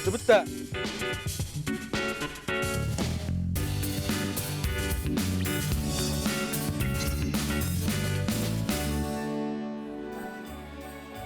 Tıbıtta.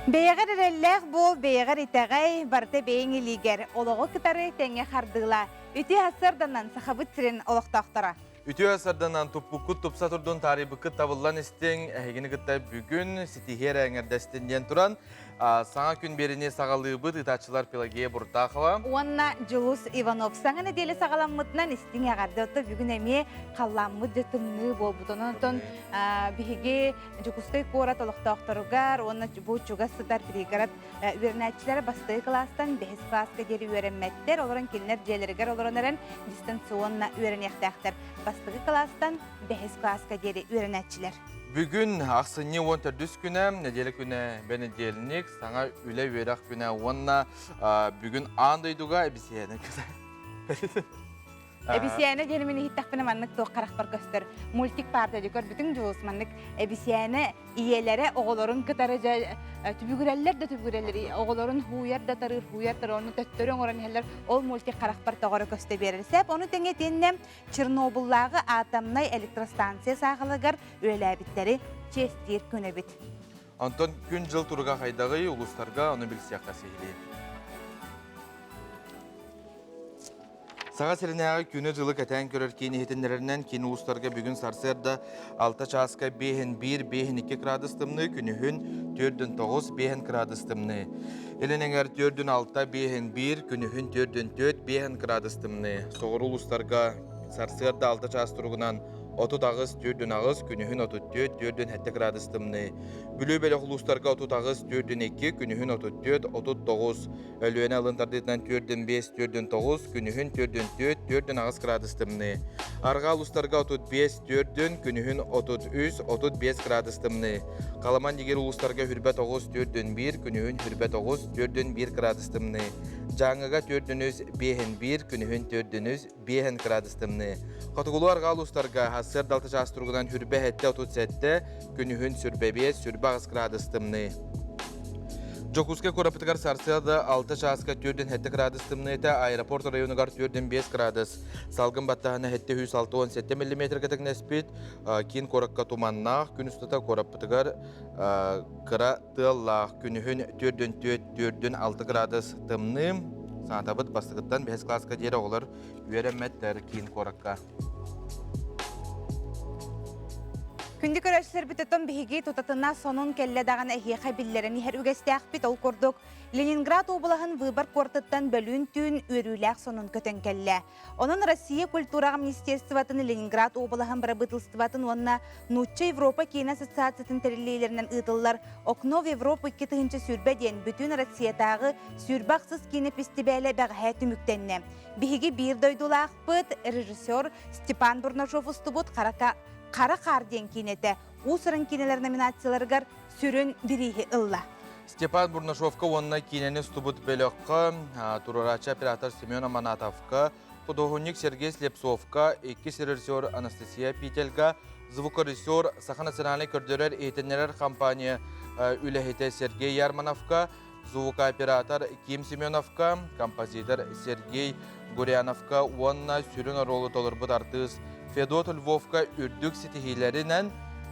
Beygar erellek bol beygar itagay barta beyin iliger ologo kıtarı tenge hardıla. Üti hasardanan sahabıt siren oloqtaqtara. Ütü asardanan tuppukut tupsa turdun taribıkı tavıllan istin ehegini kıtta bugün sitiher engerdestinden turan sana gün berini sağalığıbı ıtaçılar Pelageya Burtaqova. Onna Julus Ivanov sana nedeli sağalanmıtnan istin yagardı otu bugün emi kallanmı jötümlü bol butonun bihigi Jukuskay korat oloqtaqtarugar onna bu çuga sıtar prigarat ürenetçilere bastığı klastan behes klaska geri öğrenmetler olan kinler jelerigar olan distansiyonla öğrenektaktır. Bastığı klastan behes klaska geri öğrenetçiler. Bugün aksini wonter düz güne, nedeli güne beni diyelik sana üle verak güne onna bugün andayduga ebisiyene güzel. Ebisiyene jelimini hittaqpına manlık toq qaraqbar göster. Multik partiyadikor bütün Julusmanlık ebisiyene iyelere oğulorun kıtarıca tübügüreller de tübügürelleri oğulorun huyar da tarır onu töttörün oran heller ol multik qaraqbar toğara göster berilsep onu tengetinne Çernobyllağı atomnay elektrostansiya sağılıgar öylebitleri çestir könebit. Anton gün jıl turga haydağı uluslarga onu bilsiyakka sehili. Sağa serenaya günü jılık eten körür kini hetinlerinden kini uluslarga bugün sarsırda 6 çaska 1 grad ыстымны, günühün 4-9 grad ыстымны. Elenenger 4-6 1 günühün 4-4 grad ыстымны. Soğur uluslarga sarsırda 6 ças turgunan 30 ağız 4-ağız günühün 34 grad ыстымны. Bülü belek uluslarga 30 ağız 4-2 günühün 34-39. Ölüene alıntardıdan 4-5 günühün 4 ağız grad ыстымны. Arga uluslarga 35 günühün 33 grad ыстымны. Kalaman diger uluslarga hürbet 9 1 günühün hürbet 1 grad ыстымны. Жаңыга 4-1 günühün 4 grad ыстымны. Katugulu arga uluslarga hasır daltı ças turgudan hürbe hette 37 günühün sürbe 5 grad ыстымны. Jokuska korapıtıgar sarsıda 6 çaska 4 grad ыстымны ete aeroport rayonu 4 gradus. Salgın battahına hette 106-17 mm katak nespit. Kin korakka tumanna gün üstüta korapıtıgar kıra tığallağ günühün 4 gradus ыстымны. Sanatabıt bastıgıttan 5 klaska deri olur. Üyeremetler kin korakka. Kündük öğrenciler büteton bihigi tutatına sonun kelle dağına ehiyeqa billerini her ügesteğ bit ol kurduk. Leningrad oblağın vıbar kortuttan bölün tün ürüleğ sonun köten kelle. Onun Россия Культура Министерствотын Leningrad oblağın barabıtılstıvatın onna Nutça Evropa Kine Asosiasiyatın terillilerinden ıdıllar. Oknov Evropa 2 tığınca sürbeden bütün Rossiyatağı sürbaqsız kine festivale bağıya tümüktenne. Bihigi bir doydulaq bıt rejissör Stepan Burnashov ustubut Kara Kardiyen kinete, Usırın kineler nominatsiyalarıgar sürün birihi ılla. Stepan Burnashovka onna kineni stubut belokka, Turaracha operator Semyon Amanatovka, художник Сергей Слепцовка, iki rejissör Anastasia Pitelka, звукорежиссер Saha Nasional Kördörer Eğitimler Kampanya Ülehete Sergey Yarmanovka, звук operator Kim Semyonovka, kompozitör Sergey Guryanovka, onna sürün rolu tolurbut artist Fedot Lvovka ürdük sitihilerinden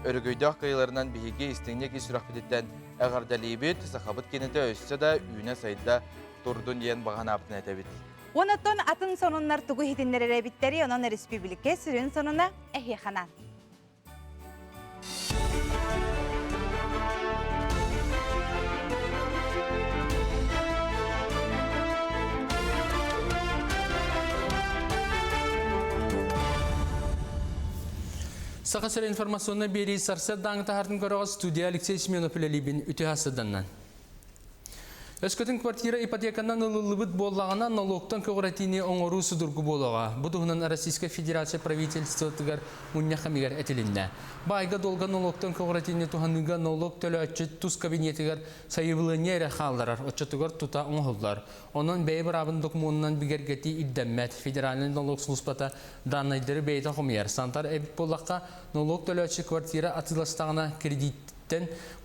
örgüydük kayılarından bihigi istinlik istirahbetitten ağardalibit, sahabıt kenete össe de üne sayıda turdun diyen bağın aptın etebit. Onatton atın sonunlar tugu hitinlere bitleri onun respublike sürün sonuna ehyehanan. Sakasır informasyonuna beri sarsa dağıta hartın karağı stüdya Alexey Smenov ile libin ütühasıdannan. Öskötün kvartira ipotekadan ılılıbıt bollağına налогтан көғіратini оңыру судырғы болуға. Бұдығынан Российская Федерация правительствотығар мұнияқамигар әтілінді. Байға долға налогтан көғіратini туғаныға налог төлі өтчет тұз кабинетігар сайыбылыне әрі қалдарар, өтчетігар тұта оңғылдар. Onun bey barabındıq мұнынан бігергеті иддәммәт федеральный налог службата данайдыры бейті қомияр. Сантар әбіп болаққа налог төлі өтчет квартира атыластағына кредит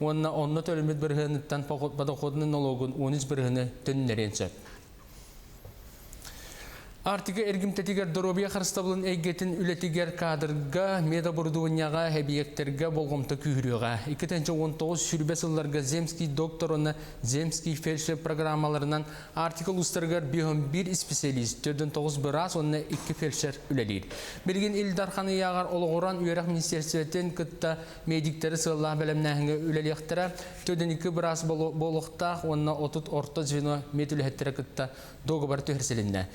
онна төлөмөт бирһыныттан подоходный налогун 13 бирһыны төннеренсе. Артика эргимтетигер доробия харстабылын эйгетин үлетигер кадрга, медоборудуынняга, хебиектерге болгомта күйрüга. 2019 сүрбе сылларга земский докторына, земский фельдшер программаларынан артикл устаргар биом-1 специалист, 4-9 бирас, онна 2 фельдшер үлелир. Билген Илдарханы ягар олғыран үйерек министерсиятен кытта медиктері сыллах бәлемнәхінге үлелектері, 4-2 бирас болуқтақ, онна 30 орта звено медүлеттері кытта доғыбар төхірселінді.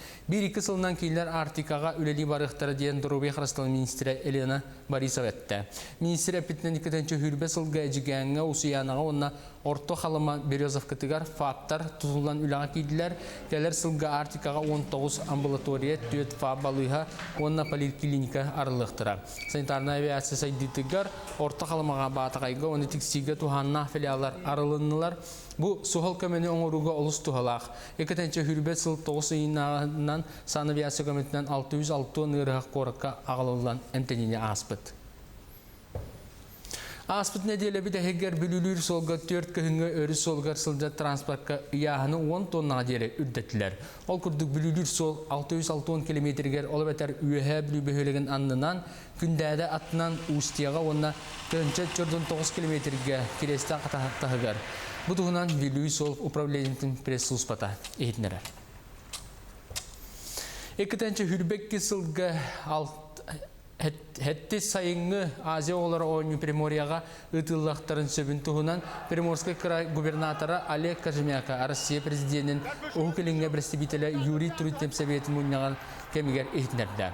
Екі сылынан кейлер Артикаға үлели барықтары дейін Дұрубе Қырысталы министрі Елена Борисова әтті. Министрі әпетінен 2-ші хүрбе сылға әжігәңі ұсыянаға онна орто қалыма Березов кітігар фактар тұтылан үліға кейділер. Кәлер сылға Артикаға 19 амбулатория, 4 фаб балыға, онна поликлиника арылықтыра. Санитарна авиация сайдитігар орто қалымаға батығайға, оны тіксиге туғанна филиалар арылынылар. Бұл сұғыл көмені оңыруға олыс тұғалақ. 2-ші хүрбе сыл 9 иынағынан Сан авиация көмітінен 606 нырғақ қорыққа ағылылан әмтеніне аспыт. Аспыт неделі біді әгер бүлілер солға 4 күхінгі өрі солғар сылжа транспортқа яғыны 10 тоннаға дері үрдеттілер. Ол күрдік бүлілер сол 660 километргер олы бәтер үйәе бүлі бөхелеген аннынан күндәді атынан ұстияға онына 4-9 километрге кересті қатағығар. Бұдығынан бүлі сол управлениетін пресс-службата ехетінерер. 2-ші хүрбекке сылғы хәтті сайыңы Азия олары ойны Приморияға ұтыллақтарын сөбін тұғынан Приморский край губернаторы Олег Кожемяка Россия президентінің оғықылыңға представителі Юрий Трутнев Советі мұннаған кәмігер ехтінерді.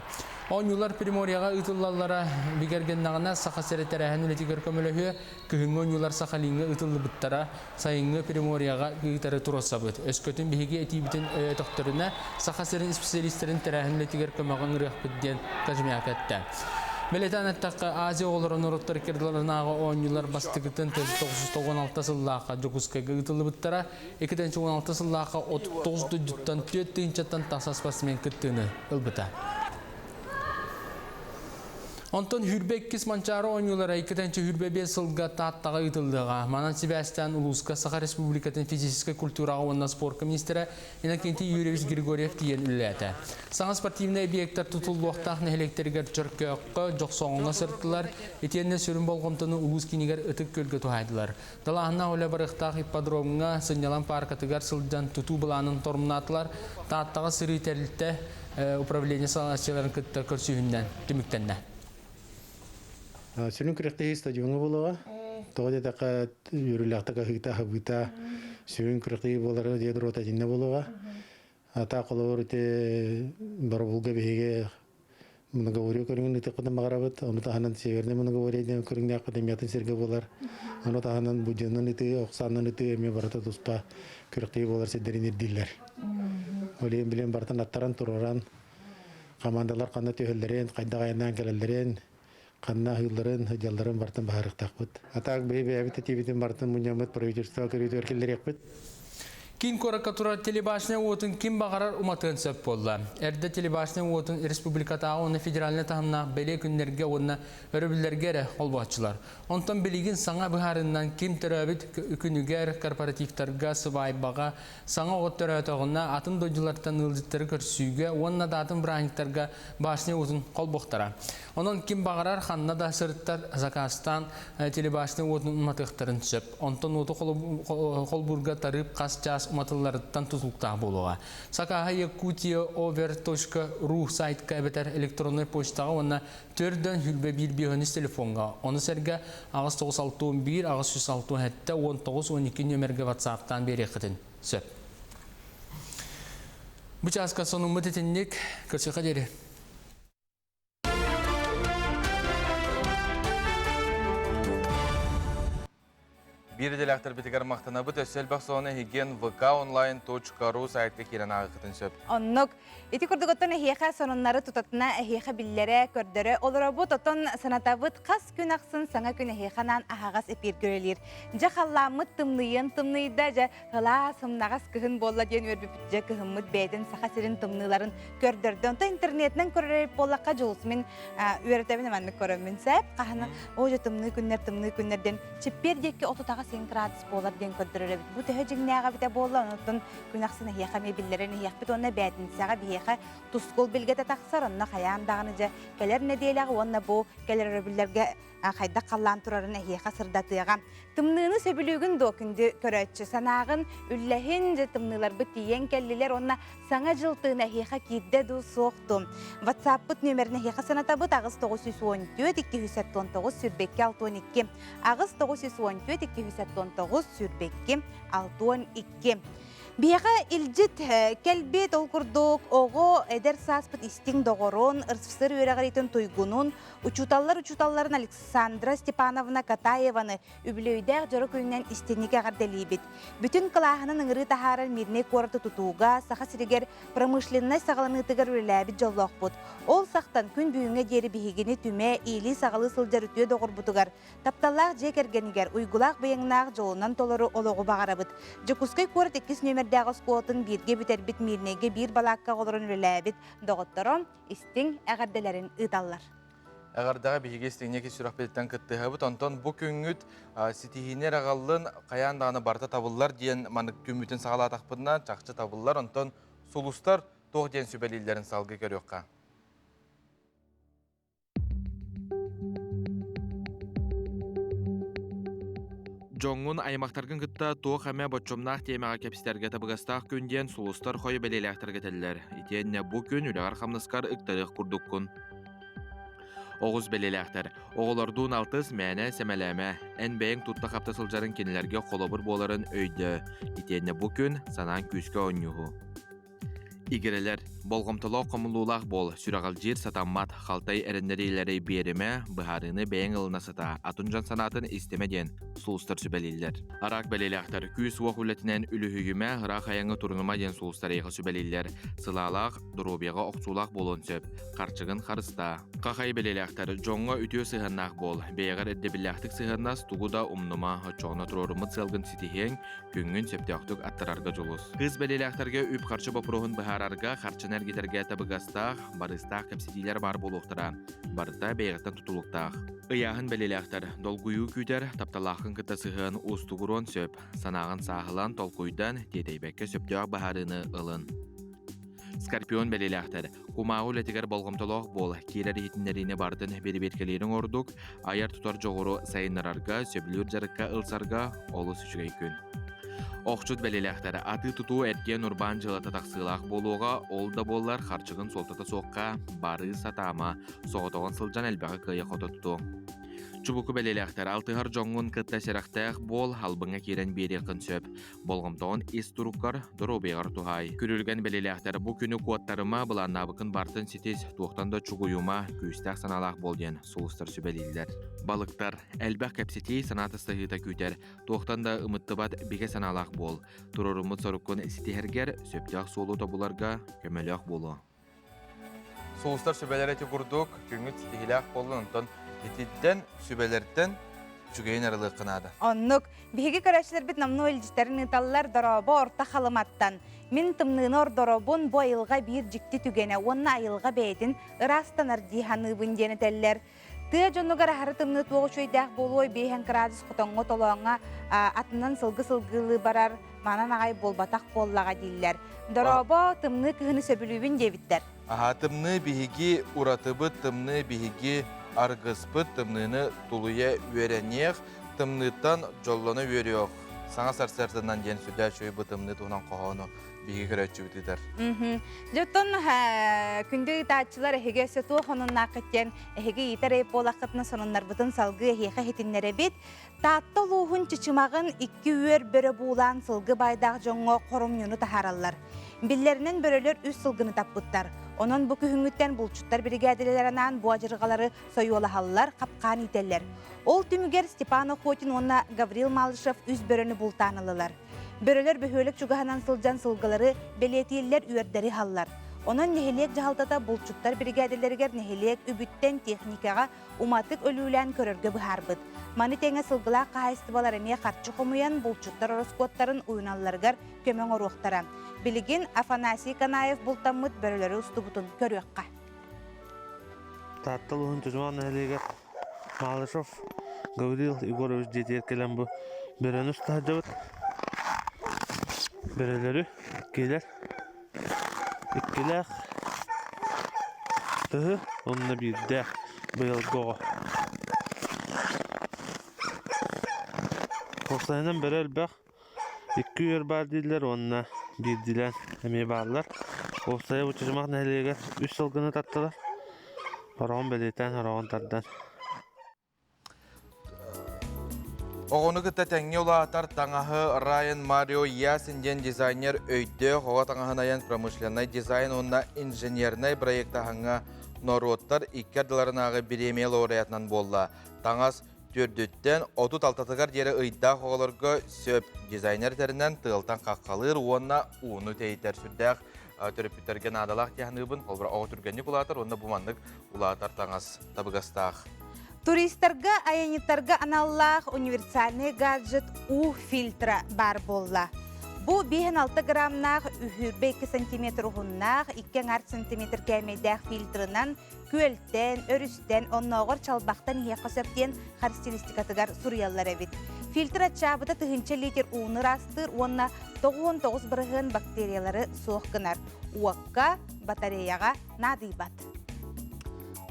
Оңылар Приморияға ұтыллалары бігергеннағына сақа сәреттәрәхін үлетігер көмілігі күхінгі оңылар сақалыңы ұтылы бұттара сайыңы Приморияға ұйтары тұраса бұд. Өскөтін бігеге әтейбітін өйетіқтіріне сақа сәрін специалистерін тәрәхін үлетігер көміғын ұрық бүдден Кожемяк әтті. Мелетан әттаққа Азия оларын ұрықтар керділерінағы оңылар бастығытын 1916 сыллаққа жүгізкеге ұтылы бұттара 2016 сыллаққа 39 жүттан 4 түйінчаттан тақсаспасымен күттіні ұлбыта. Онтон хүрбеккис манчары оңылары 2-ші хүрбебе сылға таттаға ұтылдыға. Манан Себастьян Улуска Саха Республикатын физической культураға онна спорка министері Иннокентий Юрьевич Григорьев тиен үләті. Саңа спортивный объекттар тұтылуақтақ нәхелектергер чөркөққа жоқсоңыңа сырттылар, етенне сүрін болғымтыны Улус кинегер үтік көлгі туғайдылар. Далағына олы барықтақ ипподромыңа сынялан паркатыгар сылдан тұту бұланын тормынатылар, таттаға сыры тәрілті управление салашчыларын күтті көрсүйінден түміктенді. Сөнүн күрәктәге стадионы булуга, тогы дәка йөрүләктәге хыта хабыта, сөнүн күрәктәге булары дәдер ота динне булуга. Ата колор те барбулга беге многоговорю көрүнгөн ите кыдан магарабыт, аны таханан северне многоговорение көрүнгөн академиятын серге булар. Аны таханан буҗаннан ите оксаннан ите ме барата туспа күрәктәге булар седерин дилләр. Олен белән бартан аттаран тураран командалар кандай төһөлләрен, кайда гаяннан келеләрен Қанна хылларын, жалларын бартын бағарықтақ бұд. Атақ бейбе әбіті тебетін бартын мұнямыд правительство көрейді өркелдерек бұд. Кин коракатура телебашня отын ким бағарар уматын сөп болла. Әрді телебашня отын республикатағы оны федеральны тағымна бәле күндерге оны өрібілдергері олбағатшылар. Онтан білеген саңа бұхарынан ким түрәбіт күнігер корпоративтарға сыбайбаға саңа оғыт түрәтіғына атын дойдылардан ылдеттері көрсүйге, онына да атын бұраңықтарға башня отын қолбықтара. Онын ким бағарар қанна да сырттар Закастан телебашня отын ұматықтарын сөп. Онтан оты қолбұрға тарып қас час уматыларыттан тұтылықтағы болуға. Сакаға Якутия over.ru сайтқа әбетер электронный почтаға оны төрден хүлбе бір бейхөніз телефонға. Оны сәрге ағыз 961, ағыз 167, 19-12 нөмерге WhatsApp-тан бері қытын сөп. Бұчасқа соның мұтетіннік көрсі қадері. Bir delaktar bitigar maqtana bu tössel baxsona higen vkonline.ru saytga kiran aqıtın söp. Onnok iti kurdugottun ehiyeqa sonunları tutatına ehiyeqa billere kördörü olur bu totun sanatavıt qas gün aqsın sana gün ehiyeqanan ahağas epir görelir. Jaxallamıt tımlıyın tımlıyda ja hıla sımnağas kıhın bolla diyen örbüpütce kıhınmıt beyden saxasirin tımlıların kördördön. Ta internetinden körerip bollaqqa jolsmin öğretemin emanlık körömün säp. Qahana oja tımlı günlerden çipper deki otu tağas 8 градус болар ден көддөрөр бит. Бу төһө жигнәгә бите болла, онтон күнәксен хияха ме биллерен хияхпит онна бәдинсәгә бияха тускул билгәтә тахсар онна хаян дагыны же келер неделяга онна бу келер билләргә хайда каллан турарын хияха сырдатыга. Тымныны сөбүлүгүн докунду көрөтчү санагын үлләһин же тымнылар бит тиен келлилер онна саңа жылтына хияха кидде ду соктум. WhatsApp нөмеріне хияха санатабыт агыс 914 219 сүрбекке 612. Агыс 914 219 сүрбекке 612. Бияға илжит келбет олкурдук ого эдер саспыт истин догорон ырсфсыр өрәгәритен туйгунун учуталларын Александра Степановна Катаеваны үблөйдәк жоры күннән истенниге гәрделибит. Бүтүн кылаһынын ыңыры тахарын мирне корты тутууга саха сиригер промышленный сагаланытыгар үләбит жоллокпут. Ол сактан күн бүйүнгө жери бихигини түмә или сагалы сылжар үтүө догорбутугар. Тапталлах жекергенигер уйгулак быйыңнак жолунан толору ологу багарабыт. Жокускай корт 2 нөмер дагыс куотын бирге битербит мирнеге бир балакка голорун үләбит доготтором истин әгәрделәрен ыталлар. Әгәрдәгә биге истеңне кисүрәк беттән кыттыһыбыт онтон бу күнгүт ситихинер агаллын каян даганы барта табыллар диен манык күмүтен сагала тахпынна чакчы табыллар онтон сулустар тог диен сүбелиләрен салгы көрөккә. Жоңун аймактаргын кытта туох әмә бочомнах темага кепстерге табыгастах күнден сулустар хой белеләхтер кетелләр. Итенне бу күн үләгәр хамныскар ыктарык курдуккун. Оғыз белеләхтер. Оғылардуын алтыз мәне сәмәләмә. Ән бәйін тұтта қапта сылжарын кенелерге қолабыр боларын өйді. Итенне бу күн санан күске онюху. Игерелер, болғымтылау қомылулақ бол, сүрағал жер сатаммат, қалтай әріндерелері беріме, бұхарыны бәйін ылына сата, атынжан санатын істемеден сұлыстар сүбәлелер. Арақ бәлеләқтар, күйіс уақ үлетінен үліхүйіме, ғырақ аяңы турнума ден сұлыстар еғі сүбәлелер, сылалақ, дұрубеға оқсулақ болын сөп, қарчығын қарыста. Қақай бәлеләқтар, жоңға үтіо сығыннақ бол, бәйғар әддебіләқтік сығыннас туғуда умнума, чоғына тұрорымыт сылғын ситихен, күнгін сөптіқтік аттырарға жолыз. Қыз бәлеләқтарға үп қарчы бапырығын бұхарарға, қарчынар гетерге табыгастақ, барыстақ кәпсетилер бар болуқтыра, барыта бәйғаттан тұтылықтақ. Ыяғын бәлеләқтар, долгуyu күтер, тапталақын кытасығын ұстығырон сөп, санағын сағылан толкуйдан тетейбәкке сөптіғ бағарыны ылын. Скорпион бәлеләқтар, кумағу ләтігер болғымтылық бол, керер етіндеріне бардын бері-беркелерін ордық, аяр тұтар жоғыру сайынларарға, сөбілер жарыққа ылсарға, олы сүшігей күн. Оқчут бәлеләқтары аты тұту әркен урбан жылата тақсылақ болуға, ол да боллар қарчығын солтата соққа, бары сатама, соғытоған сылжан әлбәғі қия қота тұту. Чубуку бәлеләқтар алтығар жоңын кытта сәрақтақ бол, халбыңа керен бері қын сөп. Болғымтауын ес тұрыққар дұру-беғар тұхай. Күрілген бәлеләқтар бұ күні қуаттарыма бұланнабықын бартын сетес туқтанда чугуюма күйістәқ саналақ болден сұлыстар сөбәлелер. Балықтар әлбәқ кәпсетей санатыстығыта күтер. Туқтанда ұмыттыбат беге саналақ бол. Тұрырымыт сорыққын сетехергер сөптіғ солу табуларға көмеліғ болу. Сұлыстар сөбәлер әте күрдік, күнгіт сетехіләқ болын, онтон Ететтен, сүбелерден жүгейін арылығы қынады. Оннук, биһиги көрәчләр бит намны үлҗистерин италлар дорабы орта халыматтан. Мин тымнынор доробун бу айылга бир жикти түгене, онна айылга бәйтин ырастанар диханы бүндені тәлләр. Тыя жонугар ахары тымны туғы шөйдәк болуой 5 градус құтонғы толуаңа атынан сылғы-сылгылы барар, манан ағай болбатақ боллаға дейілер. Доробы тымны кыхыны сөбілубін дебіттер. Тымны биһиги уратыбыт, тымны биһиги аргыспыт, тымныны тулуя үйеренех, тымнытан жолланы үйерек. Саңа сарсартынан ден сүдә чөй бұ тымны туғынан қоғаны биһиги көрәтчі бүтідер. Жоттон күнді итаатчылар әхеге сөту қонынна қыттен әхеге итер әйіп болақытына сонынлар бұтын салғы әхеға хетінлері бет. Таатты луғын чычымағын 2 үйер бөрі бұлан сылғы байдағы жоңғы қорым юны тахаралар. Биллерінен бөрілер үз сылғыны таппыттар. Onun bu kühüngütten bulçutlar brigadelerinden bu acırgaları soyuolahallar, kapkan iteller. Ol tümüger Stepano Khotin ona Gavril Malышев üz börünü bultanılılar. Börüler bühölük çugahanan sılcan sılgıları beletiyiller üyerderi hallar. Onun neheliyek cahaltata bulçutlar brigadeleriger neheliyek übütten teknikaga umatık ölülen körörgü biharbıd. Manitenge sılgıla kahayıstıbalar emeye karşı komuyan bulçutlar oroskotların uyunallargar kömen oruqtara. Biligin Afanasi Kanayev bultamıt börüleri ustubutun körüqqa. Tattılıhın tüzman neheliyek Malышев Gavril Igorovich жетер келем bu Beren ustahacıvat. Bereleri gelir. İkkiler. Tıhı onunla bir de bıyılgı. Korsanından berel bak. İki yer bar dediler onunla bir dilen emeği barlar. Korsaya uçacak nehliğe 3 yılgını tattılar. Horon beleten horon tardan. Оғыны күтті тәңе ұлағатар таңағы Райан Марио Ясинден дизайнер өйді қоға таңағын аян промышленный дизайн онна инженерный проекттағыңа нороттар иккерділарынағы биремел лауреатынан болла. Таңас түрдіттен 36-тығар дері ұйда қоғаларға сөп дизайнертерінен тығылтан қаққалыр онна уыны тәйттер сүрдәқ түріппітерген адалақ тияғынығын қолбыр оғы түргенік ұлағатар, онна бұмандық ұлағатар таңас табығастақ. Туристарға, аяниттарға аналлах универсальный гаджет U-фильтра бар болла. Бу 5-6 грамнах үхірбе 2 см ұғыннах 2 см кәмейдәқ фильтрынан көлттен, өрістен, оннағыр чалбақтан еқі сөптен характеристикатығар сұрыялар әбет. Фильтр чабыда тұхынча литр уыныр астыр, онна 99 бірігін бактериялары соққынар. Уаққа батареяға надыбат.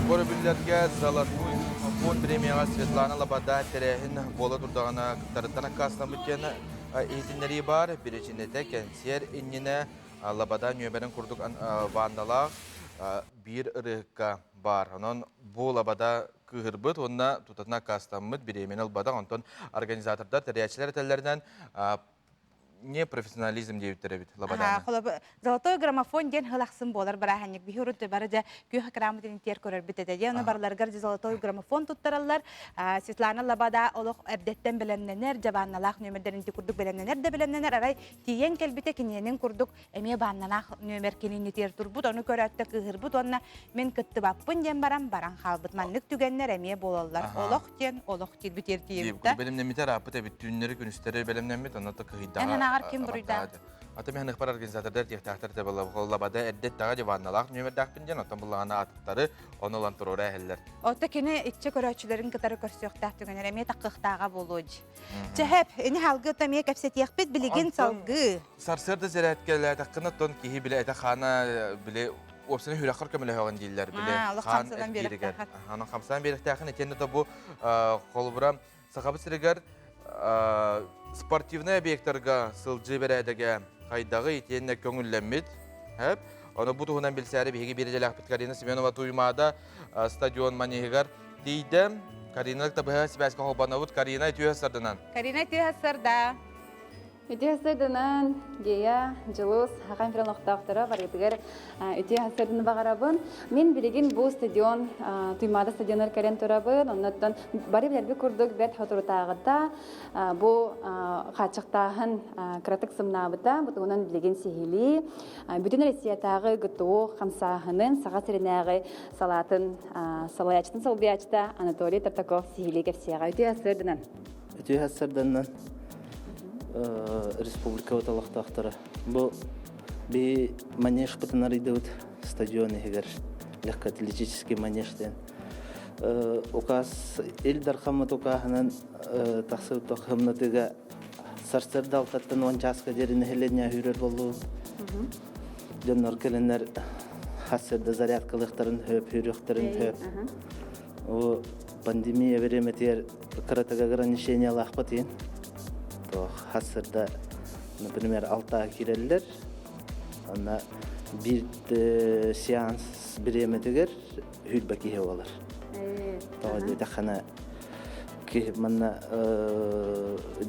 Көрбілерге Золотой фон премияға Светлана Лобода тәрәхін болы тұрдағына күттарыттан аққасынан бүттен езінлері бар. Біречінеті кәнсер иннені Лобода нөмерін күрдік вандалақ бір ұрыққа бар. Онын бұл Лобода күгірбіт, онына тұтатына қастамыд біремен Лобода. Онтон организатордар тәрәчілер тәлерінен не профессионализм деуттер бит Лободаны. Золотой граммофон ден хылақсын болар бараханник бихурут барда күйе грамматын тер көрөр битеде. Оны барларга золотой граммофон туттаралар. Светлана Лобода олық әрдеттен біленненер, жабанналақ нөмірдерін күрдік біленненер де біленненер. Арай тиен келбіте кененен күрдік әме банналақ нөмір кенені тер турбут. Оны көрәтті кығырбут. Онна мен күтті баппын ден баран халбыт. Манлық түгеннер әме болалар. Олық ден, олық тер бітер тиебді. Белемнемитер апыт әбит түйінлері күністері белемнемит, оны кығыйдаға. Кем бурда. Аты мен хпар организатордар тектактар табылып Лобода әддет тага диванналах нөмердәк пинден отан буллагана аттары онолан турора әһелләр. Ота кине итче көрәчләрен кытары көрсөктәк түгәнәр әме таққыктага булуj. Чәһәп, эне халгы тәме кәпсәт яхпет билеген салгы. Сарсырда зәрәткәләр таққына тон киһи биле әтә хана биле опсыны хүрәхәр көмеле һаган дилләр биле. Хан бирәк. Аның 50 бирәк тәхин этенде табу холбурам сахабы сирегәр спортивный объекттарға сылжы берәдіге қайдағы етеніне көңілләммет. Оны бұтығынан білсәрі бейгі бережелі ақпет Карина Семенова туймада стадион манегігар дейді. Кариналық табыға сібәскі қолбанауыд Карина түйе сырдынан. Карина түйе сырда. Үте хасырдынан гея, жылус, хақан фиран оқтақтары бар етігер үте хасырдыны бағарабын. Мен білеген бұл стадион, туймада стадионар кәрен тұрабын. Оннаттан бары білербі күрдік бәт хотырытағыда бұл қачықтағын кратық сымнабыда. Бұтығынан білеген сехили. Бүтін Россиятағы ғытуы қамсағының саға сірінәғі салатын салаячтың салбиячта Анатолий Тартаков сехили кәпсияға. Үте хасырдынан. Үте хасырдынан. Республика оталақтақтары. Бұл бей манеж бұтынар идеуд стадионы егер легкоатлетический манежден. Указ Ильдар Хамад укағынан тақсы ұтақымнатыға сарсырды алтаттан ончасқа деріне хелене хүрер болу. Жоннор келенер хасырды зарядкалықтарын хөп, хүректарын хөп. Пандемия вереметер кратыға ограничение лақпат ең. Хасырда, например, алтаға киреллер, ана bir seans biremetигер хүлбә киһе олар. Тагы дәхәнә ки манна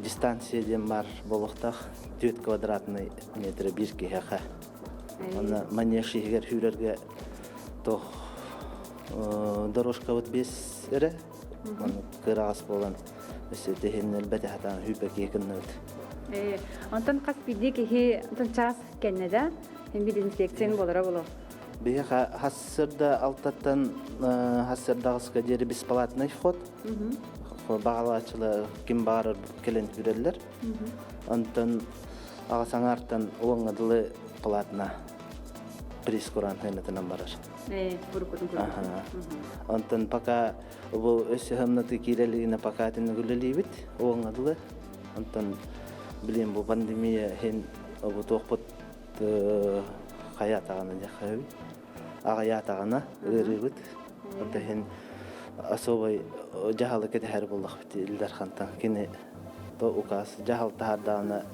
дистанцияден бар болохтах 4 квадратный метр бир киһе. Ана манеж егер хүрәргә то дорожка вот без эре, аны кырас болан. Сетехен әлбәттә хата хүбәк якыннат. Антон каспиди ки антон час кеннәдә, һәм бит инспекция булара булу. Бия хасырда алтаттан хасырдагыска дери бесплатный вход. Багалачлар ким бар келен күрәлләр. Антон агасаңартан оңгыдлы платна прескуран хәнәтеннән барар. Антон пока бұл өсі ғымнаты керелігіне пока әтіні күлілейбіт, оңадылы Онтон билем бу пандемия хен обутуқпут хаятагана жахаби. Агаятагана өрүбүт. Онтон хен особой жахалы кетер боллах бит илдар хантан кине то указ жахал тахардана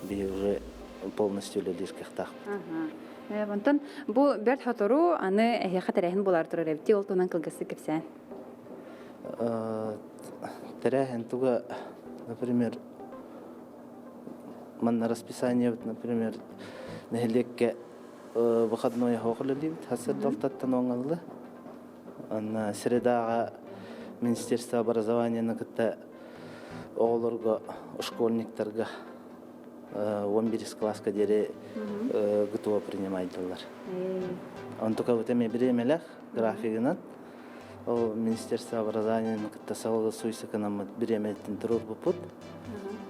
би уже полностью лилискехтах. Онтон бу берт хатору аны эхе тарихын болар турар эбти ол тунан кылгысы кепсен. Теряхен туга, например, на расписание, например, нехлекке выходной хохлы либит, хасыр далтаттан оңалды. На средага Министерство образования на кытта оғылырға, школьниктарға 11 класска дере ГТО принимайдылар. Он только вот эми беремелях графигынан, Министерство образования на кытта сауылы суйсыка нам беремелтін тұрur бұпыт.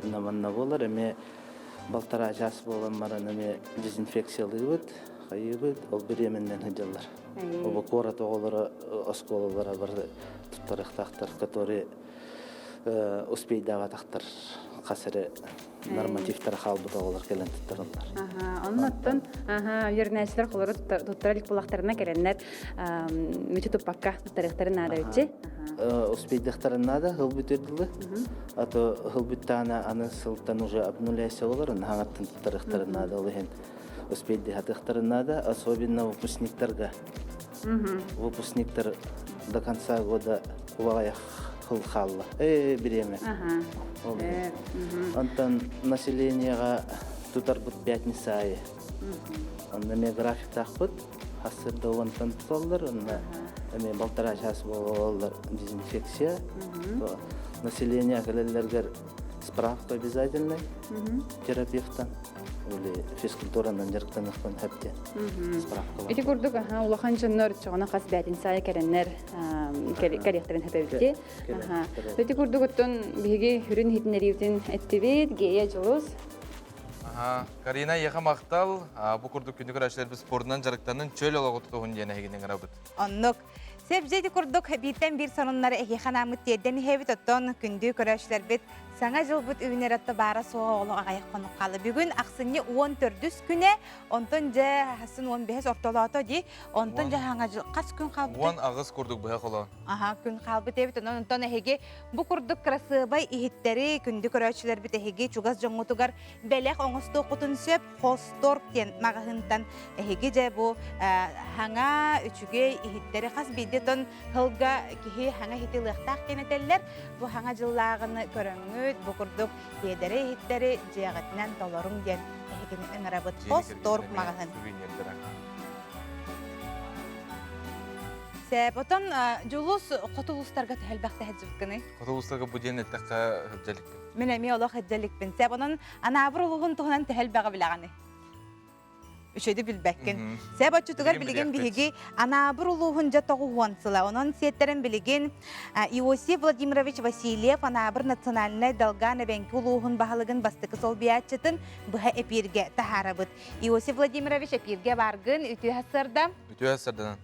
Наманна болар, эми балтара жас болан маран эми дезинфекциялы бұд, қайы бұд, ол беременнен хыдылар. Оба корат оғылары, осколалары бар тұттарықтақтар, которые успейдава тақтар қасыры нормативтар қалбыда олар келен тұттарылар. Оннаттан, вернәчілер қолары тұттарылық бұлақтарына керенлер мүті тұппаққа тұттарықтары нада өтче? Успейдақтары нада ғыл бүтерділі. Ато ғыл бүттана аны сылтан уже обнуляйся олар, аңаттан тұттарықтары нада олығын. Успейдақтары нада, особенно выпускниктарға. Выпускниктар до конца года увағаяқ хылхалла. Береме. Антон населениеға тутар бұд пятница айы. Онда ме график тақпыд, хасырда онтан тұталдар, онда ме балтара жасы болалар дезинфекция. Население кәлелерге справка обязательный терапевтан. Или физкультуранан жарықтанықпен әптен справка бар. Эти курдук улахан жоннор чоғына қас бәтін сай кәреннер кәректерін әпәбітте. Эти курдук оттон бігі хүрін хитінері үтін әттебет, гея жылыз. Карина яха мақтал, бұ күрдік күнді көрәшілер біз спорынан жарықтанын чөл олығы тұтуғын дені әгенен ғарабыд. Оннук. Себзейді күрдік биттен бір сонынлары әге қанамыт деден хебет оттон күнді көрәшілер бет саңа жыл бұд үйінер атты бара соға олыға аяқ қонық қалы. Бүгін ақсыны 14 күне, онтон жа хасын 15 ортолауты де, онтон жа хаңа жыл қас күн қалбыды? 10 ағыз күрдік бұға қолы. Күн қалбыды ебет, онтон әхеге бұ күрдік красыбай ихеттері күнді көрәшілер бет әхеге чугас жоңғытығар бәлек оңысты құтын сөп, хосторг ден мағahынтан әхеге жа бұ хаңа үчіге ихеттері қас бейдетон хылға кеге хаңа хетеліқтақ кенетелер, бұ хаңа жыллағыны көріңі бу курдук едере хиттери жагатынан толорун ден эхигин ыңарабыт хосторг магахын. Сәботон жулус котулустарга тәлбәхтә хәҗҗүккәне. Котулустарга бу ден әттәккә хәҗҗәлик. Мен әми Аллаһ хәҗҗәликпен. Сәбонан анабыр улугын тугынан тәлбәгә билаганы. Үшөйді білбәккен. Сәбат чүтігер білген бігі анабыр ұлуғын жатығы хуансыла. Онын сеттерін білген Иосиф Владимирович Васильев анабыр национальный долганы бәнкі ұлуғын бағылығын бастықы сол биятчытын бұға әпирге тахарабыд. Иосиф Владимирович әпирге барғын үті хасырда. Үті хасырдан.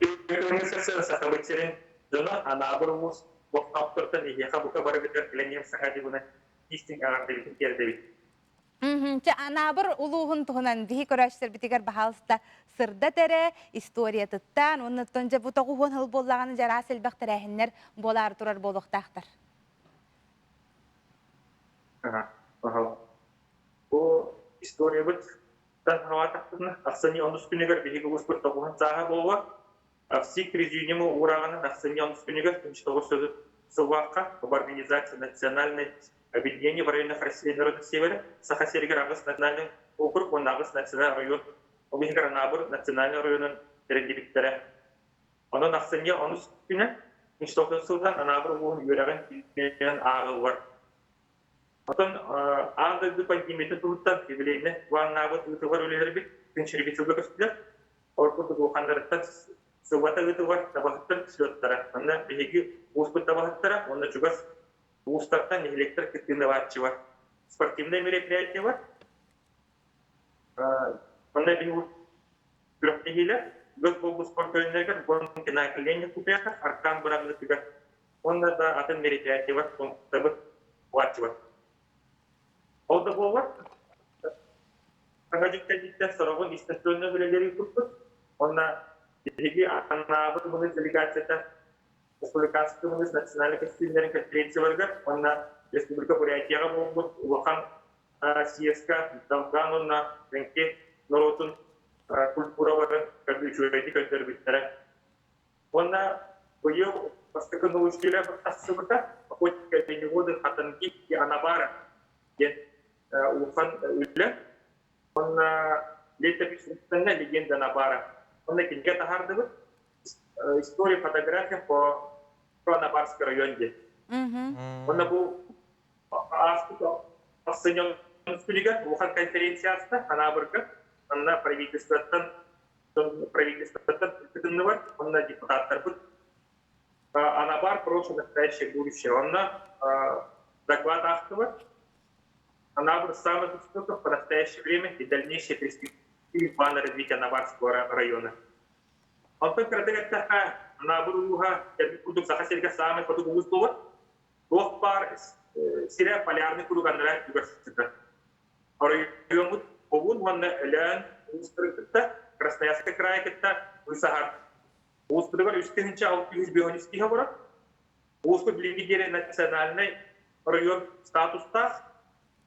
Organizacija sa kabacirın dona anabırımız bu kaptırtan ihya bu kabar bitir kilenyem sakati buna isting agar devitin kerdevit. Анабыр улуғын тұғынан дихи көрәшсір бітігер бағалыста сырда тәрі, история тұттан, оны тұнжа бұ тоғуын хыл болағаны жара сәлбәқтір әхінлер болар тұрар болуқтақтар. Bu история бит тан хаватақтың ақсани онус күнегер бігігі ұспыр тоғуын саға болуы. Всі президиумы урағаны ақсани онус күнегер күншітоғы сөзі сылваққа об организации национальной объединение в районах России народных севера, Сахасеригер Агас национальный округ, он Агас национальный район, Обихгар Набур национальный район Терендибиктера. Оно на сцене, он спина, ничтожный судан, Набур вон юраган пилен агылвар. Потом анда дупантиметр туттан явление, ван Набур утывар улерби, пинчербицуга костя, оркут духандарта сувата утывар, табахтар слеттара. Анда беги успут табахтара, он чугас Устартан электр инноватива. Спортивное мероприятие var. Onda bir kültürüyle göz bol spor oyunlarında bunun kenarlarını kupaya arkan bırakılıyor. онда да атын мероприятие бар, табы платье бар. Ол да болар. Аңа жүктәдіктен сұрағын истационный білелері күрпіт. Онда деге анабы бұны делегацияда республиканский бұны национальный костюмдерін конференция барга. Онда республика бурятияға болғын ұлақан съездка далған онна ренке народын культура барын көрді көндірбіттері. Онда бұйыл бастықы научтелі тасы бұта, охотника лениводы қатынки и анабара ген ұлақан үлі. Онна летописная легенда Анабара. Онна книга тахарды бит. История, фотография по Анабарскому районе. Онна бу оценен книга, ухан конференциясында Анабарга, онна правительстводан тыңдылар, онна депутаттар бит. Анабар прошлое, настоящее, будущее. Онна доклад автора. Анабар самых истоков по настоящее время и дальнейшие перспективы плана развития Анабарского района. Он только радикально Анабаруга, я буду захотеть самый потом условия. Двух пар серия полярный круг андрать университета. Район Овун, он Лян, Устрыгта, Красноярский край, это Высагар. Устрыгар, Юстинча, Узбекский говорит. Устрыг лидеры национальный район статуста.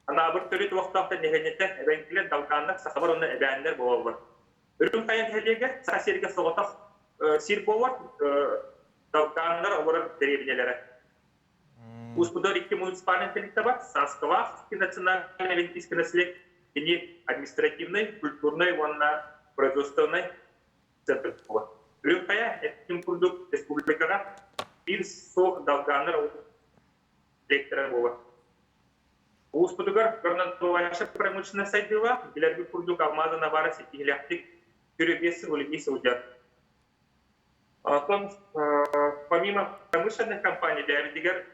Анабыр төрет уақыттақта негенетті әбәңкілер далғанлық сақабар оны әбәңдер болуыр. Үрін қайын тәлеге сәсерге соғытақ сир болуыр далғанлар олар дәребінелері. Успудар 2 муниципальный телекті бар, Санскавахский национальный олимпийский наследие и административный, культурный, производственный центр болуыр. Үрін қайын әттім күрдік республикаға бір соқ далғанлар лекторы болуыр. Успудугар горнантоваша промышленная сайдыва, билерги курдук алмаза навара сетихляхтик кюребесы улегисы удят. Помимо промышленных компаний, для Эрдигар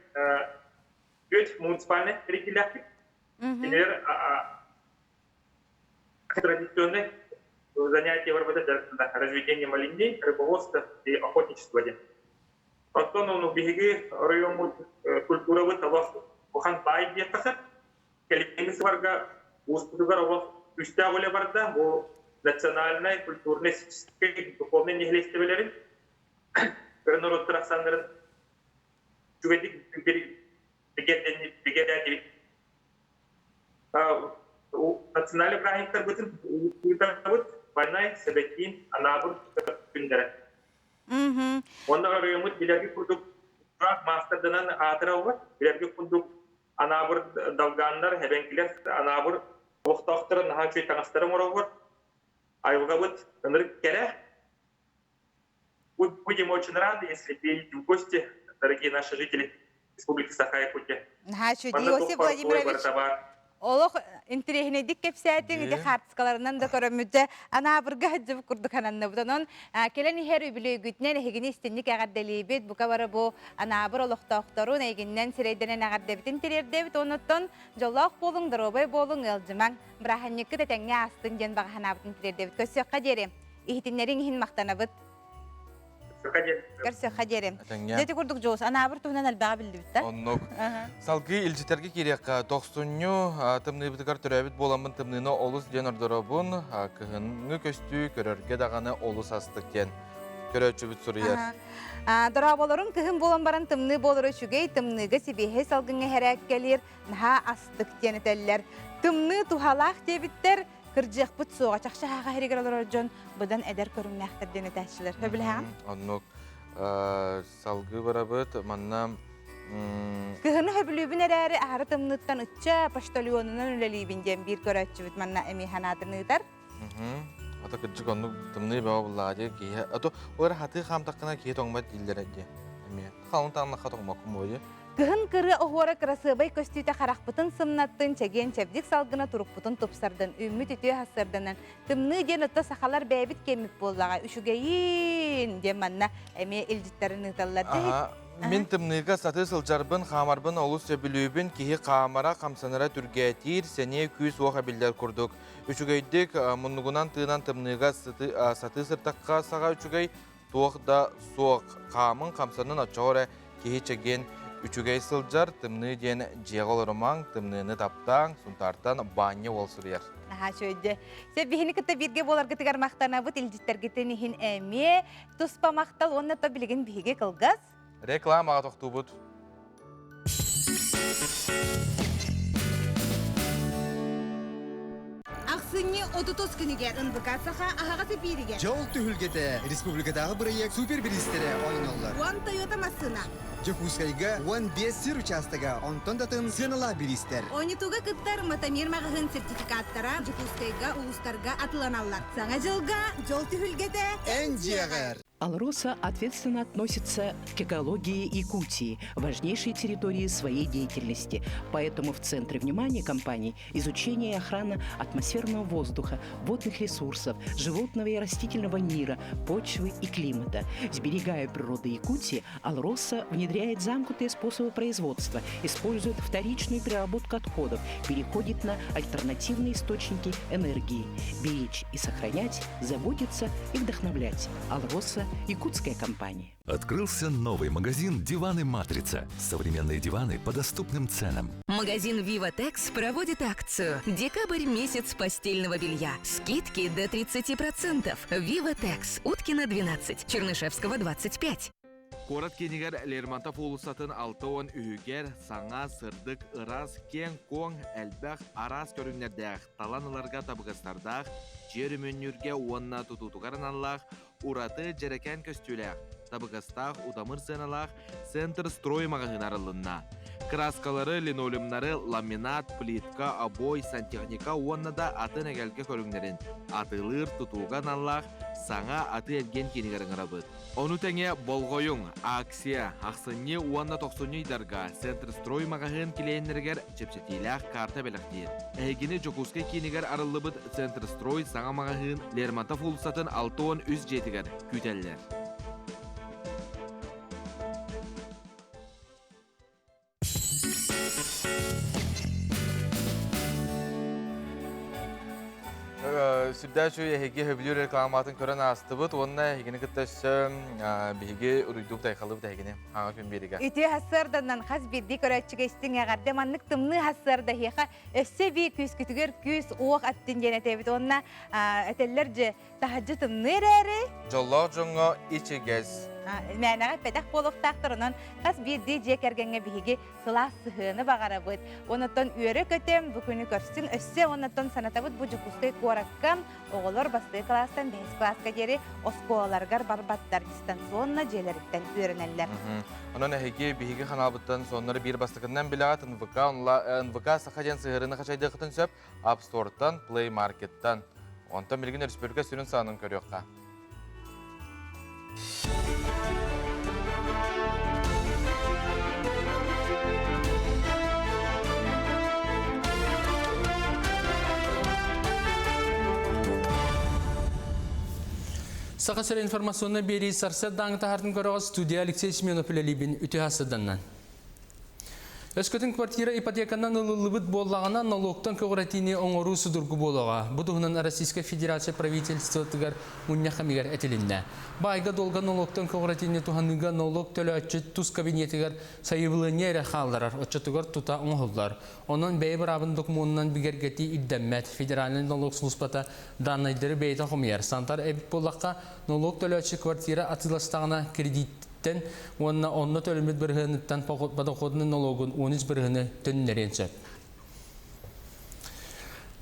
5 муниципальных региляхтик, например, традиционные занятия разведением оленей, рыбоводства и охотничества. Потом он убеги район культуровый товар, ухан бай бекасар. Келемис варга успудугар оғыз үстә оле барда, бұл национальный, культурный, духовный нехлестевелерін бір народ тұрақсандырын жүгедік бігедәдері. Национальный праздниктар бұтын ұйтағыт, Байнай, Себекин, Анабыр күндері. Онда райымыт білерге күрдік мастырдынан атыра оғыр, білерге күрдік Анабыр далгандар, әбәңкілер, анабыр оқтақтыры, наға көй таңастыры мұрауыр. Айылға бұд, ынырып кәрі. Будем очень рады, если приедете в гости, дорогие наши жители Республики Саха-Якутия. Иосиф Владимирович, олық интерегінедік кепсәтің, үді қартысқаларынан да көрімізді анабырға жүп күрдік ананны бұдан. Келен ихер үбілі үгітінен әгіні істенік әғарделейбет, бұқа бары бұл анабыр олықтақтарун әгіннен сірейденен әғардебітін терердебіт, оныттан жолақ болың, дұробай болың, елжіман, біраханнеккі тәтәңе астын ден баға ханабытын терердебіт. Көсіққа дерем, ихтінлерің ихін мақтанабыт. Көрсі қадерем. Деті күрдік жоғыз, анабыр туғынан әлбәға білді бітті? Оннық. Салғы илжетерге керек 90-ню тымны бітігар түрәбіт боламын тымныны олыс ден ордырабын, кығынғы көстü көрерге дағаны олыс астық ден. Көрәтші біт сұрыяр. Дұраболарын кығын болан баран тымны болыры шүгей, тымныға себеге салғыңы әрәк келер, наға астық ден етелер. Тымны тухалақ дебіттер, кыржық бұт соға чақша хаға херегер олар жон бұдан әдер көрімнәқтір дені тәшілер. Хөбіл хаң? Оннық. Салғы барабыт, манна... Кығыны хөбілібін әрәрі ағыры тымныттан ұтча пашталионынан үлелейбін ден бір көрәтші бұт манна әмей ханадырны ұтар. Ата кыржық оннық тымны бәу бұлладе кейе. Ато олар хаты қамтаққына кейе тоңбат илдер әде. Қалын таңнаққа тоңмақым ойы. Кыһын кыры оһуора красыбай көстүйте харахпытын сымнаттын чеген чебдик салгына турукпутын тупсардын үммүт үтүө хассырдынан тымны ден отто сахалар бэбит кемип боллага үшүгейин ден манна эме илжиттерин ыталлар. Мен тымныга саты сылжарбын хамарбын олус сөбүлүүбүн кихи камара камсанара түргәтир сене күз оха билдер курдук. Үшүгейдик муннугунан тыынан тымныга саты сыртакка сага үшүгей туох да суок камын камсанын очоре кихичеген үчүгей сылжар тымны ден жеғолырмаң, тымныны таптаң, сунтартан баня ол сұрияр. Аха, шөйді. Се бихини кітті бірге болар гітігар мақтана бұт илдістер гітін ихин әме, тұспа мақтал, онна та білген біге қылғыз. Рекламаға тоқту бұд. Ақсыне 30 күнігер ынбықасыға ағағасы беріген. Жол түхілгеті республикадағы бірайек супербилистері ойналар. Уан Тойота масына. Жекускайга 15 сыр участыға онтондатын сынала билистер. Ойнитуға кыттар матамир мағығын сертификаттара Жекускайга улустарға атыланалар. Саңа жылға жол түхілгеті Энджиагар. Алроса ответственно относится к экологии Якутии, важнейшей территории своей деятельности. Поэтому в центре внимания компании изучение и охрана атмосферного воздуха, водных ресурсов, животного и растительного мира, почвы и климата. Сберегая природу Якутии, Алроса внедряет замкнутые способы производства, использует вторичную переработку отходов, переходит на альтернативные источники энергии. Беречь и сохранять, заботиться и вдохновлять. Алроса – якутская компания. Открылся новый магазин «Диваны Матрица». Современные диваны по доступным ценам. Магазин «Виватекс» проводит акцию «Декабрь – месяц постельного белья». Скидки до 30%. «Виватекс», Уткина, 12, Чернышевского, 25. Корат кенигер Лермонтов улусатын 6 үйгер, саңа, сырдык, ырас, кен, коң, әлбәқ, арас көріңнердәқ, таланыларға табығыстардақ, жер мүннүрге уанна тұтутуғарыналақ, ураты жерекен көстүләқ, табығыстақ, удамыр сыналақ, центр строй мағығынарылынна. Краскалары, линолеумнары, ламинат, плитка, обой, сантехника уаннада атын әгәлге көріңнерін. Атылыр, тұтуған аллақ, саңа аты әлген кенігерін арабыд. Оны тәңе болғойың, акция, ақсынне уанна 90 дарға, центр строй мағығын келейінергер чепчетиләқ карта бәліқтейір. Әйгені Жокускай кенігер арылыбыд центр строй саңа мағығын Лермонтов улысатын 6-10 үз жетігер күтәлілер. Süddәчу яһиге хөблүр рекламатын көрән астыбыт, онна һигене кыттасы биге уруйдук тайхалып тайгене аңа күн бериге. Ите хасырданнан хас бирди көрәчигестин ягарды маннык тымны хасырда хеха өссе би күз күтүгөр күз оқ аттын женетебит онна этеллерже тахаджы тымны рәре. Жолло жоңго ичигез. Мәнәгә пәдәк болуктактырынан хас бирди жекергенге биге сылас сыhыны багарабыт. Онотон үйрө көтем бүкүнү көрсүн өссе онотон санатабыт бу Жукустай кораккам оголор басты класстан 5 класска жери осколаргар барбаттар дистанционна желериттен үйрөнеллер. Онон эһиге биге ханалбыттан соннары бир бастыгынан билат НВК сахажен сыгырыны хачайды кытын сөп App Store'тан, Play Market'тан. Онтан билген республика сүрүн санын көрөкка. Сақасыр информационна бери сарсет даңыта хартын көріға студия Алексей Семенов үлелейбін үті асыданнан. Өскөтін квартира ипотеканан ылылыбыт боллағана налогтан көғіратini оңыру судыргу болуға. Бұдығынан Российская Федерация правительствотығар мұнняқамигар әтілінді. Байға долға налогтан көғіратini туғаныға налог төлі өтчет тұз кабинетігар сайыбылыне әрі қалдарар, өтчетігар тұта оңғылдар. Onun beyber abın dokumundan bigergeti iddemmet federalin налог службата данныдыры бейті құмияр. Сандар әбіп болаққа налог төлі өтчет квартира атыластағына кредит онна төлөмөт биргенеттен подоходный налогун 13 биргени төннеренче.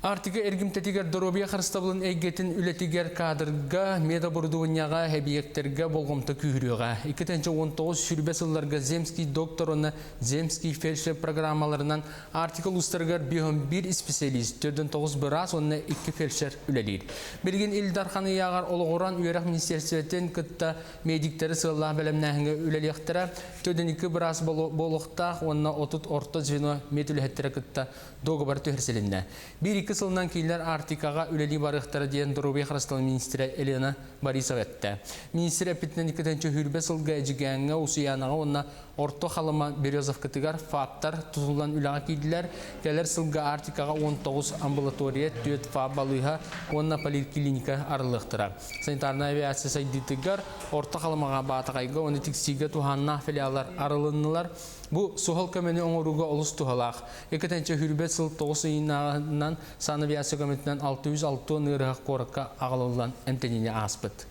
Артыгы эргимтетигер доробия харыстабылын эйгетин үлетигер кадрга, медоборудованияга, объекттерге болгомта күйрüга. 2019 сүрбе сылларга земский докторына, земский фельдшер программаларынан артикл устаргар 1 специалист, 4-9 бирас, онна 2 фельдшер үлелир. Билген Илдарханы ягар олғоран үйрек министерстветтен кытта медиктері сыллах бәлемнәхінге үлелектері, 4-2 бирас болуқтақ, онна 30 орта звено медүлеттері кытта доғыбар төхірселінді. 1-2 сылынан кейлер Артикаға үлели барықтары дейін Дұрубей Қырыстал министрі Елена Борисов әтті. Министр әпітінен 2-ші хүрбе сылға әжігәңі ұсыянаға онна орто қалыма Березовкатығар фаптар тұтылдан үліға кейділер. Кәлер сылға Артикаға 19 амбулатория, 4 фаб балыға, онна поликлиника арылықтыра. Санитарна авиация сайдитығар орто қалымаға батағайға, оны тіксиге туғанна филиалар арылынылар. Бұл сұғыл көмені оңыруға олыс тұғалақ. 2-ші хүрбе сыл 9 иынағынан сан авиация көмітінен 606 нұрғақ қорыққа ағылылан әмтеніне аспыт.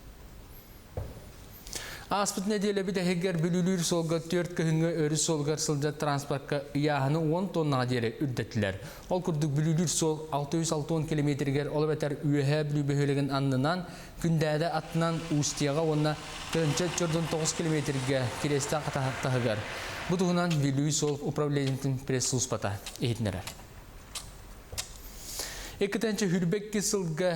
Аспыт неделе біде хегер бүлілер солға 4 күхіңі өрі солғар сылда транспортқа ұяғыны 10 тоннаға дері үрдеттілер. Ол күрдік бүлілер сол 660 километргер олып әтер үйәе бүлі бөхелеген аннынан күндәді атынан ұстияға онына 409 километрге кересті қатағығар. Бұдығынан бүлі сол управлениетін пресс-сұлспата ехетінері. 2-ші хүрбекке сылға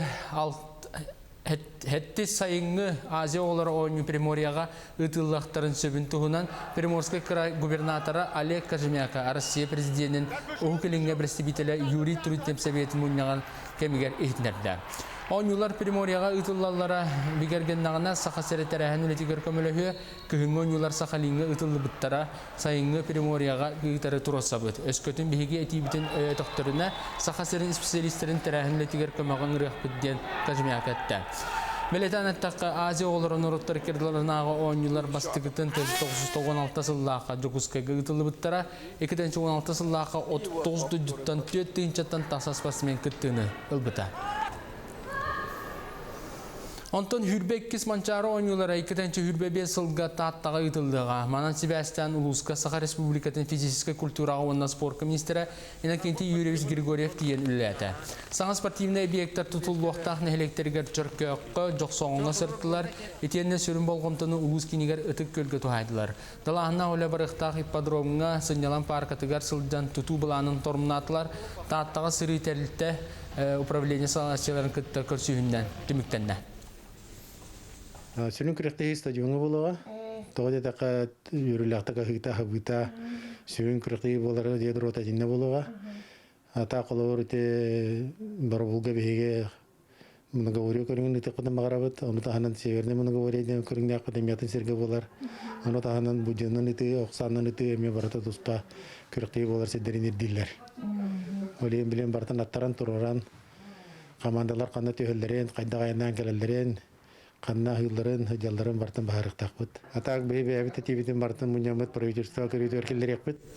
Хетти сайыңы Азия олары ойны Приморияға ұтыллақтарын сөбін тұғынан Приморский край губернаторы Олег Кожемяка Россия президентінің ұғықылыңға представителі Юрий Трутнев Советі мұннаған кемігер ехтінерді. Ойнылар Приморияға ұтыллалары бігергеннағына сақа сәреттәрәхін үлетігер көмілігі күхіңі ойнылар сақалыңы ұтылы бұттара сайыңы Приморияға ұйтары тұраса бұд. Өскөтін бігі әтейбітін өйетіқтіріне сақа сәрін специалистерін тәрәхін үлетігер көміған ғырық бүдден Кожемяк әтті. Белетан әттаққа Азия оларын ұрыттар керділерінағы ойнылар бастығытын 1916 сыллаққа жүгізкәгі ұтылы бұттара 2016 сыллаққа 39 дүттан 4-тен тасаспасымен күттіні ұлбыта. Онтон хүрбеккис манчары ойнулара 2-ші хүрбебе сылға таттаға ұтылдыға. Манан Себастьян Улуска Саха Республикатын физической культураға онна спорт министрі Иннокентий Юрьевич Григорьев дейін үлләті. Саңа спортивный объекттар тұтылуақтақ нәхелектергер чөркөққа жоқсоңыңа сырттылар, етенне сүрін болғымтыны Улус кенегер үтік көлгі тухайдылар. Далағына олы барықтақ ипподромыңа сынялан паркатыгар сылдан тұту бұланын тормынатылар, таттаға сыры тәрілтті управление саласчыларын күтті көрсүйінден түміктенне. Сөнүн күрәктәге стадионы булуга, тогы дәка йөрүләктәге хыта сөнүн күрәктәге булары дияр рота динне булуга. Ата колор те барбулга беге многоговорю көрүнгөн ите кодын магарабыт, аны таханан северне многоговорю ден көрүнгөн академиятын серге булар. Аны таханан буҗанын ите, оксанын ите эме барата туспа күрәктәге булар седерин дилләр. Олен билен бартан аттаран туруран командалар кандай төһөлләрен, кайда гайнан келелдерен Қанна хылларын, хыджалларын бартын бахарықтақ бұд. Атақ бейбе әбіт әтебетін бартын мұнямыд правительство көрейді өркелдерек бұд.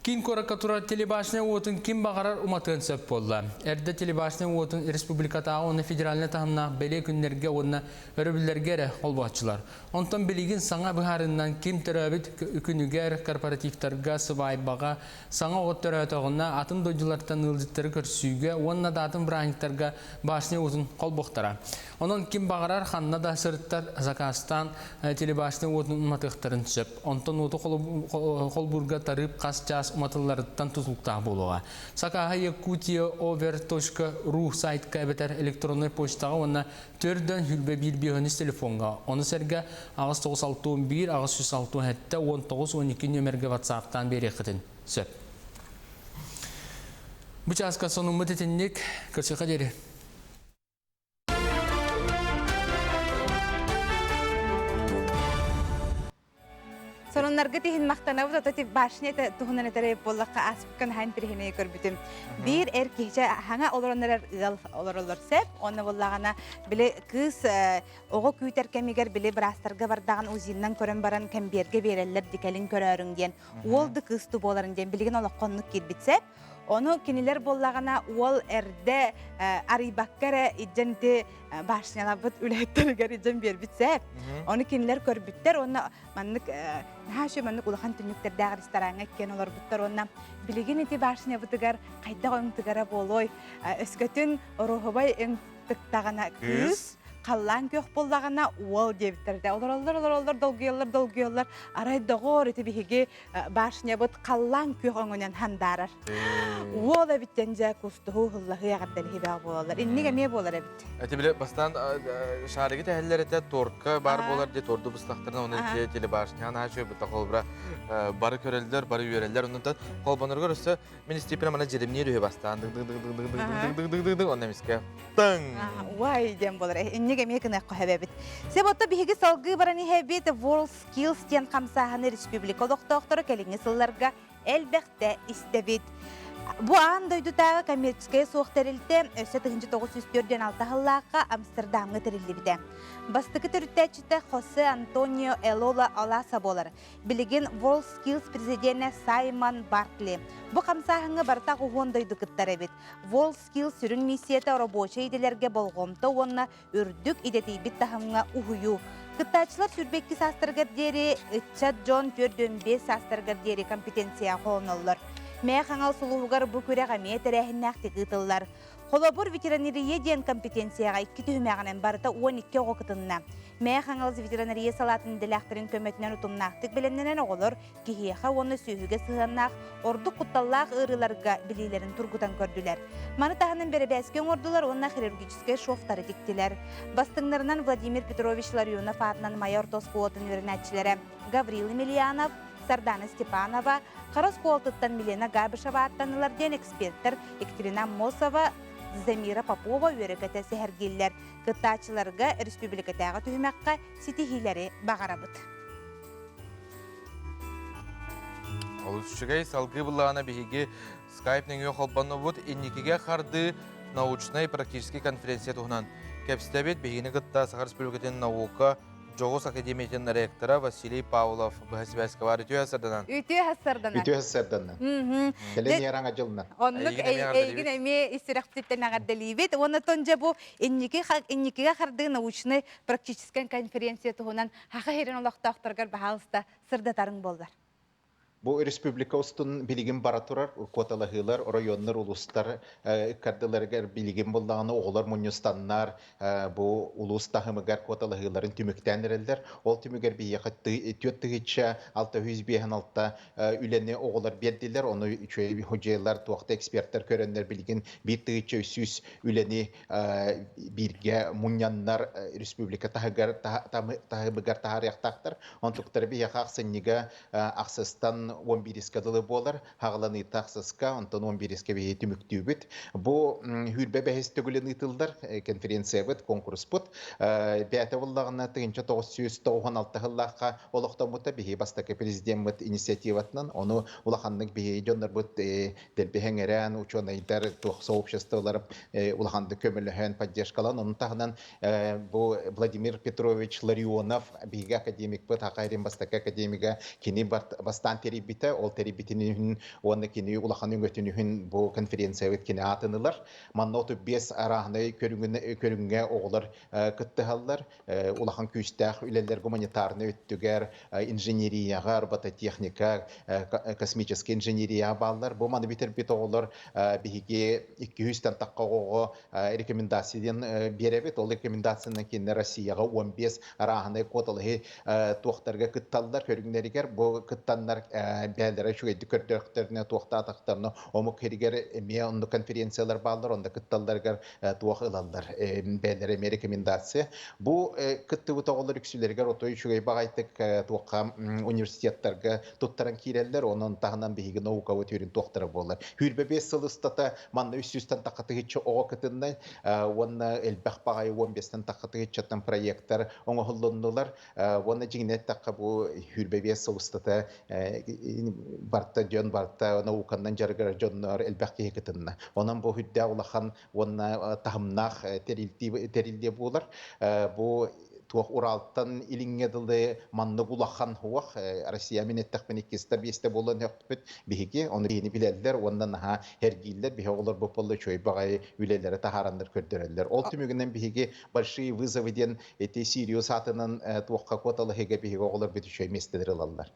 Кин коракатура телебашня отын ким бағарар уматын сөп болла. Әрді телебашня отын республикатағы оны федеральны тағымна бәле күнлерге оны өрібілерге олбағычылар. Онтан білеген саңа бұхарынан ким түрәбіт күнігер корпоративтарға сывайбаға саңа оғыт түрәтіғына атын дойдылардан ылдыттары көрсүйге, онына да атын бұраңықтарға башня отын қолбоқтара. Онын ким бағарар қанна да сырттар Закастан телебашня отын уматықтарын сөп. Онтан оты қолбурға тарып қас час уматыларыттан тұтылықтағы болуға. Сақаға Якутия over.ru сайтқа әбетер электронный почтаға онына төрден хүлбе бір бейхініс телефонға. Оны сәрге ағыз 961, ағыз 167, 19-12 нөмерге WhatsApp-тан бері қытын сөп. Бұл часқа соның мұтетіннік көрсеқа дері. Сонуннарга тиһин мактанабыт ототип башнета тухунан этере боллакка аспкан хан тирихине көрбүтүм. Бир эркече хаңа олороннар олоролор сеп, оны боллагана биле кыз ого күйтер кемигер биле брастарга бардаган узиннан көрөн баран кемберге береллер дикелин көрөрүң ден. Олды кыз ту боларын ден билген олокконнук кирбитсеп, onu kinilер боллагана ол эрде арибаккара идженте башнялабыт үлеттеригер иджен бербитсеп. Onu kinilер көрбүттер, оны маннык Haşe manlık ulahan tünlüklerden restorana ken olur butlar ondan bilgin eti başına bıtıgar kayda oyun tıgara boloy. Öskötün ruhubay en tıktağına kız қаллан көх боллағана уол дебіттерді. Олар долгиялар. Арай доғор еті біхеге башня бұд қаллан көх оңынан хандарар. Уол әбіттен жа күстіғу ғыллағы яғырдал хебеғ болалар. Иннеге ме болар әбіт? Әті біле, бастан шарығы тәхілер әті торка бар болар де торды бұстақтарына оны телебашнян ашуы бұта қолбыра бары көрелдер, бары үйерелдер. Ондан қолбаныр көрісі, мен істепін амана жеремнер үйе бастан. Ондан миске. Тың! Уай дем болар. Иннеге ме кіне қойбет. Себотта біхеге салғы бараны хәбет World Skills тен қамсағаны республикалық тоқтыры кәліңі сылларға әлбәқті істебет. Бу аан дойдутағы коммерческая соқ тәрілді өсі 1904-ден 6 ғыллаққа Амстердамға тәрілді біде. Бастықы түріттәчіті Хосе Антонио Элола Аласа болар. Білеген World Skills президенті Саймон Бартли. Бұ қамсағыңы бартақ ұғын дойды күттар әбет. World Skills сүрін миссияты рабоча иделерге болғымты онына үрдік идеті бит тағыңа ұғыю. Кыттачылар сүрбекки састыргар дері, Итчат Джон 4-5 састыргар дері компетенция қолынылыр. Мәе қаңал сұлуғығар бұ көреға метерәхіннәқті ғытылар. Қолабыр ветеринария ден компетенцияға 2 түймәғінен барыта 12 оғытынна. Мәе қаңалыз ветеринария салатын діләқтірін көмәтінен ұтымнақтық білімненен оғылыр, кейеға оны сүйіге сығаннақ, орды құтталлақ ұрыларға білейлерін тұрғытан көрділер. Маны тағынан бәрі бәскен ордылар, онына хирургическая шофтары дектілер. Бастыңларынан Владимир Петрович Ларионов атынан майор Тосқуотын өрінәтчілері Гаврил Емельянов, Сардана Степанова, Қарас Қолтыттан Милена Габышева аттаныларден эксперттер Екатерина Мосова, Замира Попова өрекеті сәхергеллер. Кыттачыларға республикатағы түймәққа сетихилері бағарабыд. Олушчыгай салгы бұлағына бігеге скайпнің үй қолбаны бұд, енекеге қарды научный практический конференция тұғынан. Кәпістәбет бігені қытта Сахар республикатының наука Жоғыс академиятын ректора Василий Павлов бұхасыбәскі бар үтіу әсірдінен. Үтіу әсірдінен. Келен ераңа жылынан. Онлық әйгін әме істіріқтеттен ағардалейбет. Оны тонжа бұл еннекеге қарды научный практический конференция тұғынан хақы херен олақты ақтарғар бағалыста сырдатарың болдар. Бу республика устун билигин бара турар, квоталахылар, районнар, улустар, кардыларга билигин болдағаны оғылар мұнюстаннар, бу улустахымыгар квоталахыларын түміктәнірелдер. Ол түмігер бейеқі төттігітші 656 үлене оғылар берділер, оны үшөй хожайлар, туақты эксперттер көренлер билигин биттігітші үсіз үлене бірге мұняннар республика тахымыгар тахарияқтақтар. Он тұқтары бейеқі ақсыннеге ақсыстан 11 кадылы болар, хағыланы тақсысқа, онтан 11 бейі түміктеу бүт. Бұл хүрбе бәхестігілін ұтылдар, конференция бүт, конкурс бүт. Бәті болағына 1996 ғыллаққа олықтан бұта бейі бастақы президент бүт инициативатынан, оны улахандың бейі жондар бүт дәлбехен ученайдар, сообществолар улаханды көміліген поддержкалан. Оның тағынан бұл Владимир Петрович Ларионов бейгі академик бүт, хақайрен бастақы академига кені бастан терибите, ол терибитinin оны кені улаханын өтінігін бұл конференция өткені атынылар. Манноту 5 арағыны көріңге оғылар күттіғалар. Улахан күстәқ үлелер гуманитарны өттігер, инженерияға, робототехника, космический инженерия балар. Бұл маны бітір бит оғылар бігі 200-тен таққа оғы рекомендацияден беребет. Ол рекомендацияны кені Россияға 15 арағыны қотылығы тоқтарға күтталдар, көріңдерігер. Бұл күттанлар бәлдері шүгейді көрдіріктеріне тоқтатақтарына омық керігер әме онды конференциялар балдар, онды күтталдарғар туақ ылалдар бәлдері әме рекомендация. Бұл күтті бұтағылар үксілергер отой шүгей бағайтық туаққа университеттарға тұттаран кейрелдер, оның тағынан бейгі наука өтірін тоқтары болар. Хүрбе 5 сыл ұстата манны 300-тен тақыты кетші оға күтінді, оны әлбәқ бағай 15-тен тақыты кетшіттен проекттар оңы ғылындылар, оны жеңнет таққа бұл хүрбе 5 сыл ұстата барта жон барта наукандан жаргар жоннор элбәкке кетинна. Онан бу хүддә улахан онна тахымнах терилде булар. Бу туох уралтан илингедилде манны булахан хуах Россия минеттәк менекестер бесте болан хөкбет биһиге оны бини билелдер ондан ха хергиллер биһе олар бу поллы чөй багай үлеләре тахарандар көрдөрәлләр. Ол түмүгеннән биһиге большие вызовы ден эти Сириус атынан туохка коталы хеге биһиге олар бит чөй местедер алалар.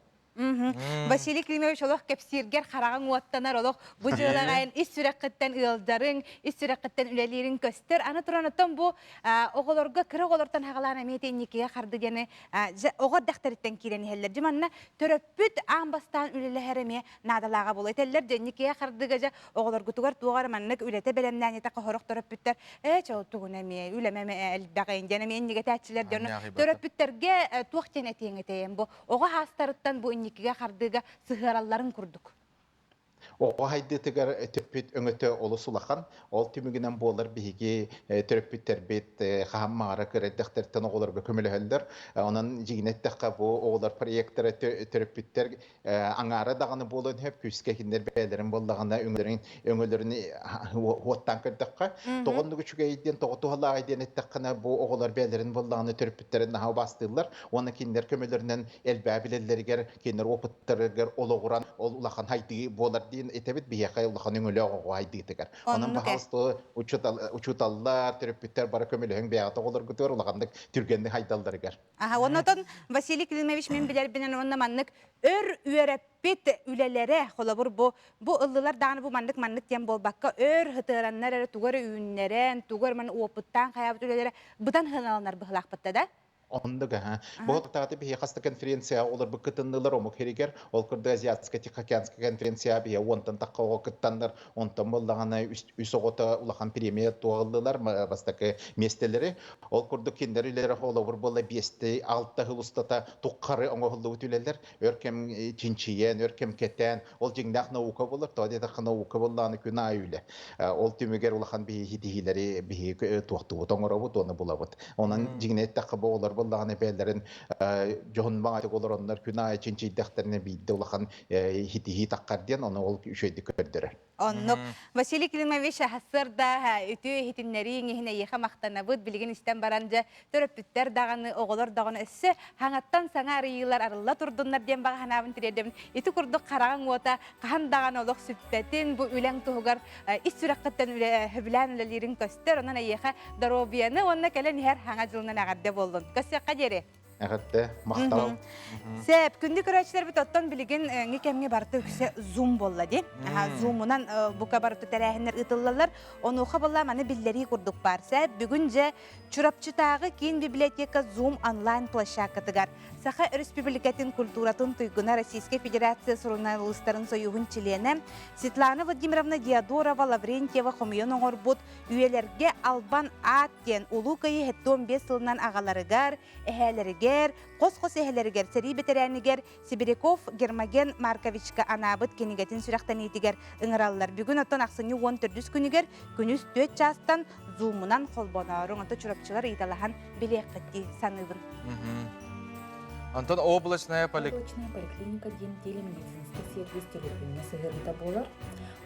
Василий Климович олох кепсиргер хараган уаттанар олох бу жылагайын ис сүрәккеттен ылдарың, ис сүрәккеттен үлелерин көстер. Аны туранаттан бу оголорга кыра оголортан хагалана метенникеге карды гене огор дахтарыттан кирени хеллер. Жуманна төрөппүт амбастан үлелереме надалага болой. Теллер денникеге кардыга жа оголоргу тугар тугар маннык үлете белемнән ята хорок төрөппүттер. Чоотугунеме үлемеме элбагын жанеме энниге тәчилер дөрнө. Төрөппүттерге туактен этеңетем бу. Ого хастарыттан бу инникеге кардыга сыгыралларын курдук. Оға хайдытыгар төппүт өңөтө олусулахан, ол түмігінен болар биһиги төрөппүттер бет хааммаара кыреддахтертен оголорга көмөлөһөллөр. Онан жигинеттекка бу оголор проекттер төрөппүттер аңаара даганы болон хөп күскө киндер бээлерин боллаганда өңөлөрүн хуаттан кырдакка тогондугу чүгейден тоготугалаа айденеттеккана бу оголор бээлерин боллаганы төрөппүттерин наха бастылар. Оны киндер көмөлөрүнөн элбаа билеллергер киндер опыттарыгер ологуран ол улахан хайдыгы болар этебит бияхай улахан өңөлө ойдыгытыгар. Онан бахалсты учуталлар, төрөппүттер бара көмөлөһөң бияхата олар көтөр улагандык түргенди хайдалдарыгар. Онотон Василий Климович мен билер бинен онна маннык өр үереппит үлелере холобур бу ыллылар даны бу маннык тем болбакка өр хытыраннар тугар үүннерен тугар мен опыттан хаябыт үлелере бутан хыналанар быхлакпытта да. Ондыга бу тагы бие хаста конференция олар бу кытыннылар омук херигер ол кырды азиатская тихоокеанская конференция бие онтан такка кыттандар онтан боллагана үсөгөтө улахан премия туаллылар бастакы местелери ол курду киндерлери холовур болла 5-6 хылустата туккары оңголуу түлелер өркем чинчиен өркем кетен ол жиңдак наука болор тоде да наука болланы күнә үйле ол түмүгер улахан бие хидилери бие туактуу тоңоробу тоны булабыт онан жиңнет такка болор боллаганы бээлерин жоон багаты олороннор күнаа чинчиддахтерне бийде улахан хити таккарден оны ол үшөйдү көрдөрөр. Оннук Василий Климович хасырда үтү хитиннерин ихне яха мактанабыт билген истен баранжа төрөппүттер даганы оголор даганы эссе хаңаттан саңа арыйлар арылла турдуннар дем бага ханабын тиредем ити курдук караган ота кахан даганы олох сүттетин бу үлең тугар ис сүрәккеттен хөблән үлелерин көстер онан яха даробияны онна келен һәр хаңа жылынан агадда болдун. Көсөккә дере. Әгәттә мактау. Сәп күндү көрәчләр бит оттан билеген никемге барты үксе зум болла ди. Зумунан бука барты тәрәһеннәр ытыллалар. Оны хабалла маны билләри курдук бар. Сәп бүгүнҗә чурапчытагы кин библиотека Zoom онлайн площадкатыгар. Саха республикатын культуратын туйгуна Российской Федерации журналистларын союгун члены Светлана Владимировна Диадорова Лаврентьева хомьон оңорбут үелерге албан аттен улукайы 15 жылынан агаларыгар, эхелеригер, кос-кос эхелеригер, сери бетерәнигер, Сибиряков Гермоген Марковичка анабыт кенигетін сүрәқтан етігер ыңыралылар. Бүгін оттан ақсыны 14 күнігер, күніз 4 жастан зумынан қолбонарың оты чурапчылар италахан білек қытти саныбын. Антон, облачная поликлиника ден телемедицинский сервис телефонына сығырыда болар.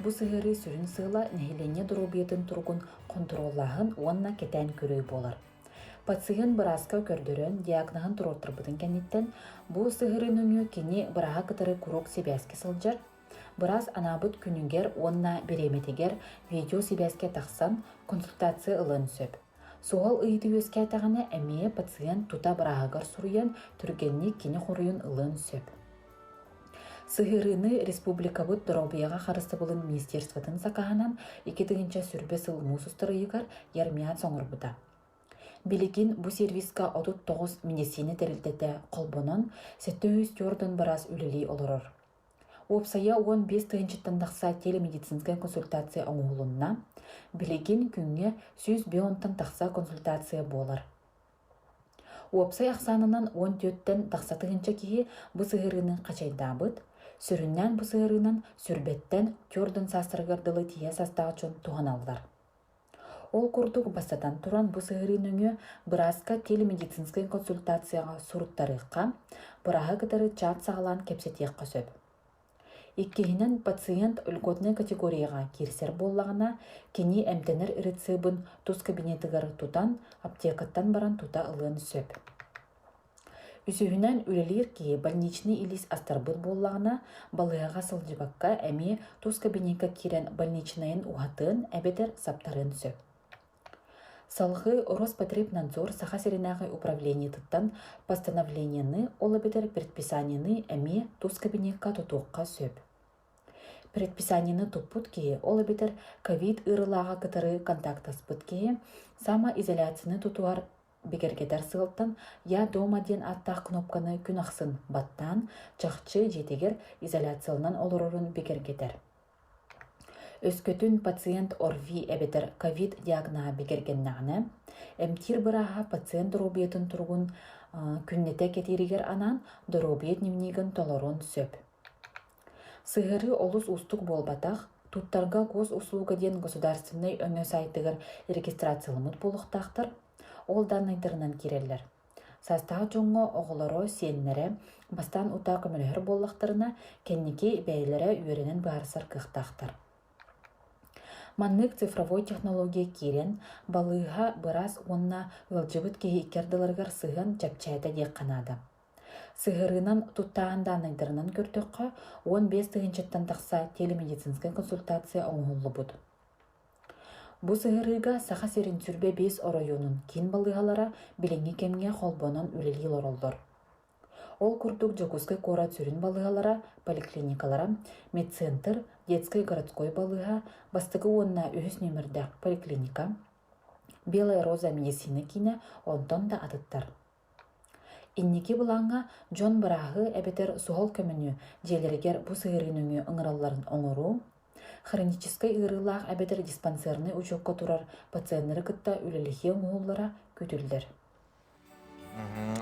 Бұ сығыры сүрін сығыла нәхелене дұробиетін тұрғын контроллағын онна кетен көрөй болар. Пациент бұраска көрдірін диагнағын тұроттыр бұдың кәнеттен бұ сығырын өңі кені бұраға кытыры күрок себәске сылжар. Бұрас анабыт күнігер онна береметегер видео себәске тақсан консультация ылын сөп. Соғал ұйды өске атағаны әмее пациент тута бірағығар сұруян түргенне кені қорыйын ылын сөп. Сығырыны республикабыт дұраубияға қарысты болын министерствотын сақағанан 2-тігінші сүрбе сыл мұсыстыры егар ярмият соңыр бұда. Билеген бұ сервиска 39 медицины дәрілдеті қолбынан 700 jordan барас үлілей олырыр. Опсая 15 тағыншыттандақса телемедицинская консультация оңғылынна, білеген күнге 100 беонтан тақса консультация болар. Опсай ақсанынан 14-тен тақса тағынша кейі бұ сығырының қачайдабыд, сүріннен бұ сығырынан сүрбеттен көрдің састырғардылы тие састағычын туған алдар. Ол күрдік бастатан тұран бұ сығырының бұраска телемедицинская консультацияға сұруттарыққа, бұраға кітары чат сағалан кепсетек қосып. Иккеһинен пациент үлготный категорияға кирсер боллағына кені әмтенер рецебін туз кабинетігар тутан аптекаттан баран тута ылын сөп. Үсүһүнен үлелер ки больничный илис астарбыт боллағына балыяға сылжыбаққа әме туз кабинетка кирен больничныйын уғатын әбетер саптарын сөп. Салгы Роспотребнадзор саха серенагы управление тыттан постановленияны олабетер предписанияны әме тус кабинетка тутуққа сөп. Предписанияны туппут кие олабетер ковид ырылаға кытары контактаспыт кие самоизоляцияны тутуар бекергетер сығылттан я дома ден аттақ кнопканы күн ақсын баттан чақчы жетегер изоляциялынан олырырын бекергетер. Өскөтүн пациент орви эбетер ковид диагноза бекергеннағыны, эмтир бұраға пациент дұробиетін тұрғын күннете кетерігер анан дұробиет немнеген толорон сөп. Сығыры олыс устук болбатақ, туттарға гос услуга ден государственный өңі сайтығыр регистрациялымыт болуқтақтыр, ол данайдырынан керелер. Састағы жоңғы оғылары сеннері бастан ұта көмілер боллақтарына кеннеке бәйлері үйерінен барысар қықтақтыр. Маннык цифровой технология керен, балыға бұрас онна ылжыбыт кейі керділергер сығын чапчайта дек қанады. Сығырынан туттағында найдырынан көртіққа 15 тығынчаттан тақса телемедицинская консультация оңғылы бұд. Бұ сығырыға сақа серін сүрбе 5 орайонын кен балығалара біленге кемге қолбонын үлелі лоролдыр. Ол күрдік жокускай кора сүрін балығалара, поликлиникалара, медцентр, детской городской балыға, бастығы онна үхіс нөмірдәк поликлиника, Белая роза медицина кине онтон да атыттар. Иннеки бұлаңға Джон Барағы әбетер суғол көміні желерігер бұ сығырыныңы ыңыраларын оңыру, хроническай ырылақ әбетер диспансерны учокко турар пациенттері кытта үлеліхе оңғылара көтілдер.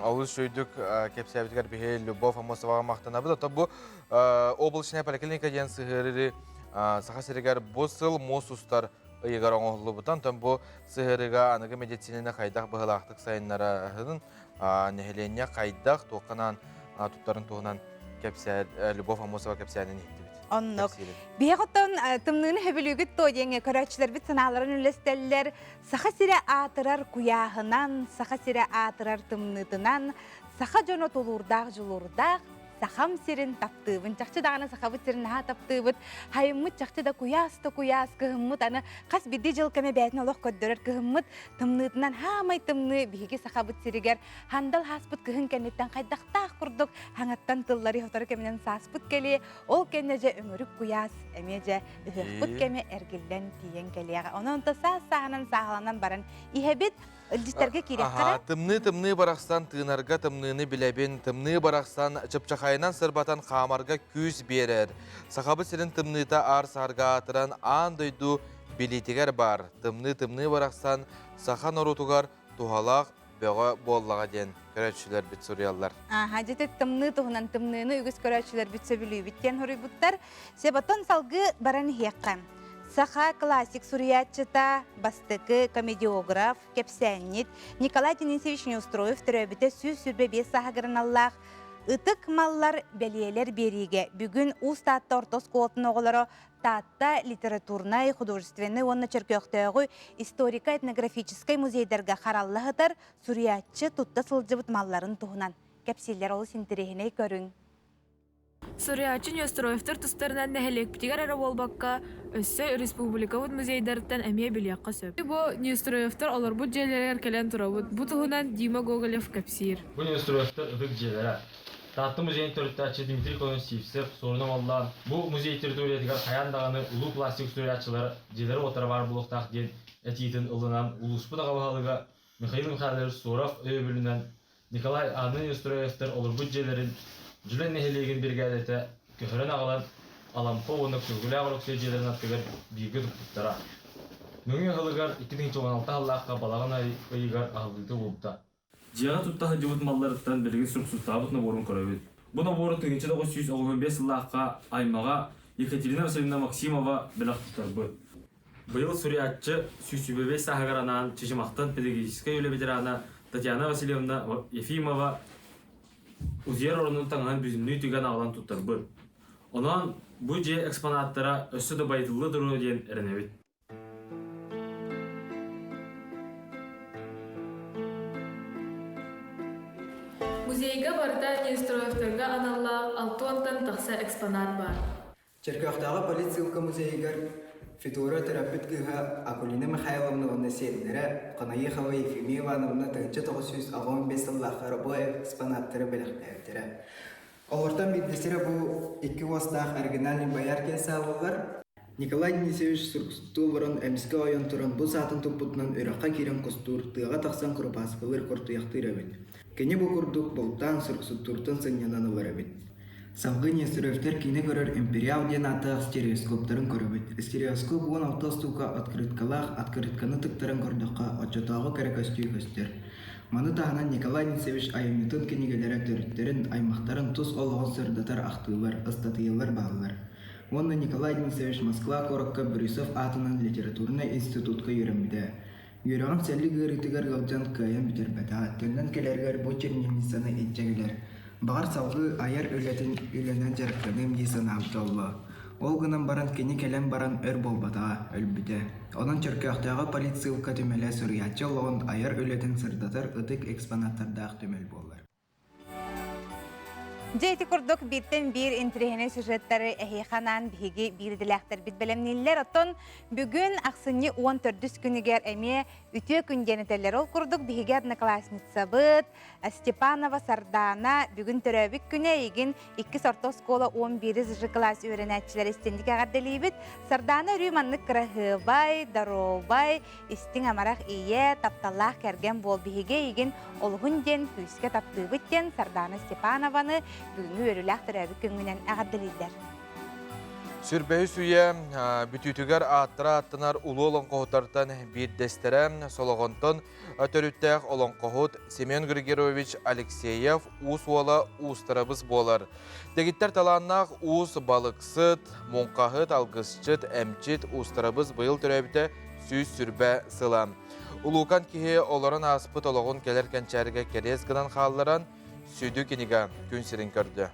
Алыс шөйдік кепсәбіткер бігі Любов Амосоваға мақтанабы. Бұл облачная поликлиника ден сығыры сақа серігер бұл сыл мосустар ұйығар оңғылы бұтан. Бұл сығырыға анығы медицинені қайдақ бұғылақтық сайынлары нәхелене қайдақ тоқынан тұттарын туғынан Любов Амосова кепсәнін еттібіт. Оннық. Бейғыттан тымнығын хөбілігіт тойдеңе көрәтшілер біт сыналарын үлестелілер. Сақа сире атырар куяғынан, сақа сире атырар тымнытынан, сақа жоны толурдақ жылурдақ, сақам сирин таптыбын. Чақчы дағаны сақа бұт сирин ға таптыбыт. Хайыммыт чақчы да куяс кығыммыт. Аны қас биді жыл кәме бәйтін олық көддірір кығыммыт. Тымнытынан хамай тымны бігі сақа бұт сиригер. Хандал хаспыт кығын кәнеттен қайдақтақ құрдық. Хаңаттан тыллары хотары кәменен саспыт кәлі. Ол кәнеже өмірік куяс, әмеже үхіқпыт кәме әргілден тиен кәліяға. Оның сағынан сағаланан баран. Ихебет үлдістерге керек қара? Тымны барақсан тыңарға тымныны біләбен, тымны барақсан чыпчақайынан сырбатан қамарға күз берер. Сақабы сірін тымныта арсарға атыран андойду билетігер бар. Тымны барақсан сақан орутуғар туғалақ бөға боллаға ден көрәтшілер біт сұриялар. Хадеті тымны тұғынан тымныны үгіз көрәтшілер біт сөбілі біттен хұры бұттар. Себатон салғы баран хеққан. Саха классик суриятчыта, бастыкы, комедиограф, кепсәннит, Николай Денисевич Неустроев түрәбіті сөз сүрбе 5 сағығырын Аллах. Үтік маллар бәлиелер бериге. Бүгін ұз татта ортос қолтын оғылары татта литературнай, художественный, онна черкөқтөғі историко-этнографической музейдерге қараллағыдар суриятчы тұтта сылжыбыт малларын тұғынан. Кепселер олы синтерегіне көрін. Суриятчы Неустроевтар тұстарынан нәхелек бітігер әрі болбаққа өссі республикавыд музейдерттен әмия білияққа сөп. Бұл Неустроевтар олар бұл желерер кәлен тұрабыд. Бұл тұғынан Дима Гоголев кәпсир. Бұл Неустроевтар ұдық желері. Татты музейін төрттәтші Дмитрий Константинов сорына аллар. Бұл музей территориятығар қаяндағаны ұлы пластик суриятчылар желері отыры бар бұлықтақ ден әтейтін ұлынан ұлыспы дағалыға Михаил Михайлович Суров өйбілінен Николай Аны Неустроевтар олар бұл желерін Жүлен нехелеген бергәдеті көхірін ағылан алампо онық сүргілі ағырық сөйджелерін аттығыр бейгі тұқтықтара. Мөңе ғылығар 2016 аллаққа балағын айығар ағылды болыпта. Жиға тұттағы жывыт малларыттан білген сұрқсұтта бұтына орын көрәбет. Бұна боры 1995 аллаққа аймаға Екатерина Васильевна Максимова білақ тұттар бұд. Бұйыл суриятчы сүйсібебе сағығаранан чешімақтан педагогическай өлі ветерана Татьяна Васильевна Ефимова Узер орнын таңған бүзімні түген ағылан тұттар бұр. Онан бұл же экспонаттара өссі де байтылы дұру ден әрінебет. Музейге барда Неустроевтарға аналлақ 6 тақса экспонат бар. Черкөқтағы полициялка музейгер Федора терапевтка Акулина Михайловна Ванесенера, Канаехова Ефимия Ивановна, Тенча Тогосюз, Агон Бесаллаха, Рабоев, экспонаттары белектері. Олортан биддесері бұл екі уастақ оригинальный баяр келсе алылар. Николай Денисевич Сурксту ворон эмске ойон туран бұл сатын туппутнан өраққа керен костур, тыға тақсан құрпасқылыр қортуяқты ирабет. Кені бұл күрдік болтан Суркстуртын сынянаны ларабет. Салғы нестеревтер кені көрір империал ден атақ стереоскоптарын көрібет. Стереоскоп 16 стуға открытканы тықтарын көрдіққа отчатағы кәрекөстүй көстер. Маны тағынан Николай Денисевич айымнытын кенегелері төріттерін, аймақтарын тұс олығын сырдатар ақтылар, ыстатыялар бағылар. Онда Николай Денисевич Москва коракка Брюсов атынан литературный институтка үйренбеді. Үйреніп сәлі ғырытығар ғалжан кайын бітербәді. Төннен келергер бұл чернемнесаны етчегілер. Бағар салғы аяр өленен жарықтаным esen абдалла. Ол ғынан баран кені келен баран өр болбада өлбіді. Онын чөркіяқтағы полициялка төмелі сүріятчы олығын аяр өлетін сырдатар ұдық экспонаттардағы төмел болар. Жейті күрдік биттен бір интригені сюжеттері әхейханан бігі бірділәқтір бит білімнелер оттон бүгін ақсыны 14 күнігер әме үте күнденетелер ол күрдік бігі одноклассница бұд Степанова Сардана бүгін төрәбік күні егін 2 сорто скола 11 класс өренәтчілер істендік ағарделей бит Сардана рүйманлық қырағыбай, даробай, істің амарақ ие тапталлақ кәрген бол бігі егін олғын ден күске тапты біттен Сардана Степанованы бүгінгі өріләқ түрәбі көңінен ағаддылыйлар. Сүрбәйі сүйе бүтүтігер аттыра аттынар ұлы олон қоғыттардан бір дәстері солығынтын төріттәқ олон қоғыт Семен Григорович Алексеев ұс ола ұстырабыз болар. Дегіттер таланнақ ұс балықсыт, мұнқағыт, алғысчыт, әмчит ұстырабыз бұйыл түрәбіті сүйіз сүрбә сылам. Улуқан кеге оларын аспыт олығын келер кәнчәріге керез гынан қалларан сүйді кенеге күнсерін көрді.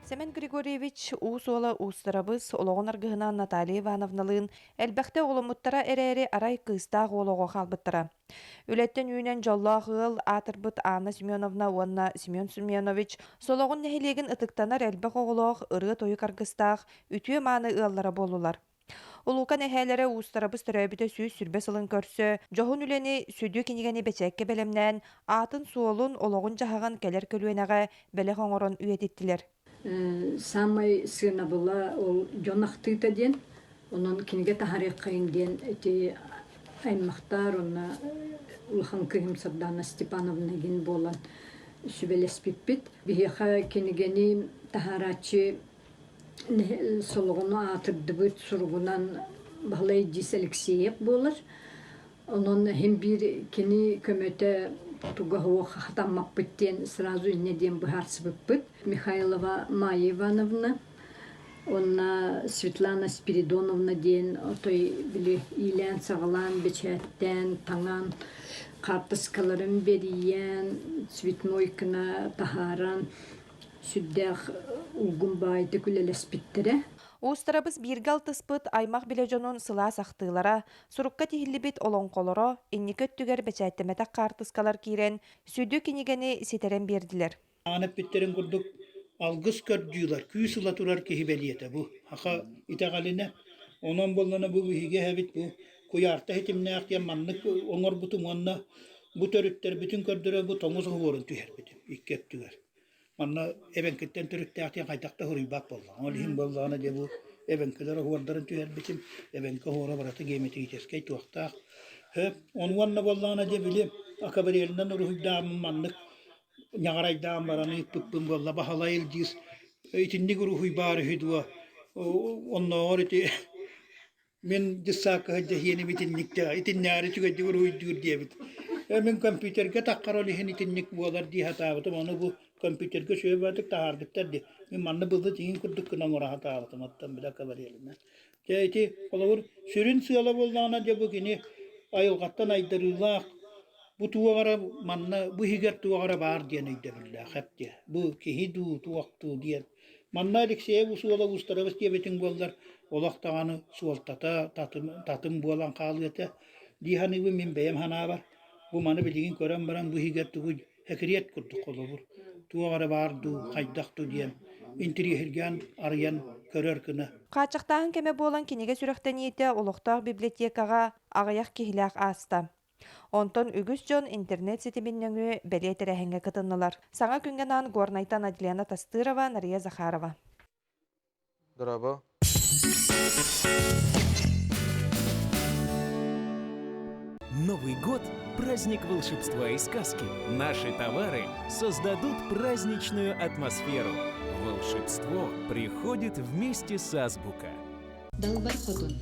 Семен Григорьевич уусуола уустарабыз олоғын аргыһына Наталья Ивановналыын әлбәхте олымыттара әрәре арай кыстаақ олоғы қалбыттара. Үлеттен үйінен жоллағыл атырбыт Анна Семеновна уанна Семен Семенович солоғын нәхелеген ытыктанар әлбәқ оғылоғ ыры тойы каргыстаақ үтіе маны ыаллара болулар. Улукан әхәләре уустарабыз төрәбіті сүйіз сүрбе сылын көрсі, жоғын үлені сүдіу кенегені бәчәкке бәлемнән, атын суолун олоғын жағаған кәлер көлуенеға бәлі қоңырын үйететтілер. Самай сына была ол жонақтыта ден, онын кенеге тахарек қайын ден, әте аймақтар, онна Улхан Крым Сардана Степановна ген болан сүбелес пиппет. Бихеха кенегені тахарачы солығыны атырдыбыт сұрғынан бағлай Дис Алексеев болар. Onun hem bir kini kömete tugaho хатаммак биттен сразу неден быхарсыбыппыт. Михайлова Майя Ивановна, онна Светлана Спиридоновна ден, той били илен сағалан бечеттен, таңан, картыскаларын бериен, цветнойкына тахаран, сүддәх угун байды күлелес биттере. Уустарабыз биргал тыспыт аймақ билежонун сыла сақтылара, сурукка тихиллибит олонқолоро, инникөт түгер бәчәттемәтәк қартыскалар кирен, сүдді кенегені сетерен берділер. Анып биттерин күрдік алгыс көрдүйлар, күй сыла турар кехибелиеті бұ. Хақа итағаліне, онан болнана бұ вихиге хәбит бұ. Куярта хетимне ақтиян маннық оңыр бұтым онна, бұ төріттер бүтін көрдірі бұ тоңыз ғуырын түйер бітім, иккеп түгер. Манна эвенкеттен төрүттө актен кайтакта хурубак болду. Ол хим болганы де бу эвенкелер хуардарын түйер битим, эвенке хура бараты геометрия тескей туактак. Хөп, онуанна болганы де билем, акабарелден рухдам маннык ñagaraydan barany pıppım bolla bahalayıl diz. Itindi ruhu bar hüdwa. Onlar iti men disaka jehini bitinlikte itinari tüge ruhu dur diye bit. Men kompüterge takaroli hen itinlik bolar di hatabatı onu bu kompüterge şöyle batık tahardık derdi. Men manna buldu tin kurduk kana ngora hatabatı mattan bir dakika var elimde. Keyti olur sürün sıyala boldana de bu gini ayılgattan aydırılak. Bu tuvara manna bu higer tuvara var diye neydi billah hep diye. Bu ki hidu tuaktu diye. Manna Alexey bu suala ustarabız diye betin bollar. Olaq tağanı sualtata tatım bolan qalıyete. Dihani bu min beyem hana var. Bu manı bilgin kören baran bu higer tugu hekriyet kurduk olur. Tuvara vardu, haydaqtu diye. интерьерген арыян көрөр кына. Качактаһын кеме болан кинеге сүрөхтәниете олохтоох библиотекага агаяк киһилээх ааста. Онтон үгүс жон интернет сетиминнөңү белетерэһиңе кытыннылар. Саңа күнгенан Горнайтан Адлена Тастырова, Нария Захарова. Драба. Новый год – праздник волшебства и сказки. Наши товары создадут праздничную атмосферу. Волшебство приходит вместе с Азбука. Далбар хотун.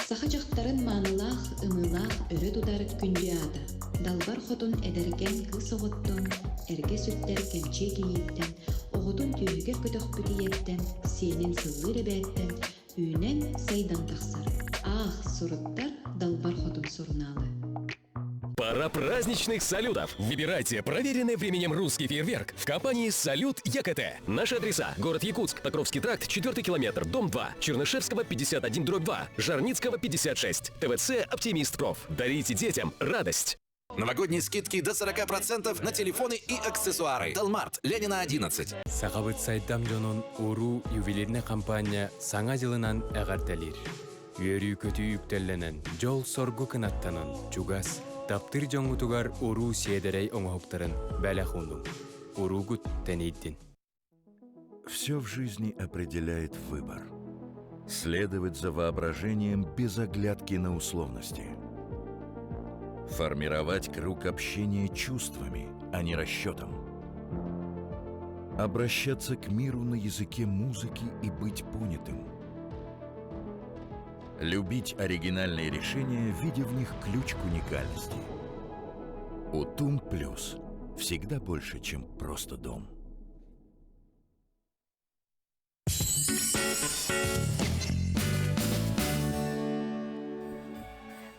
Сахачактарын маанылах, ымылах, өрө тудар күндү Далбар хотун эдерген кыз оғыттон, эрге сүттер кемче кийиттен, оғытун түйігер көтөкпүтиеттен, сенин сыллы ребеттен, үйнен сайдан тахсар. Ах, суруттар Далбар хотун сурналы. Пора праздничных салютов. Выбирайте проверенный временем русский фейерверк в компании «Салют ЯКТ». Наши адреса: город Якутск, Покровский тракт, 4 километр, дом 2, Чернышевского 51/2, Жарницкого 56, ТВЦ «Оптимист Проф». Дарите детям радость. Новогодние скидки до 40% на телефоны и аксессуары. Талмарт, Ленина 11. Сағабыт сайттам жонун уру ювелирне компания саңа жылынан әғарталир. Үйөрі көтü үктелленен жол соргу кынаттанын чугас. Таптыр жоңутугар уру седерей оңоқтарын бәлі хундум. Уругут тенейдин. Все в жизни определяет выбор. Следовать за воображением без оглядки на условности. Формировать круг общения чувствами, а не расчетом. Обращаться к миру на языке музыки и быть понятым. Любить оригинальные решения, видя в них ключ к уникальности. Утум Плюс. Всегда больше, чем просто дом.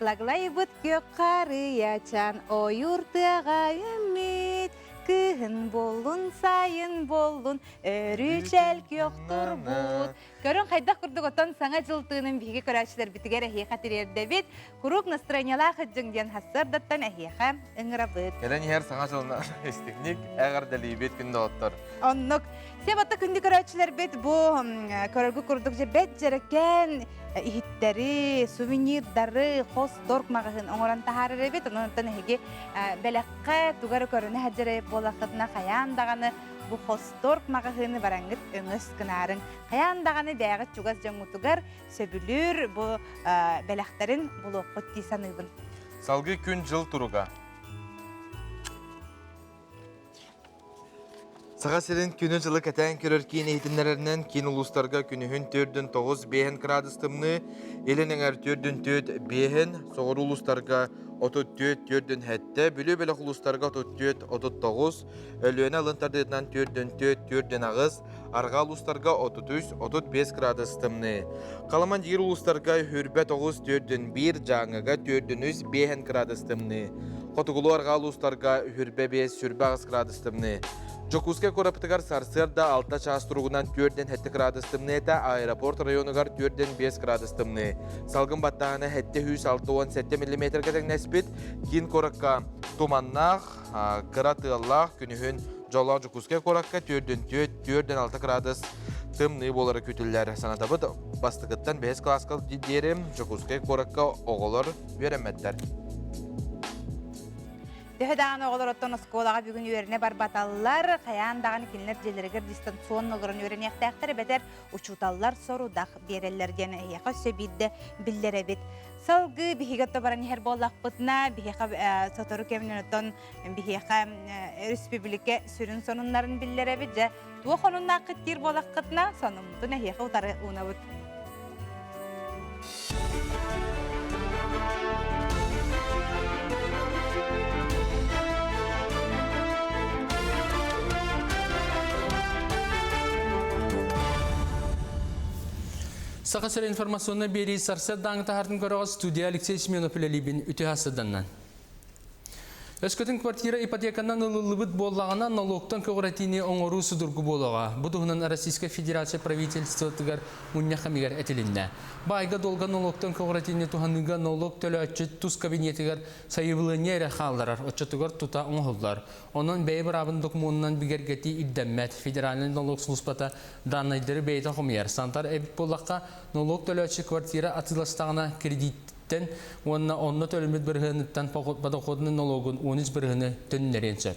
Лаглайбыт көк қарыячан, ойыртыға үміт, күйін болын, сайын болын, өрүчәл көқтір бұд. Көрін қайдақ күрдік отан саңа жылтығының бігі көрәшілер бітігер әхеқа тірерді бет, құруқ настроенияла қыджыңден хасырдаттан әхеқа үңіра бұд. Елен ер саңа жылына істігнік әғардалі бет күнді оттыр. Оннық, себатты күнді көрәшілер бет бұл көріргі күрдік же бет жерекен иттері, сувенирдары, қос дорк мағығын оңыран тахарыр бет, онықтан әхеге бәләққа туғары көріні әджірі болақытына қаяндағаны bu hostork mağahını barangıt öngös kınarın. Kayandağını bäğit çugas joňutugar söbülür bu belakların buluqut disanıbın. Salgı gün jıl turuga. Sağa serin günü жылы кәтән көрөр кейін eğitimlerinden kin uluslarga günühün 4-9 gradustımını, elinenger 4-5, soğur uluslarga 34-4 bülü bölük uluslarga 34-39, ölüene alıntardıqdan 4-4 arga uluslarga 33-35 gradustımını. Kalaman jir uluslarga hürbet 9-4-1, жаңыga 4-5 gradustımını. Qotugulu arga uluslarga hürbe 5 gradustımını. Жокуске көрөптігар Сарсырда 6 час тұрғынан 4-7 градустымны әті, аэропорт районығар 4-5 градустымны. Салғын баттағаны әтті 106-17 мм кәтің нәспет, кейін көрікка туманнақ, қыратығаллақ күнігін жолақ Жокуске көрікка 4-6 градус тымны болары күтілер. Санатабыд бастықыттан 5 классқал дерім Жокуске көрікка оғылыр вереметтер. Дәһәдәгән оғылырыттан осколаға бүгін өріне бар баталылар, қаяндағын келінер желерігер дистанционнығырын өріне әқтәқтірі бәдер ұчуталылар сорудақ берелерден әйеқа сөбейді білдері бет. Салғы бігігетті баран ехер болақ бұтына, бігеқа сатыру кемінен өттен бігеқа республика сүрін сонынларын білдері бет. Туы қонынна қыттер болақ қытына, сонымдың әйеқа ұтары ұна бұт. Сақасыр информационна бери сарсет даңғы тахардың көріға студия Алексей Семенов үлелейбін үті хасыданнан. Өскөтін квартира ипотеканан ылылыбыт боллағына налогтан көғіретіне оңыру судыргу болуға. Бұдығынан Российская Федерация правительствотығар мұнняқамигар әтілінне. Байға долға налогтан көғіретіне туғаныға налог төлі өтчет тұз кабинетігар сайыбылыне әрі қалдарар, өтчетігар тұта оңғылдар. Оның бәйбір абын документынан бігергеті иддәммәт федеральный налог службата данайдары бәйті қомияр. Сантар әбіт болаққа налог төлі өтчет квартира атыластағына кредит онна төлөмөт биргенеттен подоходный налогун 13 биргени төннеренче.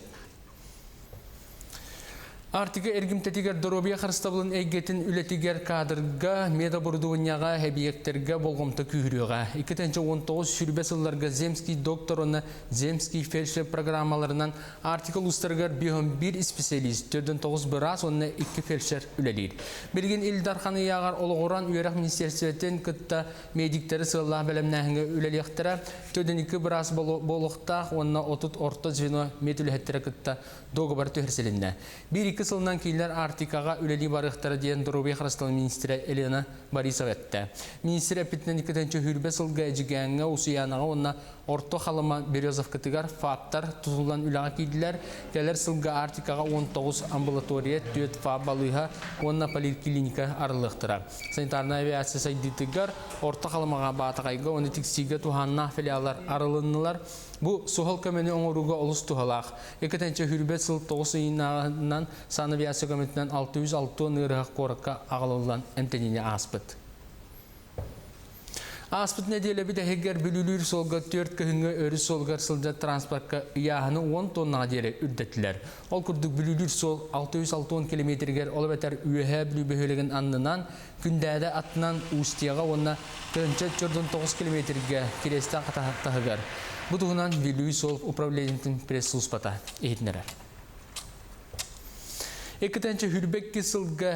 Артыгы эргимтетигер доробия харыстабылын эйгетин үлетигер кадрга, медоборудованияга, объекттерге болгомта күйрüга. 2019 сүрбе сылларга земский докторына, земский фельдшер программаларынан артикл устаргар 1 специалист, 4-9 бирас, онна 2 фельдшер үлелир. Билген Илдарханы ягар олғоран үйрек министерстветтен кытта медиктері сыллах бәлемнәхінге үлелектері, 4-2 бирас болуқтақ, онна 30 орта звено медүлеттері кытта доғыбар төхірселінне. 1-2 сылынан кейлер Артикаға үлелі барықтары дейін Доробия Харастал министрі Елена Борисова әтті. Министр әпітінен 2-ші хүрбе сылға әжігәңі ұсыянаға онна орто қалыма Березов кітігар фаптар тұтылдан үліға кейділер. Кәлер сылға Артикаға 19 амбулатория, 4 фаб балыға, онна поликлиника арылықтыра. Санитарна авиация сайдитігар орто қалымаға батағайға, оны тіксиге туғанна филиалар арылынылар. Бұл сұғыл көмені оңыруға олыс тұғалақ. 2-ші хүрбе сыл 9 иынағынан Сан авиация комитетінен 606 нырғақ қорыққа ағылылан әмтеніне аспыт. Аспыт неделі біді әгер бүлілер солға 4 күхіңі өрі солғар сылда транспортқа ұяғыны 10 тоннаға дері үрдеттілер. Ол күрдік бүлілер сол 660 километргер олып әтер үйәе бүлі бөхелеген аннынан күндәді атынан ұстияға онына 4-9 километрге кересті қатағығар. Бұдығынан бүлі сол управлениетін пресс-службата ехетінері. 2-ші хүрбекке сылға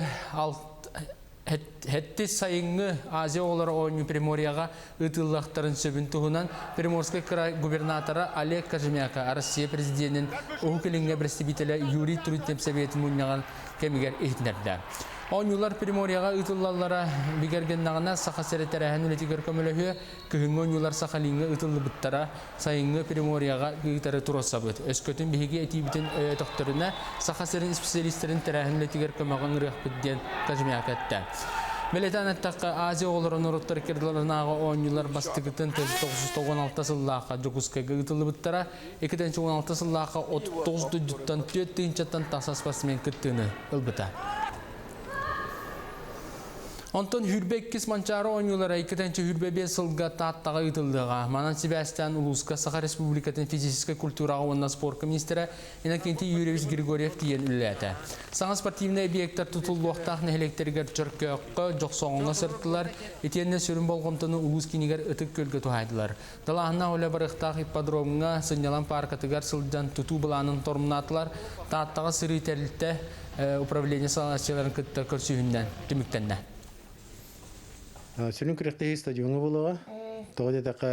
Хетти сайыңы Азия олары ойны Приморияға ұтыллақтарын сөбін тұғынан Приморский край губернатора Олег Кожемяка Россия президентінің ұғықылыңға представителі Юрий Трутнев Советі мұннаған кемігер ехтінерді. Ойнылар Приморияға ұтыллалара бігергеннағына сақа сәреттәрәхін үлетігер көмілігі күхіңі ойнылар сақалыңы ұтылы бұттара сайыңы Приморияға ұйтары тұросабыд. Өскөтін бігеге әтейбітін өйетіқтіріне сақа сәрін специалистерін тәрәхін үлетігер көміған ұрықпыдден Кожемяк әтті. Белетан әттаққа Азия оларын ұрыттар керділерінағы ойнылар бастығытын 1916 сыллаққа жүгізкеге ұтылы бұттара 2016 сыллаққа 39 дүттан 4-тен тасаспасымен күттіні ұлбыта. Онтон хүрбеккис манчары ойнулара 2-ші хүрбебе сылға таттаға ұтылдыға. Манан Себастьян Улуска Саха Республикатын физической культураға онна спорт министрі Иннокентий Юрьевич Григорьев дейін үлләті. Саңа спортивный объекттар тұтылуақтақ нәхелектергер чөркөққа жоқсоңына сырттылар, етенне сүрін болғымтыны Улус кенегер үтік көлгі тухайдылар. Далағына олы барықтақ ипподромға сынялан паркатыгар сылдан тұту бұланын тормынатылар, таттаға сыры тәрілтті управление саласчыларын күтті көрсүйінден түміктенне. Сөнүн күрәктәге стадионы булуга, тогы дәка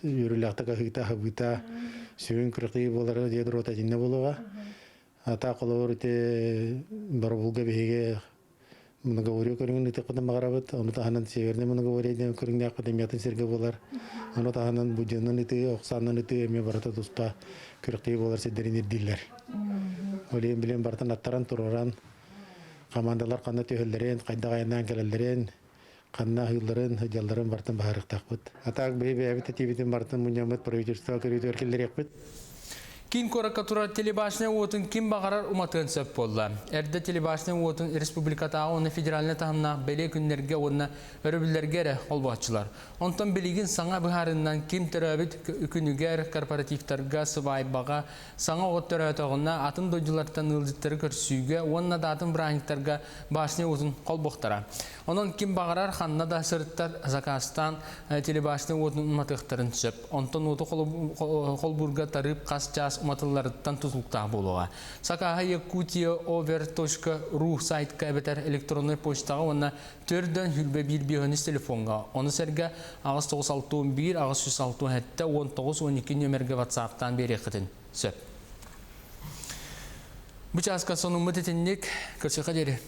йөрүләктәге хыта сөнүн күрәктәге булары дияр рота динне булуга. Ата колор те барбулга беге многоговорю көрүнгөн ите кодын магарабыт, аны таханан северне многоговорю ден көрүнгөн академиятын серге булар. Аны таханан буҗаннан ите, оксаннан ите эме барата туспа күрәктәге булар седерин дилләр. Олен билен бартан аттаран тураран командалар кандай төһөлләрен, кайда гайнан келелдерен Қанна хылларын, хыджалларын бартын бахарықтақ бұд. Атақ бейбе әбіт әтебетін бартын мұнямыд правительство көрейді өркелдер екпіт. Кин коракатура телебашня отын ким бағарар уматын сөп болла. Әрді телебашня отын республикатағы оны федеральны тағымна бәле күнлерге оны өрібілерге олбағычылар. Онтан білеген саңа бұхарынан ким түрәбіт күнігер корпоративтарға сывайбаға саңа оғыт түрәтіғына атын дойдылардан ылдеттері көрсүйге, онына да атын бұраңықтарға башня отын қолбоқтара. Онын ким бағарар қанна да сырттар Закастан телебашня отын уматықтарын сөп. Онтан оты қолбурға тарып қас час уматыларыттан тұтылықтағы болуға. Сақаға Якутия over.ru сайтқа әбетер электронный почтаға онына төрден хүлбе бір бейхініс телефонға. Оны сәрге ағыз 961, ағыз 167, 19-12 нөмерге WhatsApp-тан бері қытын сөп. Бұл часқа соның мұтетіннік көрсеқа дері.